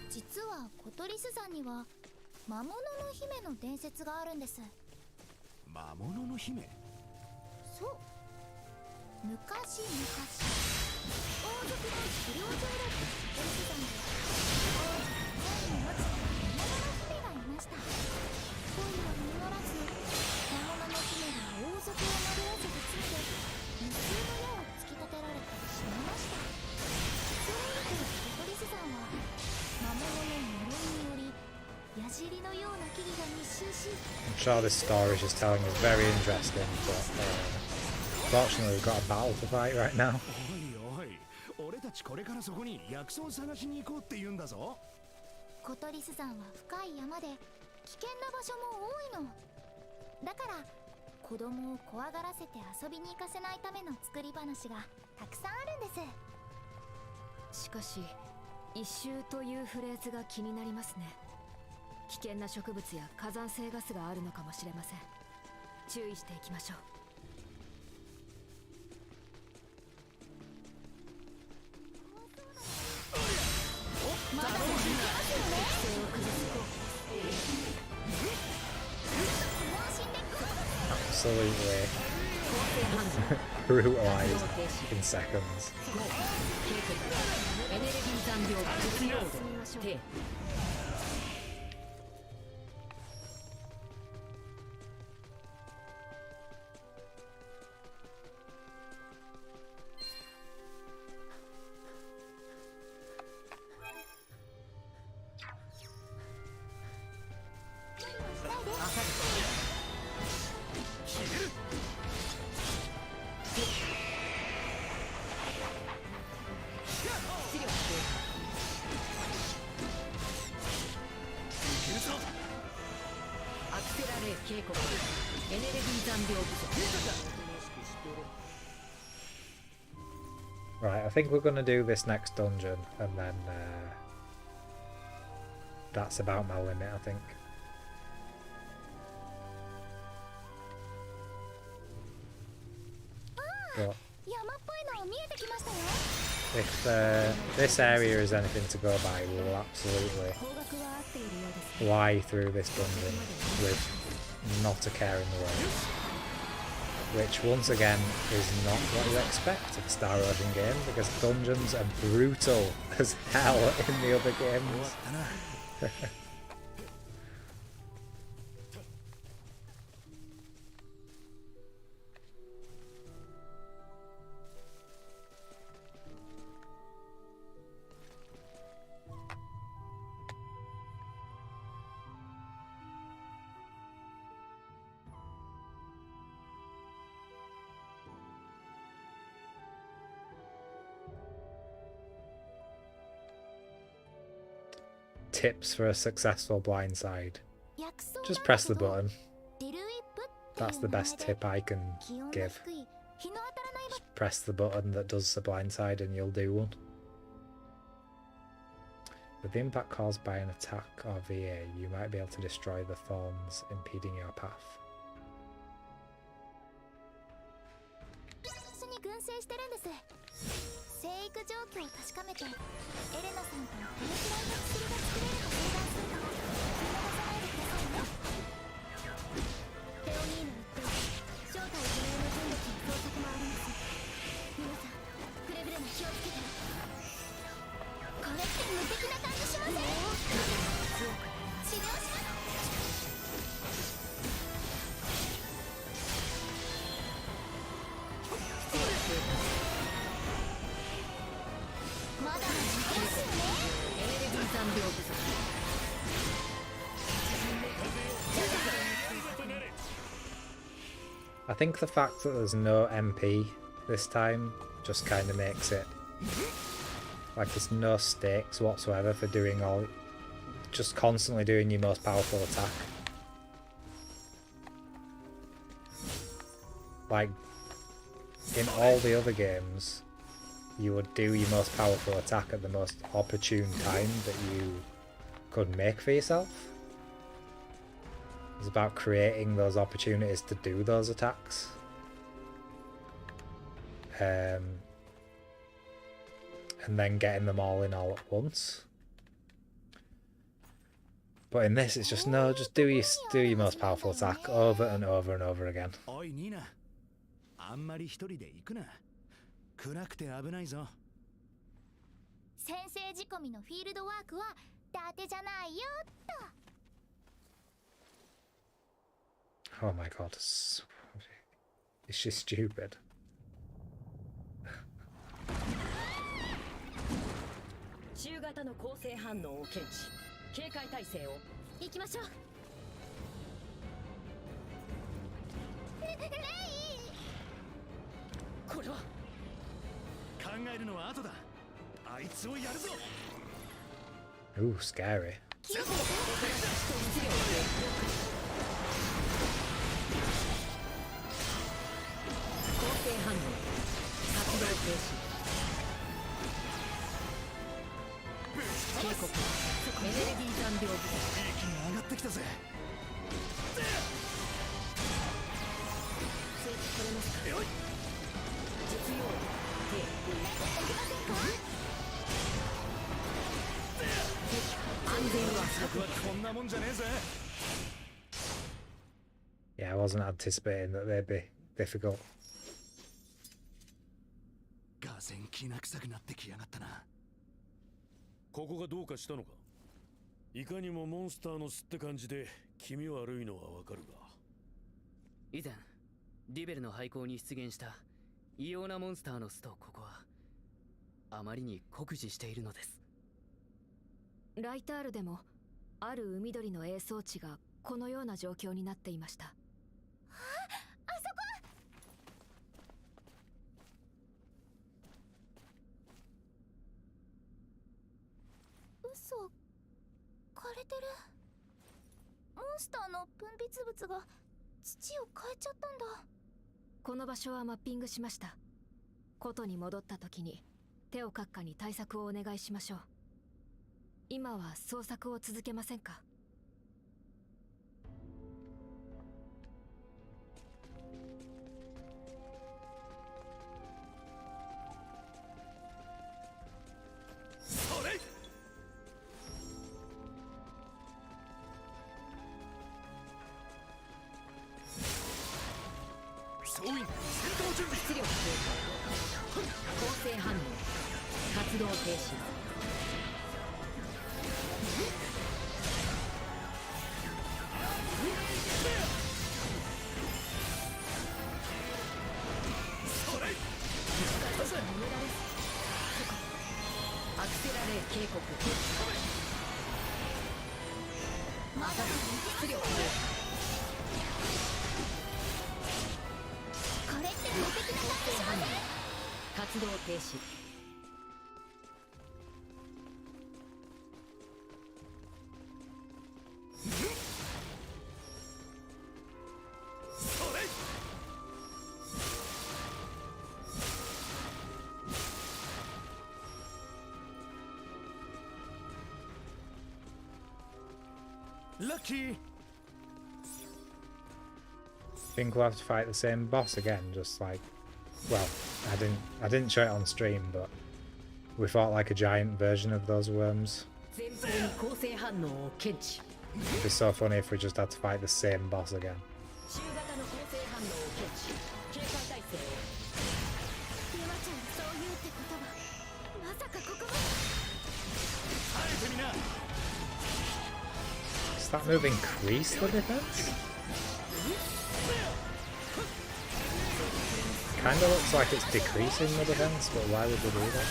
実は小鳥ス山には魔物の姫の伝説があるんです。魔物の姫？そう。昔々、王族の狩猟場だった小鳥ス山で王子が恋に落ちた魔物の姫がいました。恋は実らず、魔物の姫が王族を惑わせた罪で無数の矢を突き立てられて死にました。それ以降小鳥ス山は魔物の呪いにより矢尻のような木々が密集し I'm sure this story she's telling is very interesting, but unfortunately we've got a battle to fight right now. おいおい、俺たちこれからそこに薬草を探しに行こうって言うんだぞ。小鳥ス山は深い山で危険な場所も多いの。だから子供を怖がらせて遊びに行かせないための作り話がたくさんあるんです。しかし一周というフレーズが気になりますね。危険な植物や火山性ガスがあるのかもしれません。注意していきましょう。まだまだいけますよね。姿勢を崩す。absolutely brutalized in seconds. Right, I think we're going to do this next dungeon, and then that's about my limit, I think. But if this area is anything to go by, we will absolutely fly through this dungeon with not a care in the world. Which, once again, is not what you expect of a Star Ocean game, because dungeons are brutal as hell in the other games. Tips for a successful blindside. Just press the button. That's the best tip I can give. Just press the button that does the blindside and you'll do one. With the impact caused by an attack or VA, you might be able to destroy the thorns impeding your path. I think the fact that there's no MP this time just kind of makes it like there's no stakes whatsoever for doing just constantly doing your most powerful attack. Like in all the other games, you would do your most powerful attack at the most opportune time that you could make for yourself. It's about creating those opportunities to do those attacks. And then getting them all in all at once. But in this, it's just no, just do your most powerful attack over and over and over again. Oh my god, it's just stupid. 中型の構成反応を検知。警戒態勢を。行きましょう。レイ。これは。考えるのは後だ。あいつをやるぞ。Ooh, scary. 構成反応。発動停止。 警告エネルギー残量部兵器が上がってきたぜスイッチ取れますか実用兵安全は策はこんなもんじゃねえぜ Yeah, Yeah, I wasn't anticipating that they'd be difficult. ガセンきな臭くなってきやがったな。ここがどうかしたのか。いかにもモンスターの巣って感じで気味悪いのはわかるが。以前リベルの廃校に出現した異様なモンスターの巣とここはあまりに酷似しているのです。ライタールでもある海鳥の営巣地がこのような状況になっていました。あそこ。嘘、枯れてる。モンスターの分泌物が土を変えちゃったんだ。この場所はマッピングしました。古都に戻った時にテオ閣下に対策をお願いしましょう。今は捜索を続けませんか？それ。総員戦闘準備。出力低下。構成反応。活動停止。アクセラレー警告。また出力低下。これって無敵な感じしません？活動停止。Lucky. Think we'll have to fight the same boss again, just like, well, I didn't show it on stream, but we fought like a giant version of those worms. It'd be so funny if we just had to fight the same boss again. Does that move increase the defense? Kinda looks like it's decreasing the defense, but why would they do that?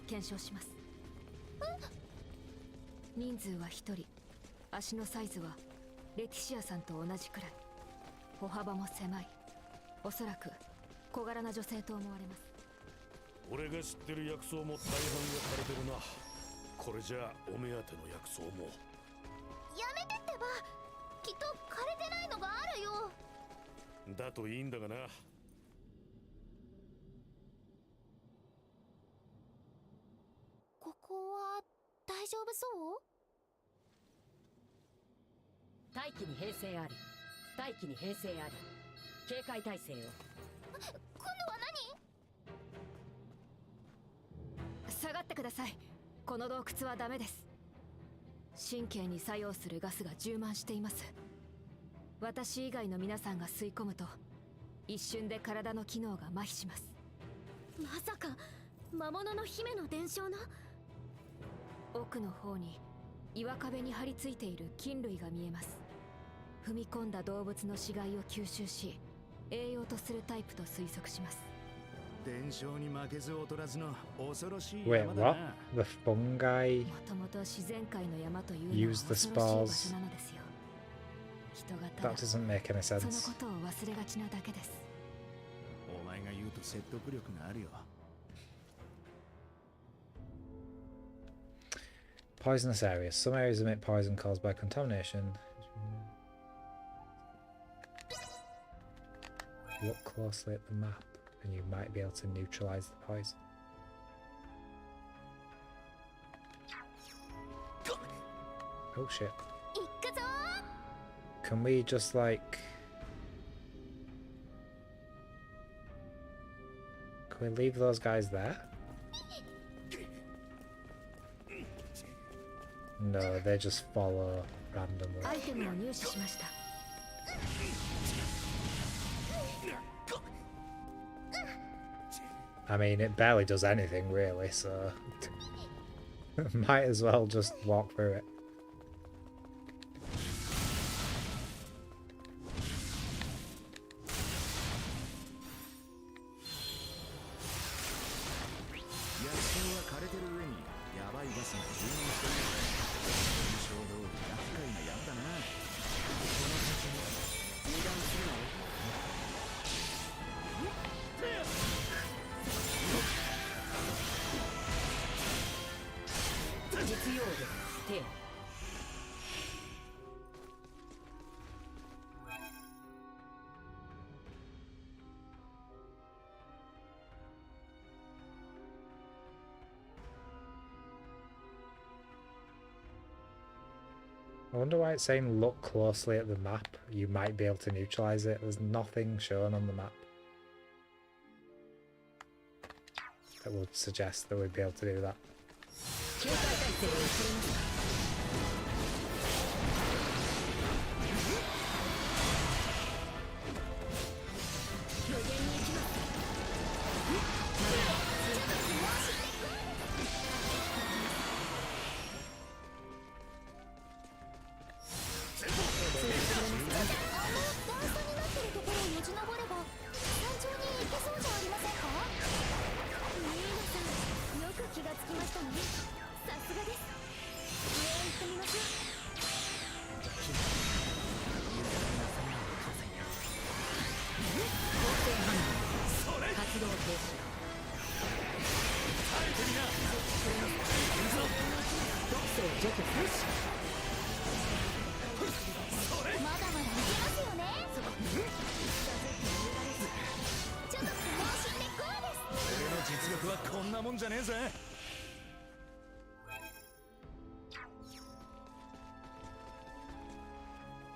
検証します。人数は1人、足のサイズはレティシアさんと同じくらい、歩幅も狭い。おそらく小柄な女性と思われます。俺が知ってる薬草も大半が枯れてるな。これじゃあお目当ての薬草もやめてってば、きっと枯れてないのがあるよ。だといいんだがな。ここは大丈夫そう？大気に平静あり。大気に平静あり。警戒態勢を。今度は何？下がってください。この洞窟はダメです。神経に作用するガスが充満しています。私以外の皆さんが吸い込むと一瞬で体の機能が麻痺します。まさか魔物の姫の伝承の？奥の方に岩壁に張り付いている菌類が見えます。踏み込んだ動物の死骸を吸収し栄養とするタイプと推測します。伝承に負けず劣らずの恐ろしい Wait, 山だ what? な。 The fungi もともと自然界の山というのは use 恐 the ろしい場所 spores? なのですよ。人がた That だ doesn't make any その sense. ことを忘れがちなだけです。お前が言うと説得力があるよ。Poisonous areas. Some areas emit poison caused by contamination. Look closely at the map and you might be able to neutralize the poison. Oh shit. Can we just like... Can we leave those guys there? No, they just follow randomly. I mean, it barely does anything really, so might as well just walk through it. I wonder why it's saying look closely at the map. You might be able to neutralize it. There's nothing shown on the map that would suggest that we'd be able to do that.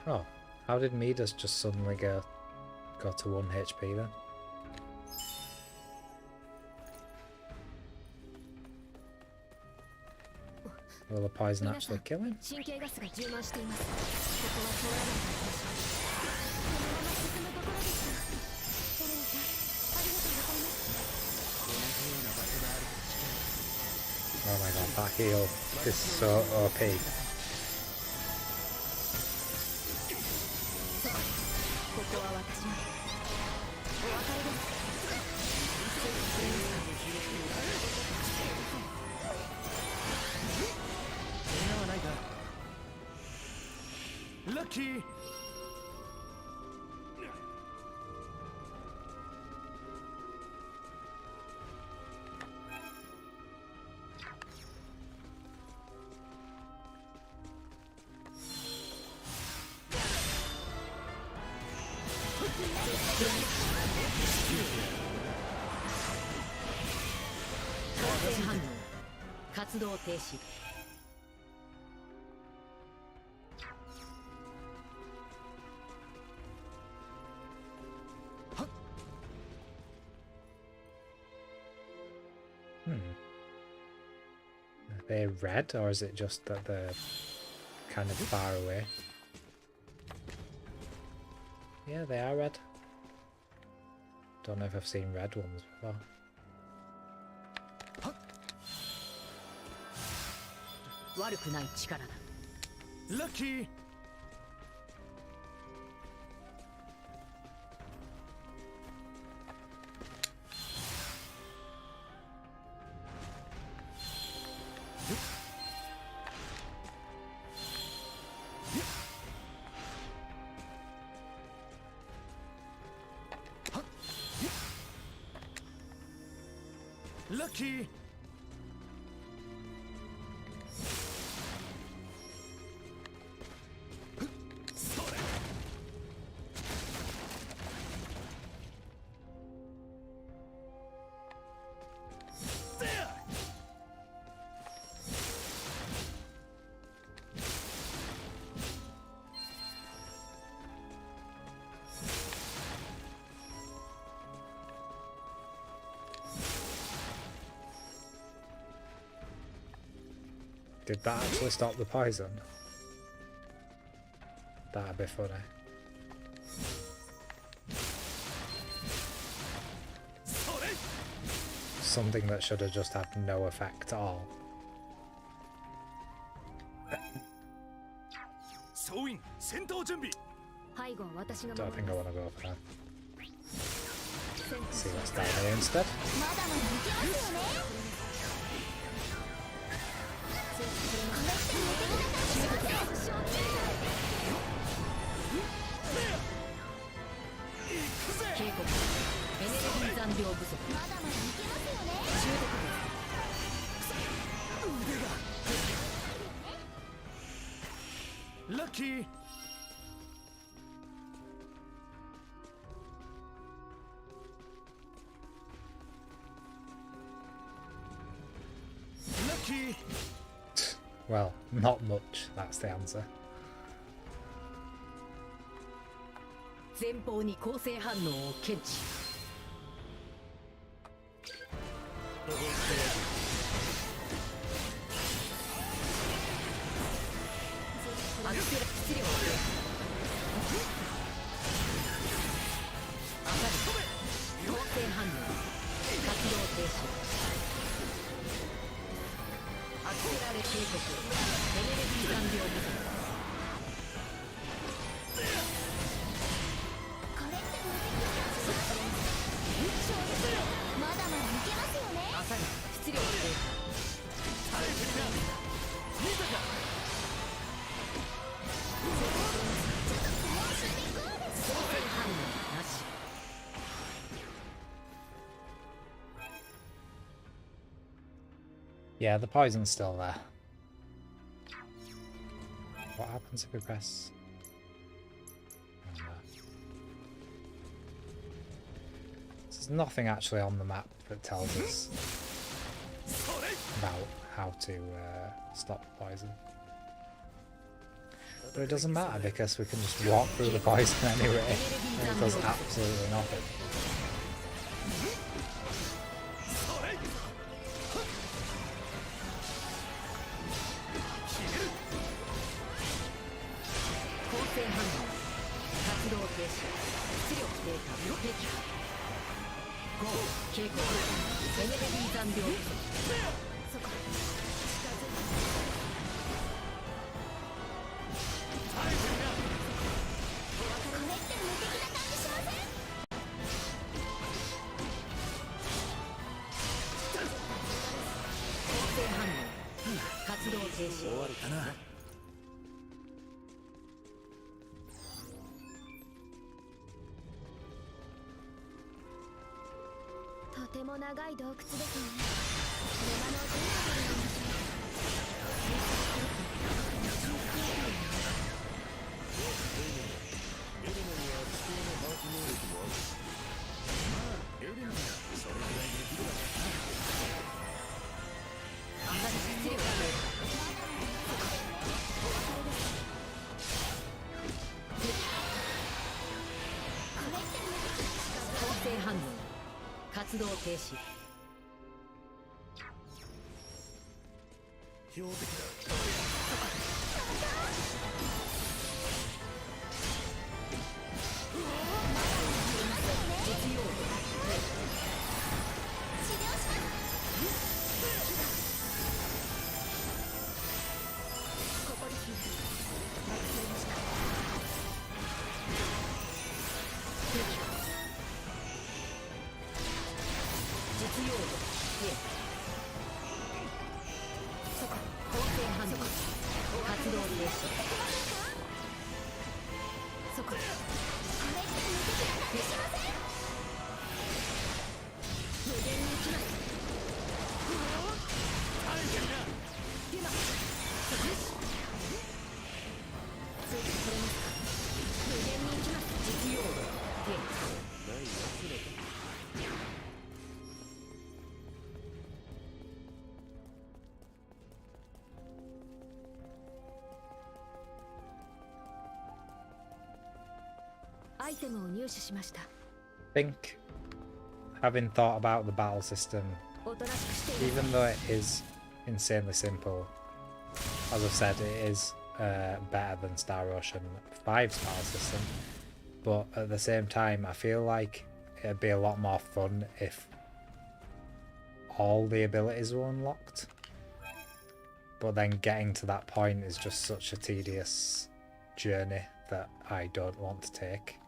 Oh, how did Midas just suddenly go to 1 HP then? Will the poison actually kill him? Oh my god, that heal is so OP. Lucky. Are they red, or is it just that they're kind of far away? Yeah, they are red. Don't know if I've seen red ones before. Lucky. Lucky. Did that actually stop the poison? That'd be funny. Something that should have just had no effect at all. Don't think I want to go for that. See what's down here instead. Lucky. Lucky. Well, not much, that's the answer. 前方に構成反応を検知。アクセラ質量を当たり構成反応活動停止アクセラレ警告エネルギー残量不足まだまだいけますよね。朝に質量を低下。耐えてみな。見たか。操作反応なし。Yeah, the poison's still there. What happens if we press? Oh, no. There's nothing actually on the map that tells us about how to stop the poison. But it doesn't matter because we can just walk through the poison anyway, and it does absolutely nothing.とても長い洞窟ですね。沼のどこにあるんでしょエレナには地形の把握能力もあるし、まあエレナはそれくらいできるだろうな。あまり質量が構成反応活動停止標的だ。実用度ここですね。実用度そこ構成反応活動停止そここれって無敵な感じしません？無限に行きます。耐えてみな。デュマそこついてこれますか？無限に行きます。実用度停ないやつらだ。アイテムを入手しました。I think, having thought about the battle system, おとなしくしています。 even though it is insanely simple, as I've said, it is better than Star Ocean 5's battle system, but at the same time, I feel like it'd be a lot more fun if all the abilities were unlocked. But then getting to that point is just such a tedious journey that I don't want to take.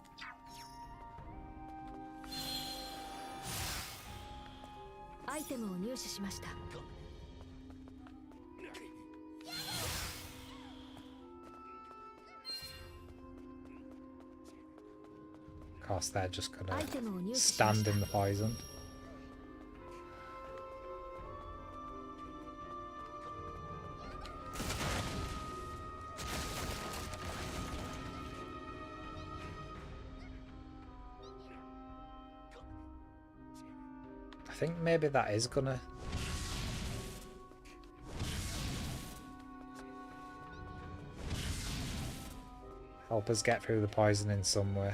Of course, they're just gonna stand in the poison. I think maybe that is gonna help us get through the poison in some way.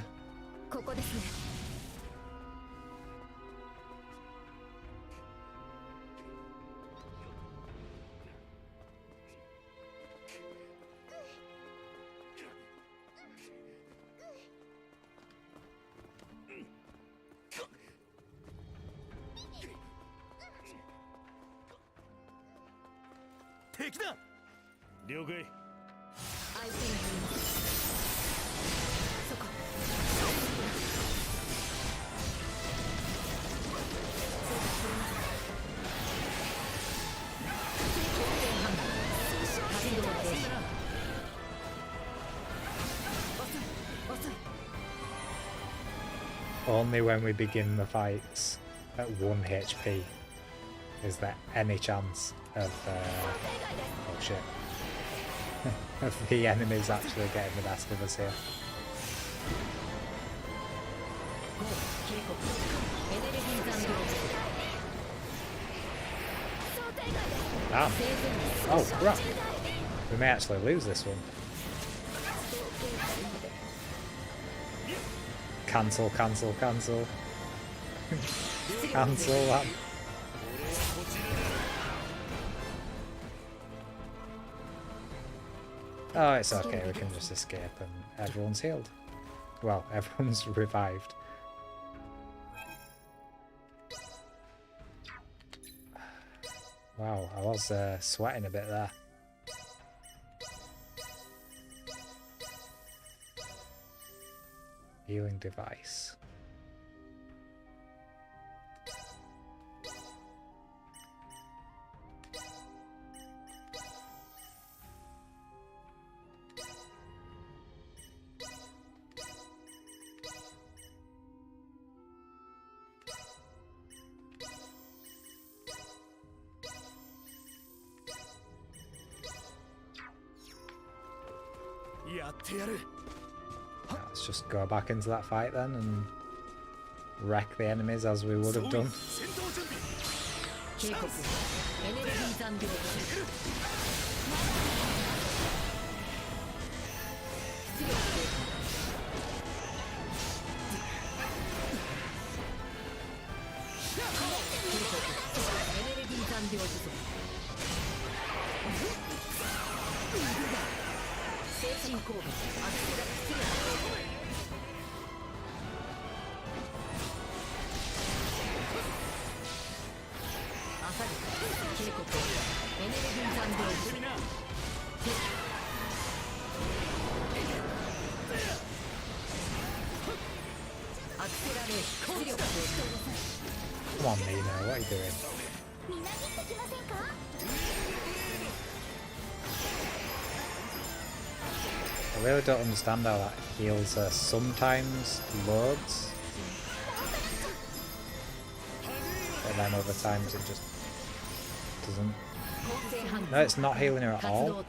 Only when we begin the fights at 1 HP is there any chance of oh shit of the enemies actually getting the best of us here. Damn. Oh crap. We may actually lose this one. Cancel, cancel, cancel. Cancel that. Oh, it's okay, we can just escape and everyone's healed. Well, everyone's revived. Wow, I was sweating a bit there. Healing device. Let's just go back into that fight then and wreck the enemies as we would have done. Come on, Nina, what are you doing? I really don't understand how that heals her. Sometimes loads, but then other times it just doesn't. No, it's not healing her at all.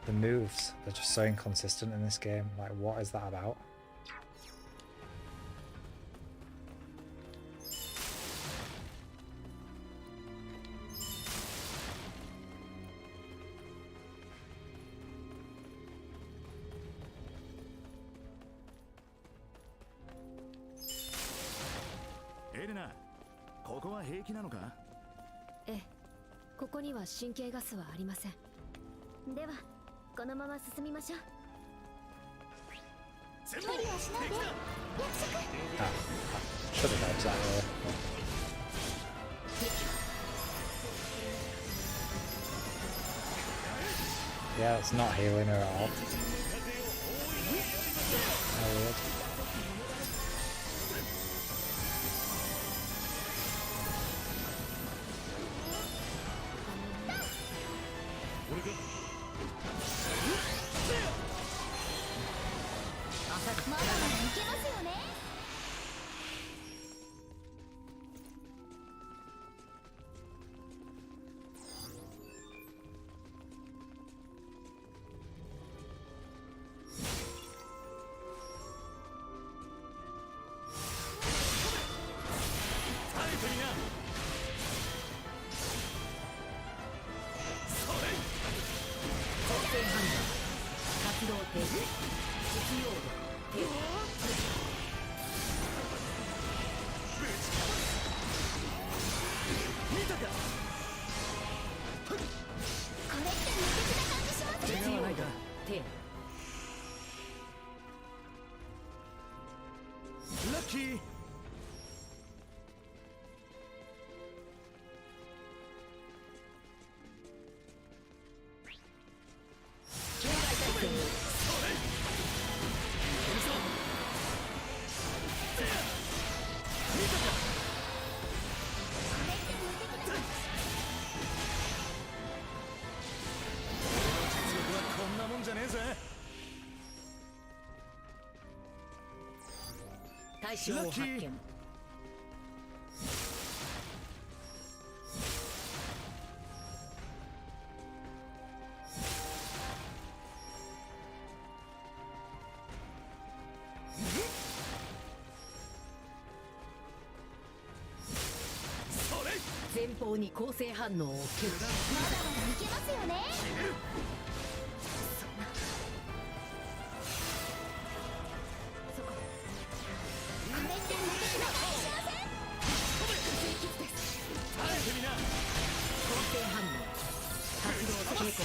The moves are just so inconsistent in this game. Like, what is that about? ここには神経ガスはありません。ではこのまま進みましょう。無理はしないで。約束。should have noticed that earlier. Yeah, it's not healing her at all. How weird. Lucky. Lucky. 前方に構成反応を受ける。まだまだいけますよね。そこ。これって無敵な感じしません？追撃です。構成反応。活動警告。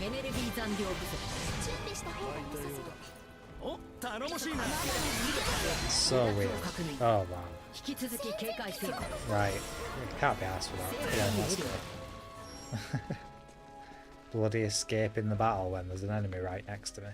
エネルギー残量不足。準備した方が良さそう。お、頼もしいな。So weird. Oh wow. Right, can't be asked for that. Come on, let's go. Bloody escaping the battle when there's an enemy right next to me.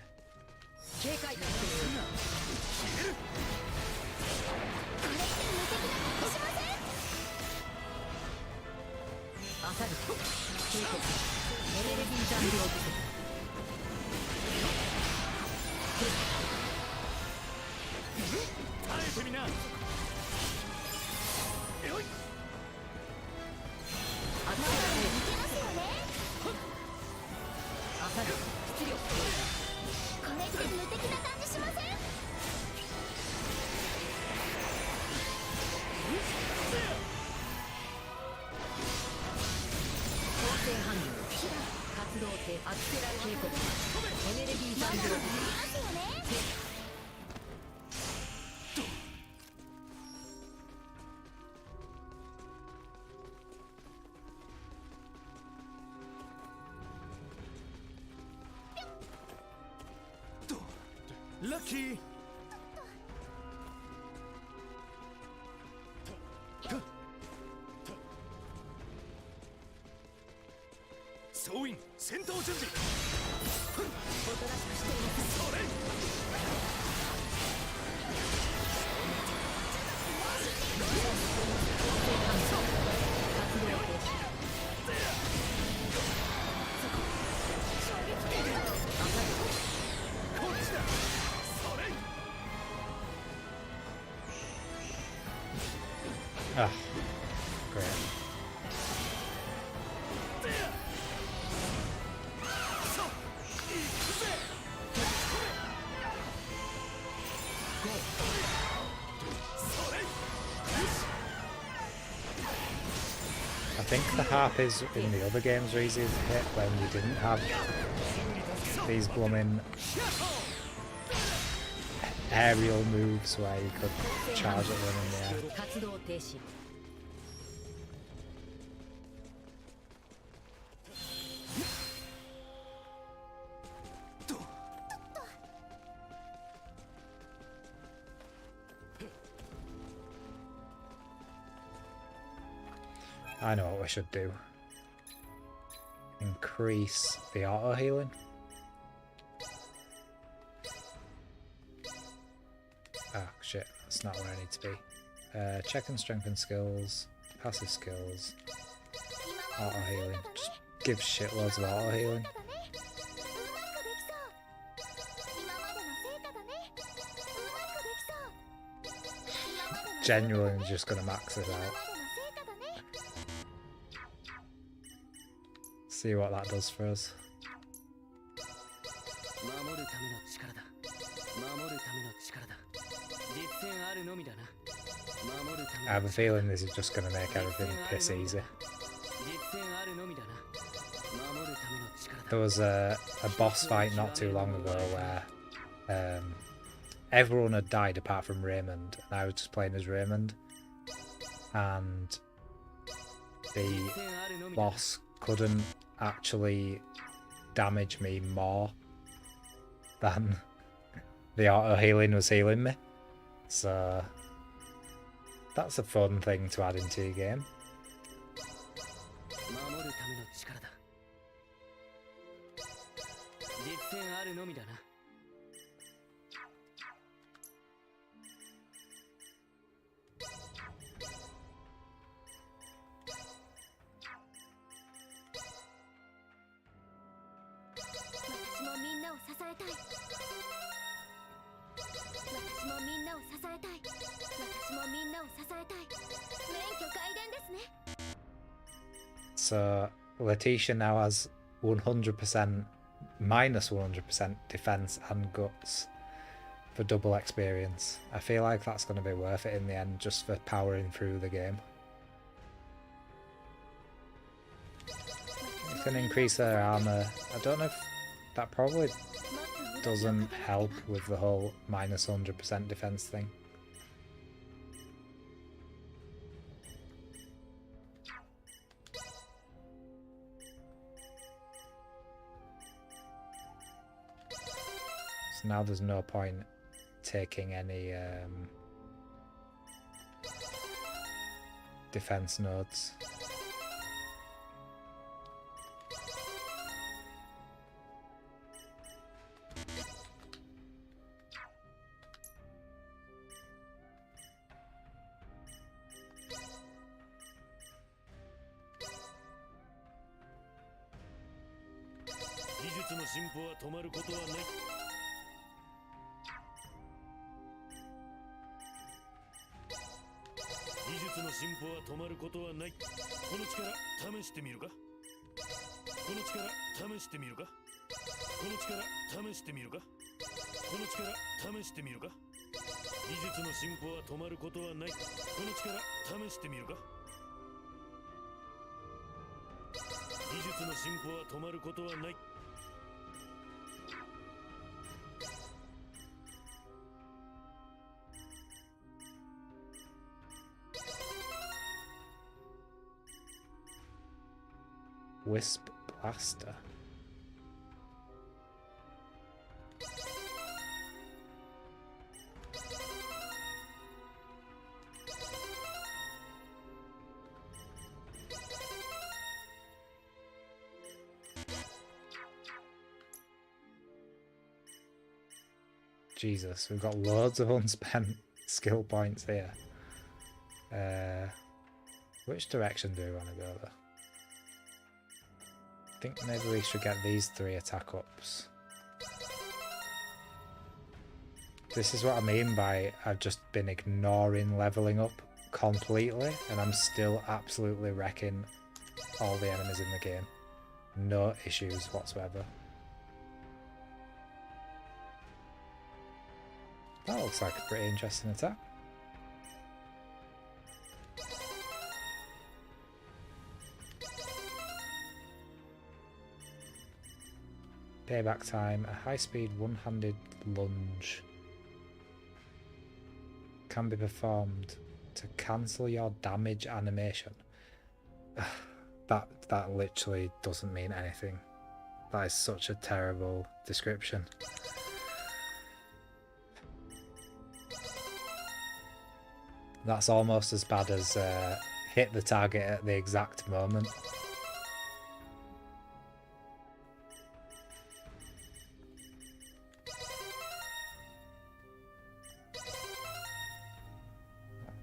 Lucky. Sewing, 戦闘準備。おとなしくしています。それ。Ah, great. I think the harpies in the other games were easier to hit when you didn't have these blooming aerial moves where you could charge at them in the air. I know what we should do. Increase the auto healing. Ah, shit, that's not where I need to be. Check and strengthen skills, passive skills, auto healing. Just give shitloads of auto healing. Genuinely just gonna max this out. See what that does for us. I have a feeling this is just gonna make everything piss easy. There was a boss fight not too long ago where everyone had died apart from Raymond, and I was just playing as Raymond, and the boss couldn't actually damage me more than the auto healing was healing me. So that's a fun thing to add into your game. So Letitia now has 100%, minus 100% defense and guts for double experience. I feel like that's going to be worth it in the end, just for powering through the game. You can increase their armor. I don't know if that probably doesn't help with the whole minus 100% defense thing. So now there's no point taking any defense nodes. Wisp Blaster. Jesus, we've got loads of unspent skill points here. Which direction do we want to go though? I think maybe we should get these 3 attack ups. This is what I mean by I've just been ignoring leveling up completely, and I'm still absolutely wrecking all the enemies in the game. No issues whatsoever. That looks like a pretty interesting attack. Payback time, a high-speed one-handed lunge can be performed to cancel your damage animation. That literally doesn't mean anything. That is such a terrible description. That's almost as bad as hit the target at the exact moment.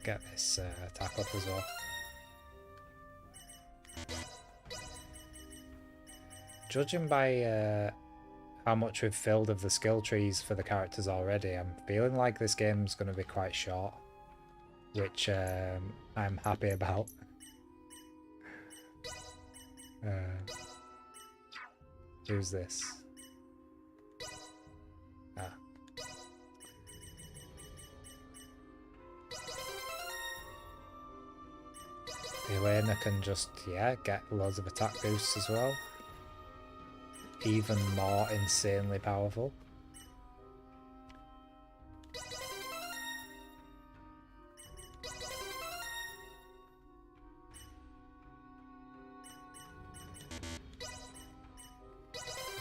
Get this attack up as well. Judging by how much we've filled of the skill trees for the characters already, I'm feeling like this game's going to be quite short, which I'm happy about. Who's this? Ah. Elena can just, yeah, get loads of attack boosts as well. Even more insanely powerful.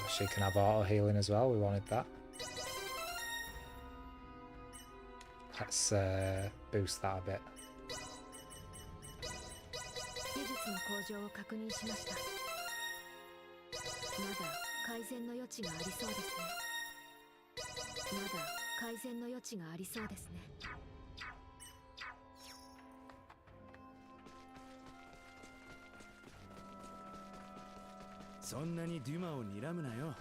She can have auto healing as well, we wanted that. Let's boost that a bit. 技術の向上を確認しました。まだ改善の余地がありそうですね。まだ改善の余地がありそうですね。そんなにデュマを睨むなよ。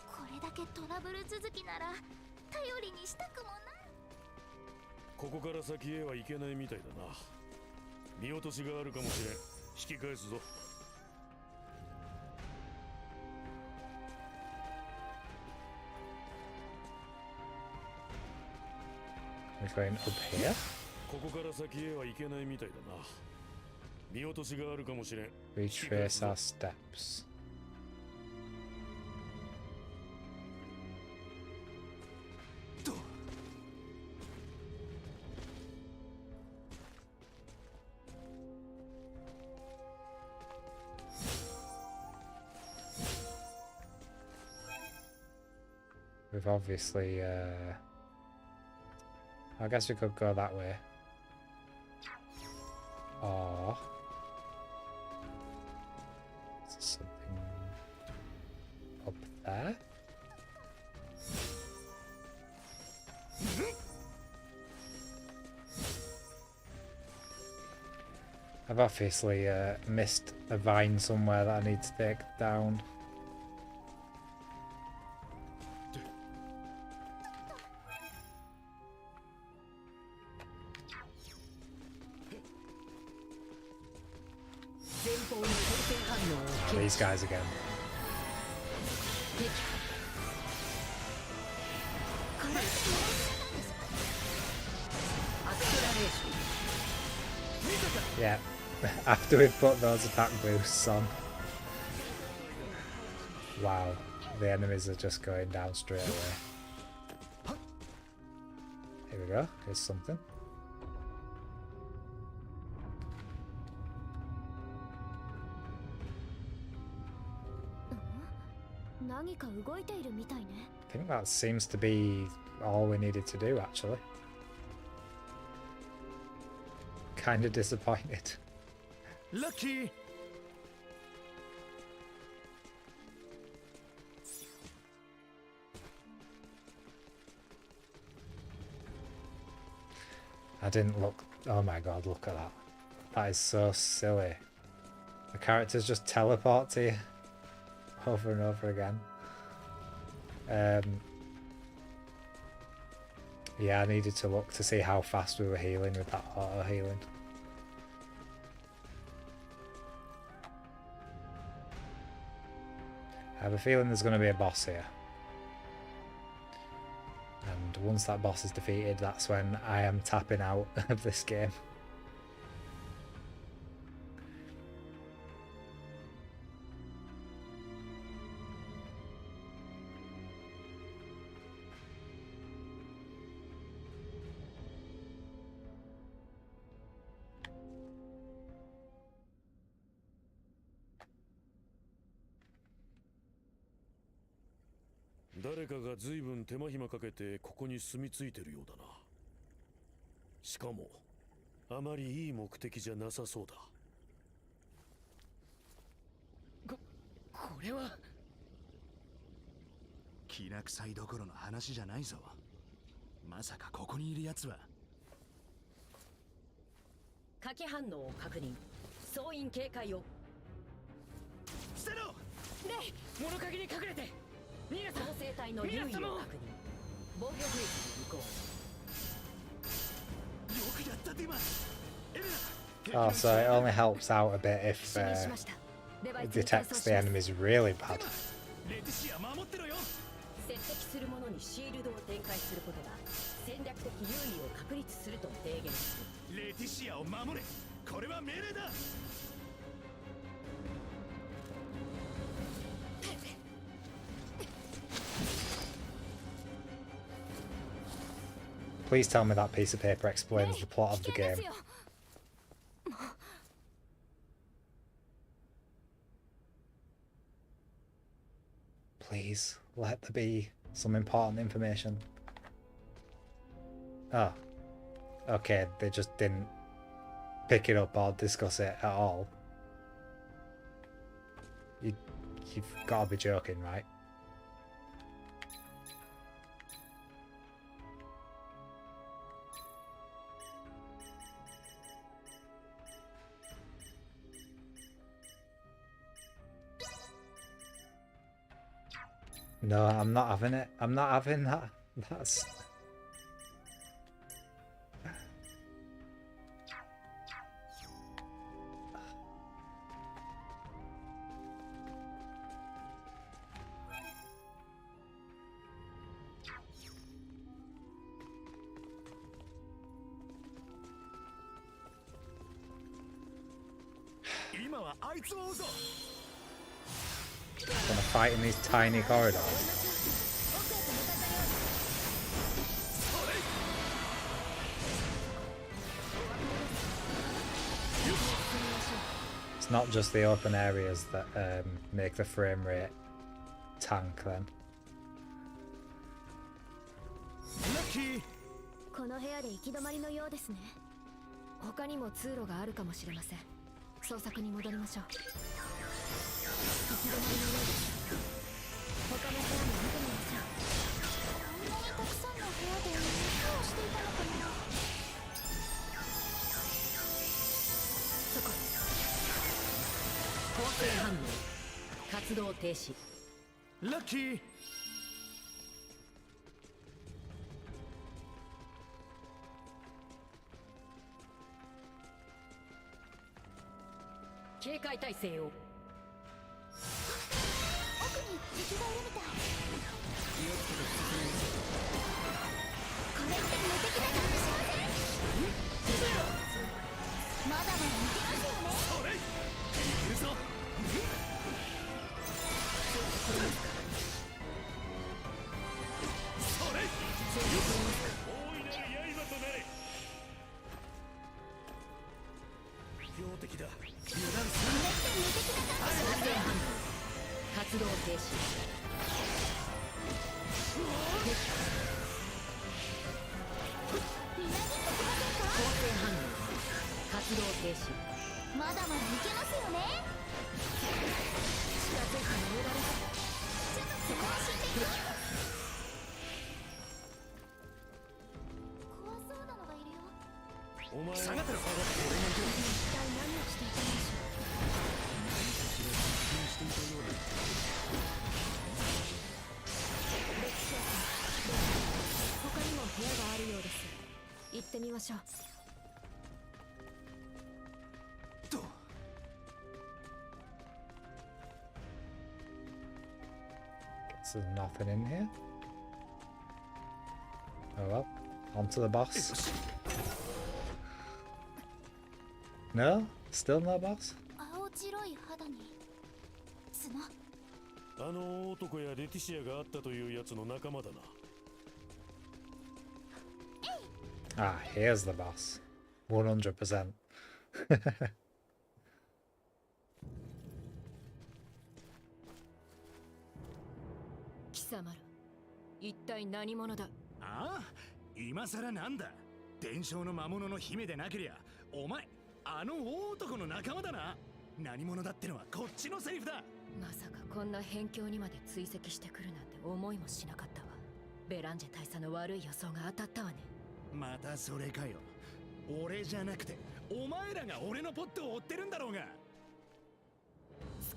これだけトラブル続きなら頼りにしたくもない。ここから先へは行けないみたいだな。見落としがあるかもしれん。引き返すぞ。ここから先へは行けないみたいだな。見落としがあるかもしれん。Retrace our steps. We've obviously, I guess we could go that way. Or something up there? I've obviously missed a vine somewhere that I need to take down. These guys again. Yeah, after we've put those attack boosts on. Wow, the enemies are just going down straight away. Here we go, here's something. I think that seems to be all we needed to do, actually. Kind of disappointed. Lucky. I didn't look. Oh my god, look at that. That is so silly. The characters just teleport to you over and over again. Yeah, I needed to look to see how fast we were healing with that auto healing. I have a feeling there's going to be a boss here. And once that boss is defeated, that's when I am tapping out of this game. 誰かが随分手間暇かけてここに住み着いてるようだな。しかもあまりいい目的じゃなさそうだ。これはきな臭いどころの話じゃないぞ。まさかここにいるやつは。火器反応を確認。総員警戒を。捨てろ。レイ、物陰に隠れて。ミラさん、構成隊の優位を確認。防御フェイスに移行。よくやったディマ。エレナ。 Oh, so it only helps out a bit if it detects the enemies really bad. レティシア守ってろよ。接敵する者にシールドを展開することが戦略的優位を確立すると提言する。レティシアを守れ。これは命令だ。 Please tell me that piece of paper explains the plot of the game. Please, let there be some important information. Oh. Okay, they just didn't pick it up or discuss it at all. You've got to be joking, right? No, I'm not having it. I'm not having that. That's... Gonna fight in these tiny corridors. It's not just the open areas that make the frame rate tank then. この部屋で行き止まりのようですね。他にも通路があるかもしれません。捜索に戻りましょう。行き止まりのようです。他の部屋も見てみましょう。こんなにたくさんの部屋で何をしていたのかな。そこ。構成反応。活動停止。ラッキー。 警戒態勢を。奥に敵がいるみたい。気をつけて進みましょう。これって無敵だからしません。まだまだいけますよね。それ。いけるぞ。それ。大いなる刃となれ。標的だ。 活動停止。構成反応。活動停止。まだまだいけますよね。近づいてもらえる。ちょっとそこは死んでいく。怖そうなのがいるよ。お前下がってろ。一体何をしていたんでしょう。 他にも部屋があるようです。行ってみましょう。 There's nothing in here. Oh well, on to the boss. No? Still no boss? 青白い肌に角。あの男やレティシアがあったというやつの仲間だな。 Ah, here's the boss. 100%. 貴様ら、一体何者だ。ああ、今さらなんだ。伝承の魔物の姫でなけりゃお前あの大男の仲間だな。何者だってのはこっちのセリフだ。まさかこんな辺境にまで追跡してくるなんて思いもしなかったわ。ベランジェ大佐の悪い予想が当たったわね。またそれかよ。俺じゃなくてお前らが俺のポットを追ってるんだろうが。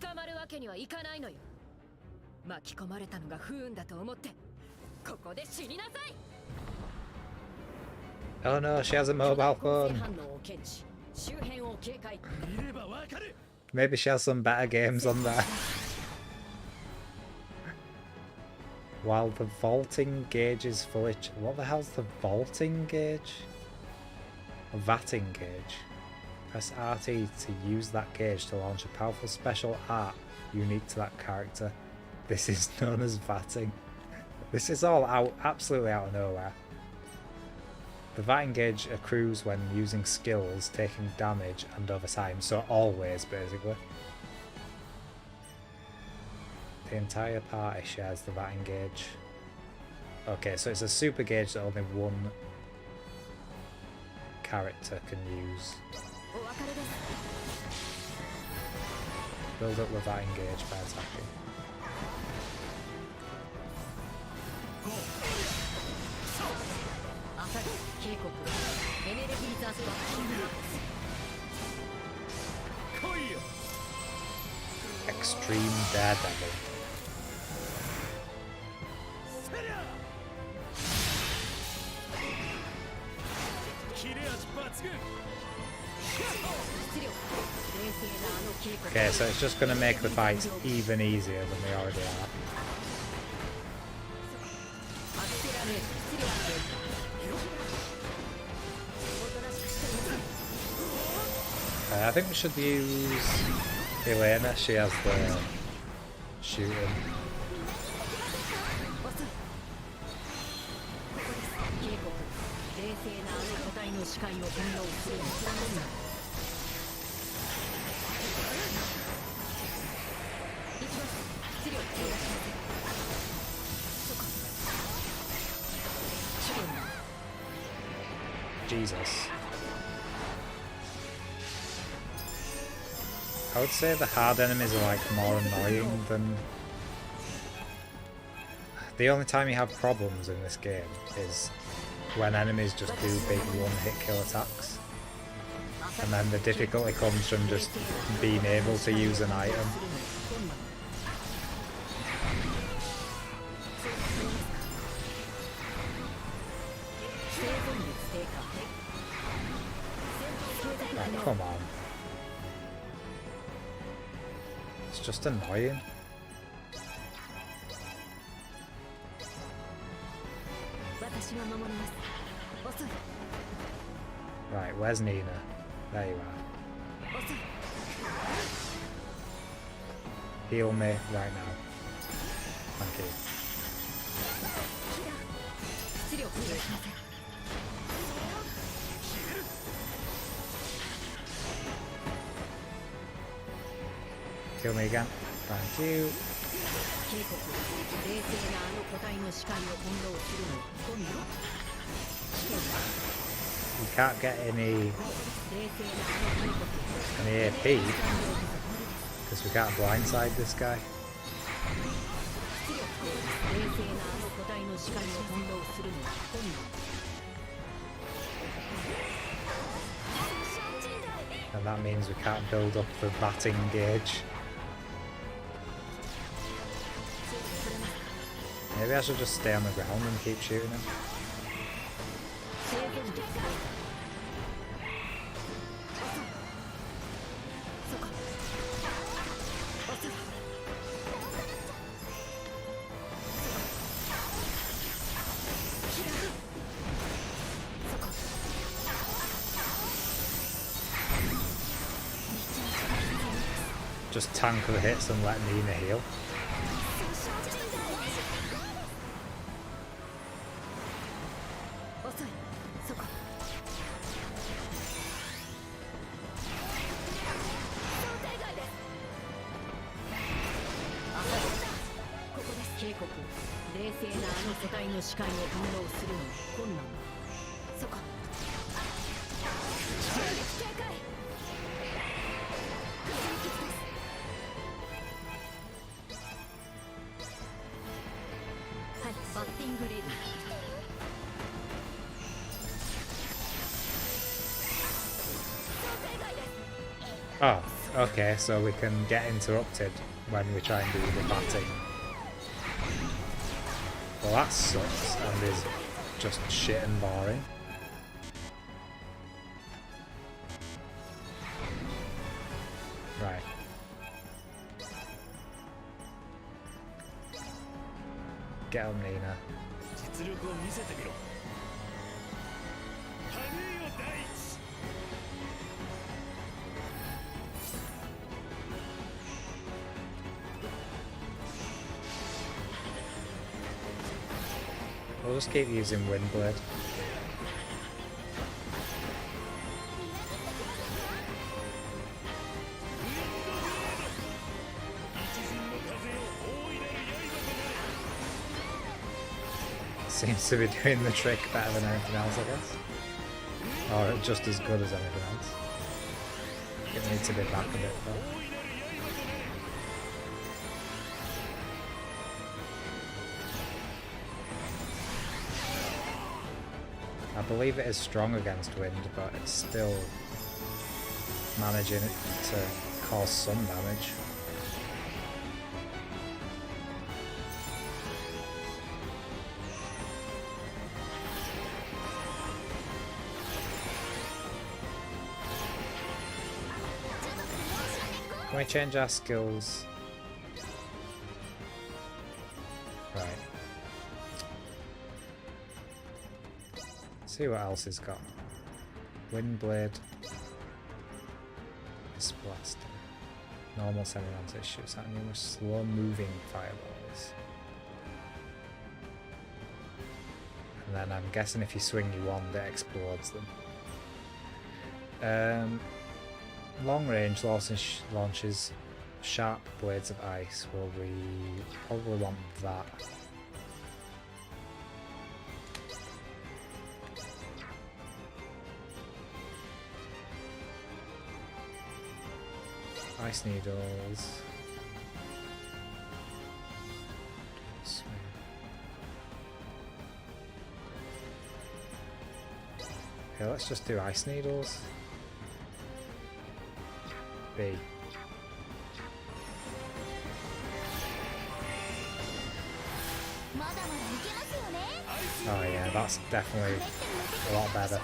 捕まるわけにはいかないのよ。巻き込まれたのが不運だと思ってここで死になさい。 Oh no, she has a mobile phone. 反応を検知、周辺を警戒。見ればわかる。 Maybe she has some better games on there. While the vaulting gauge is fully... What the hell's the vaulting gauge? A vatting gauge. Press RT to use that gauge to launch a powerful special art unique to that character. This is known as vatting. This is all out, absolutely out of nowhere. The vatting gauge accrues when using skills, taking damage, and over time, so always, basically. The entire party shares the vatting gauge. Okay, so it's a super gauge that only one character can use. Build up the vatting gauge by attacking. Extreme Daredevil. Okay, so it's just going to make the fights even easier than they already are. I think we should use Elena, she has the shooting. Jesus. I would say the hard enemies are like more annoying than... The only time you have problems in this game is when enemies just do big one-hit kill attacks. And then the difficulty comes from just being able to use an item. Right, come on. It's just annoying. Right, where's Nina? There you are. Heal me right now. Thank you. Kill me again. Thank you. You can't get any AP because we can't blindside this guy. And that means we can't build up the batting gauge. Maybe I should just stay on the ground and keep shooting him. Just tank the hits and let Nina heal. バッティングリード。 Oh, okay, so we can get interrupted when we try and do the batting. Well, that sucks and is just shit and boring. Right. Get on, Nina. We'll just keep using Windblade. Seems to be doing the trick better than anything else, I guess. Or just as good as anything else. It needs to be back a bit though. I believe it is strong against wind, but it's still managing to cause some damage. Can we change our skills? Right. See what else he's got. Windblade. Ice Blaster. Normal semi-launcher shoots at numerous slow-moving fireballs. And then I'm guessing if you swing your wand, it explodes them. Long range launches sharp blades of ice. Will we probably want that? Ice needles. Okay, let's just do ice needles. B. Oh yeah, that's definitely a lot better.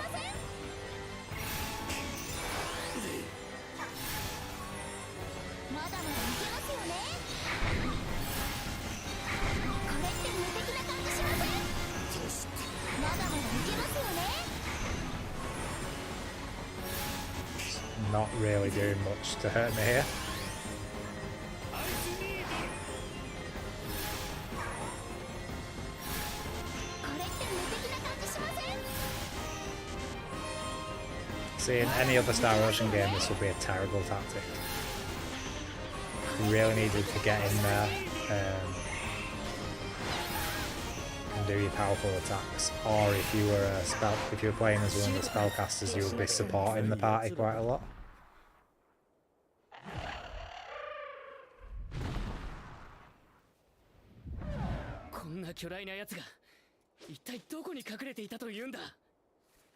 Not really doing much to hurt me here. See, in any other Star Ocean game this would be a terrible tactic. You really needed to get in there and do your powerful attacks. Or if you were playing as one of the spellcasters, you would be supporting the party quite a lot.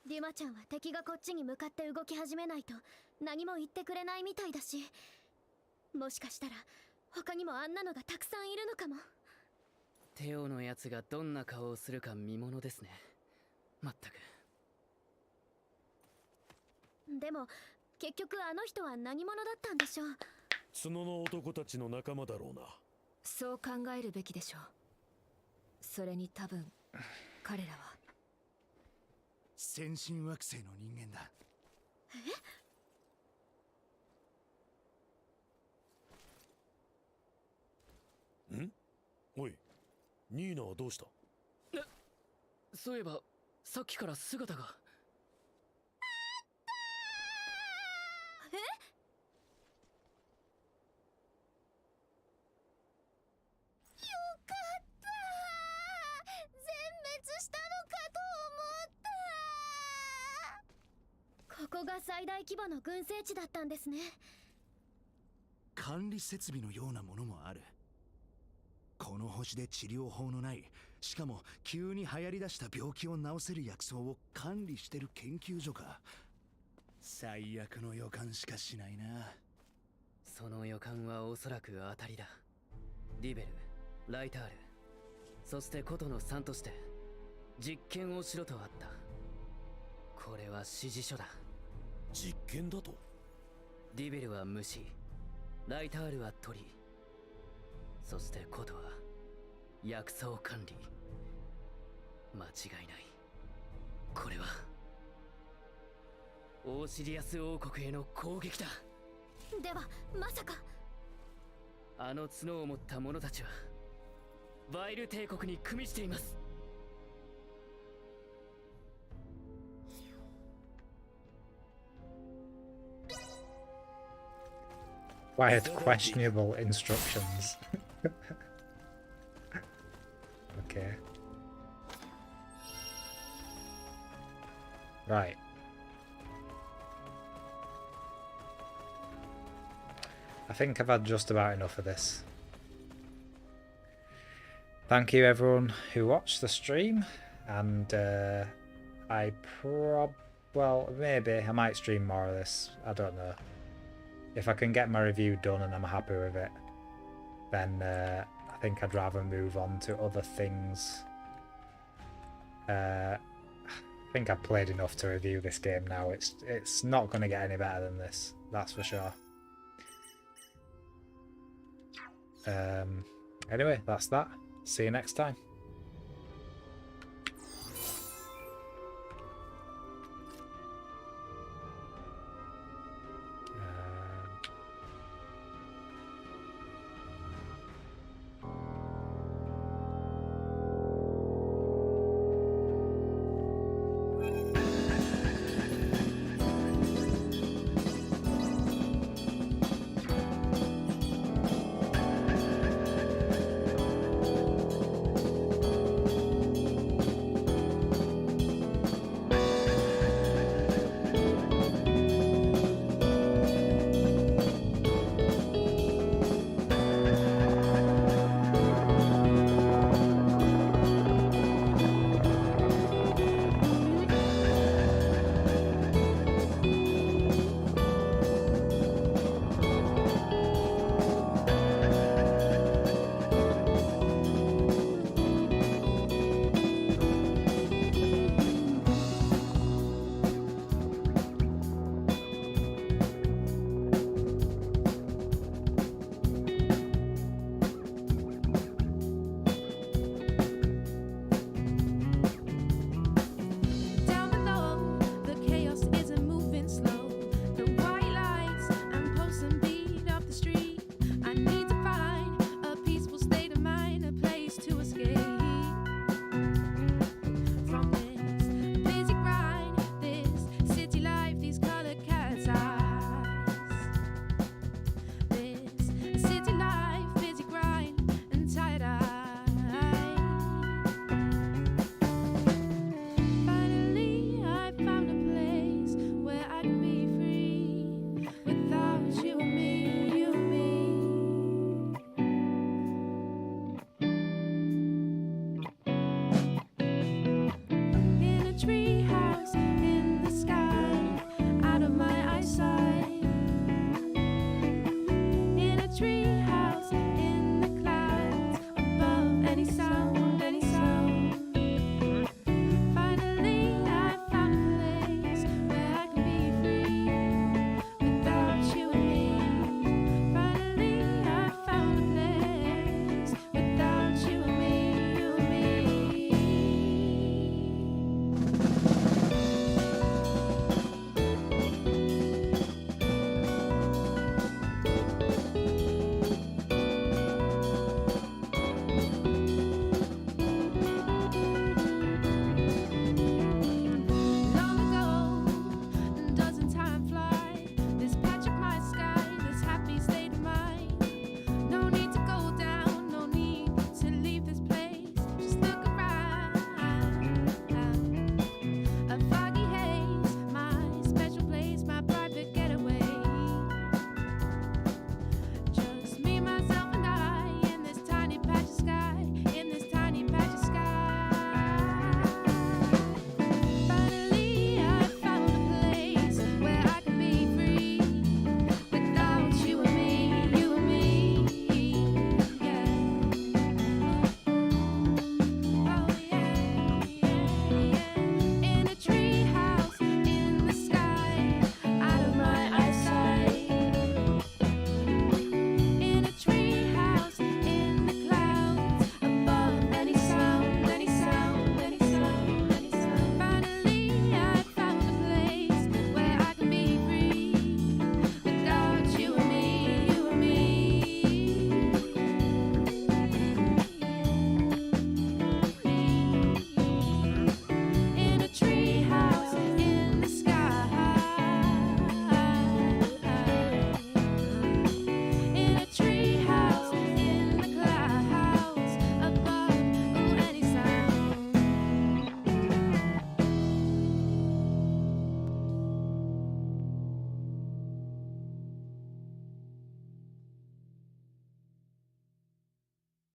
デュマちゃんは敵がこっちに向かって動き始めないと何も言ってくれないみたいだし、もしかしたら他にもあんなのがたくさんいるのかも。テオのやつがどんな顔をするか見ものですね。まったく。でも結局あの人は何者だったんでしょう。角の男たちの仲間だろうな。そう考えるべきでしょう。それに多分彼らは先進惑星の人間だ。ん？おい、ニーナはどうした？そういえばさっきから姿が。こここが最大規模の群生地だったんですね。管理設備のようなものもある。この星で治療法のない、しかも急に流行りだした病気を治せる薬草を管理してる研究所か。最悪の予感しかしないな。その予感はおそらく当たりだ。リベル、ライタール、そしてことの3として実験をしろとあった。これは指示書だ。実験だと？ディベルは虫、ライタールは鳥、そしてコトは薬草管理。間違いない。これはオーシリアス王国への攻撃だ。ではまさかあの角を持った者たちはバイル帝国に組みしています。Quite questionable instructions. Okay. Right. I think I've had just about enough of this. Thank you everyone who watched the stream, and well, maybe I might stream more of this, I don't know. If I can get my review done and I'm happy with it, then I think I'd rather move on to other things. I think I've played enough to review this game now. It's not going to get any better than this, that's for sure. Anyway, that's that. See you next time.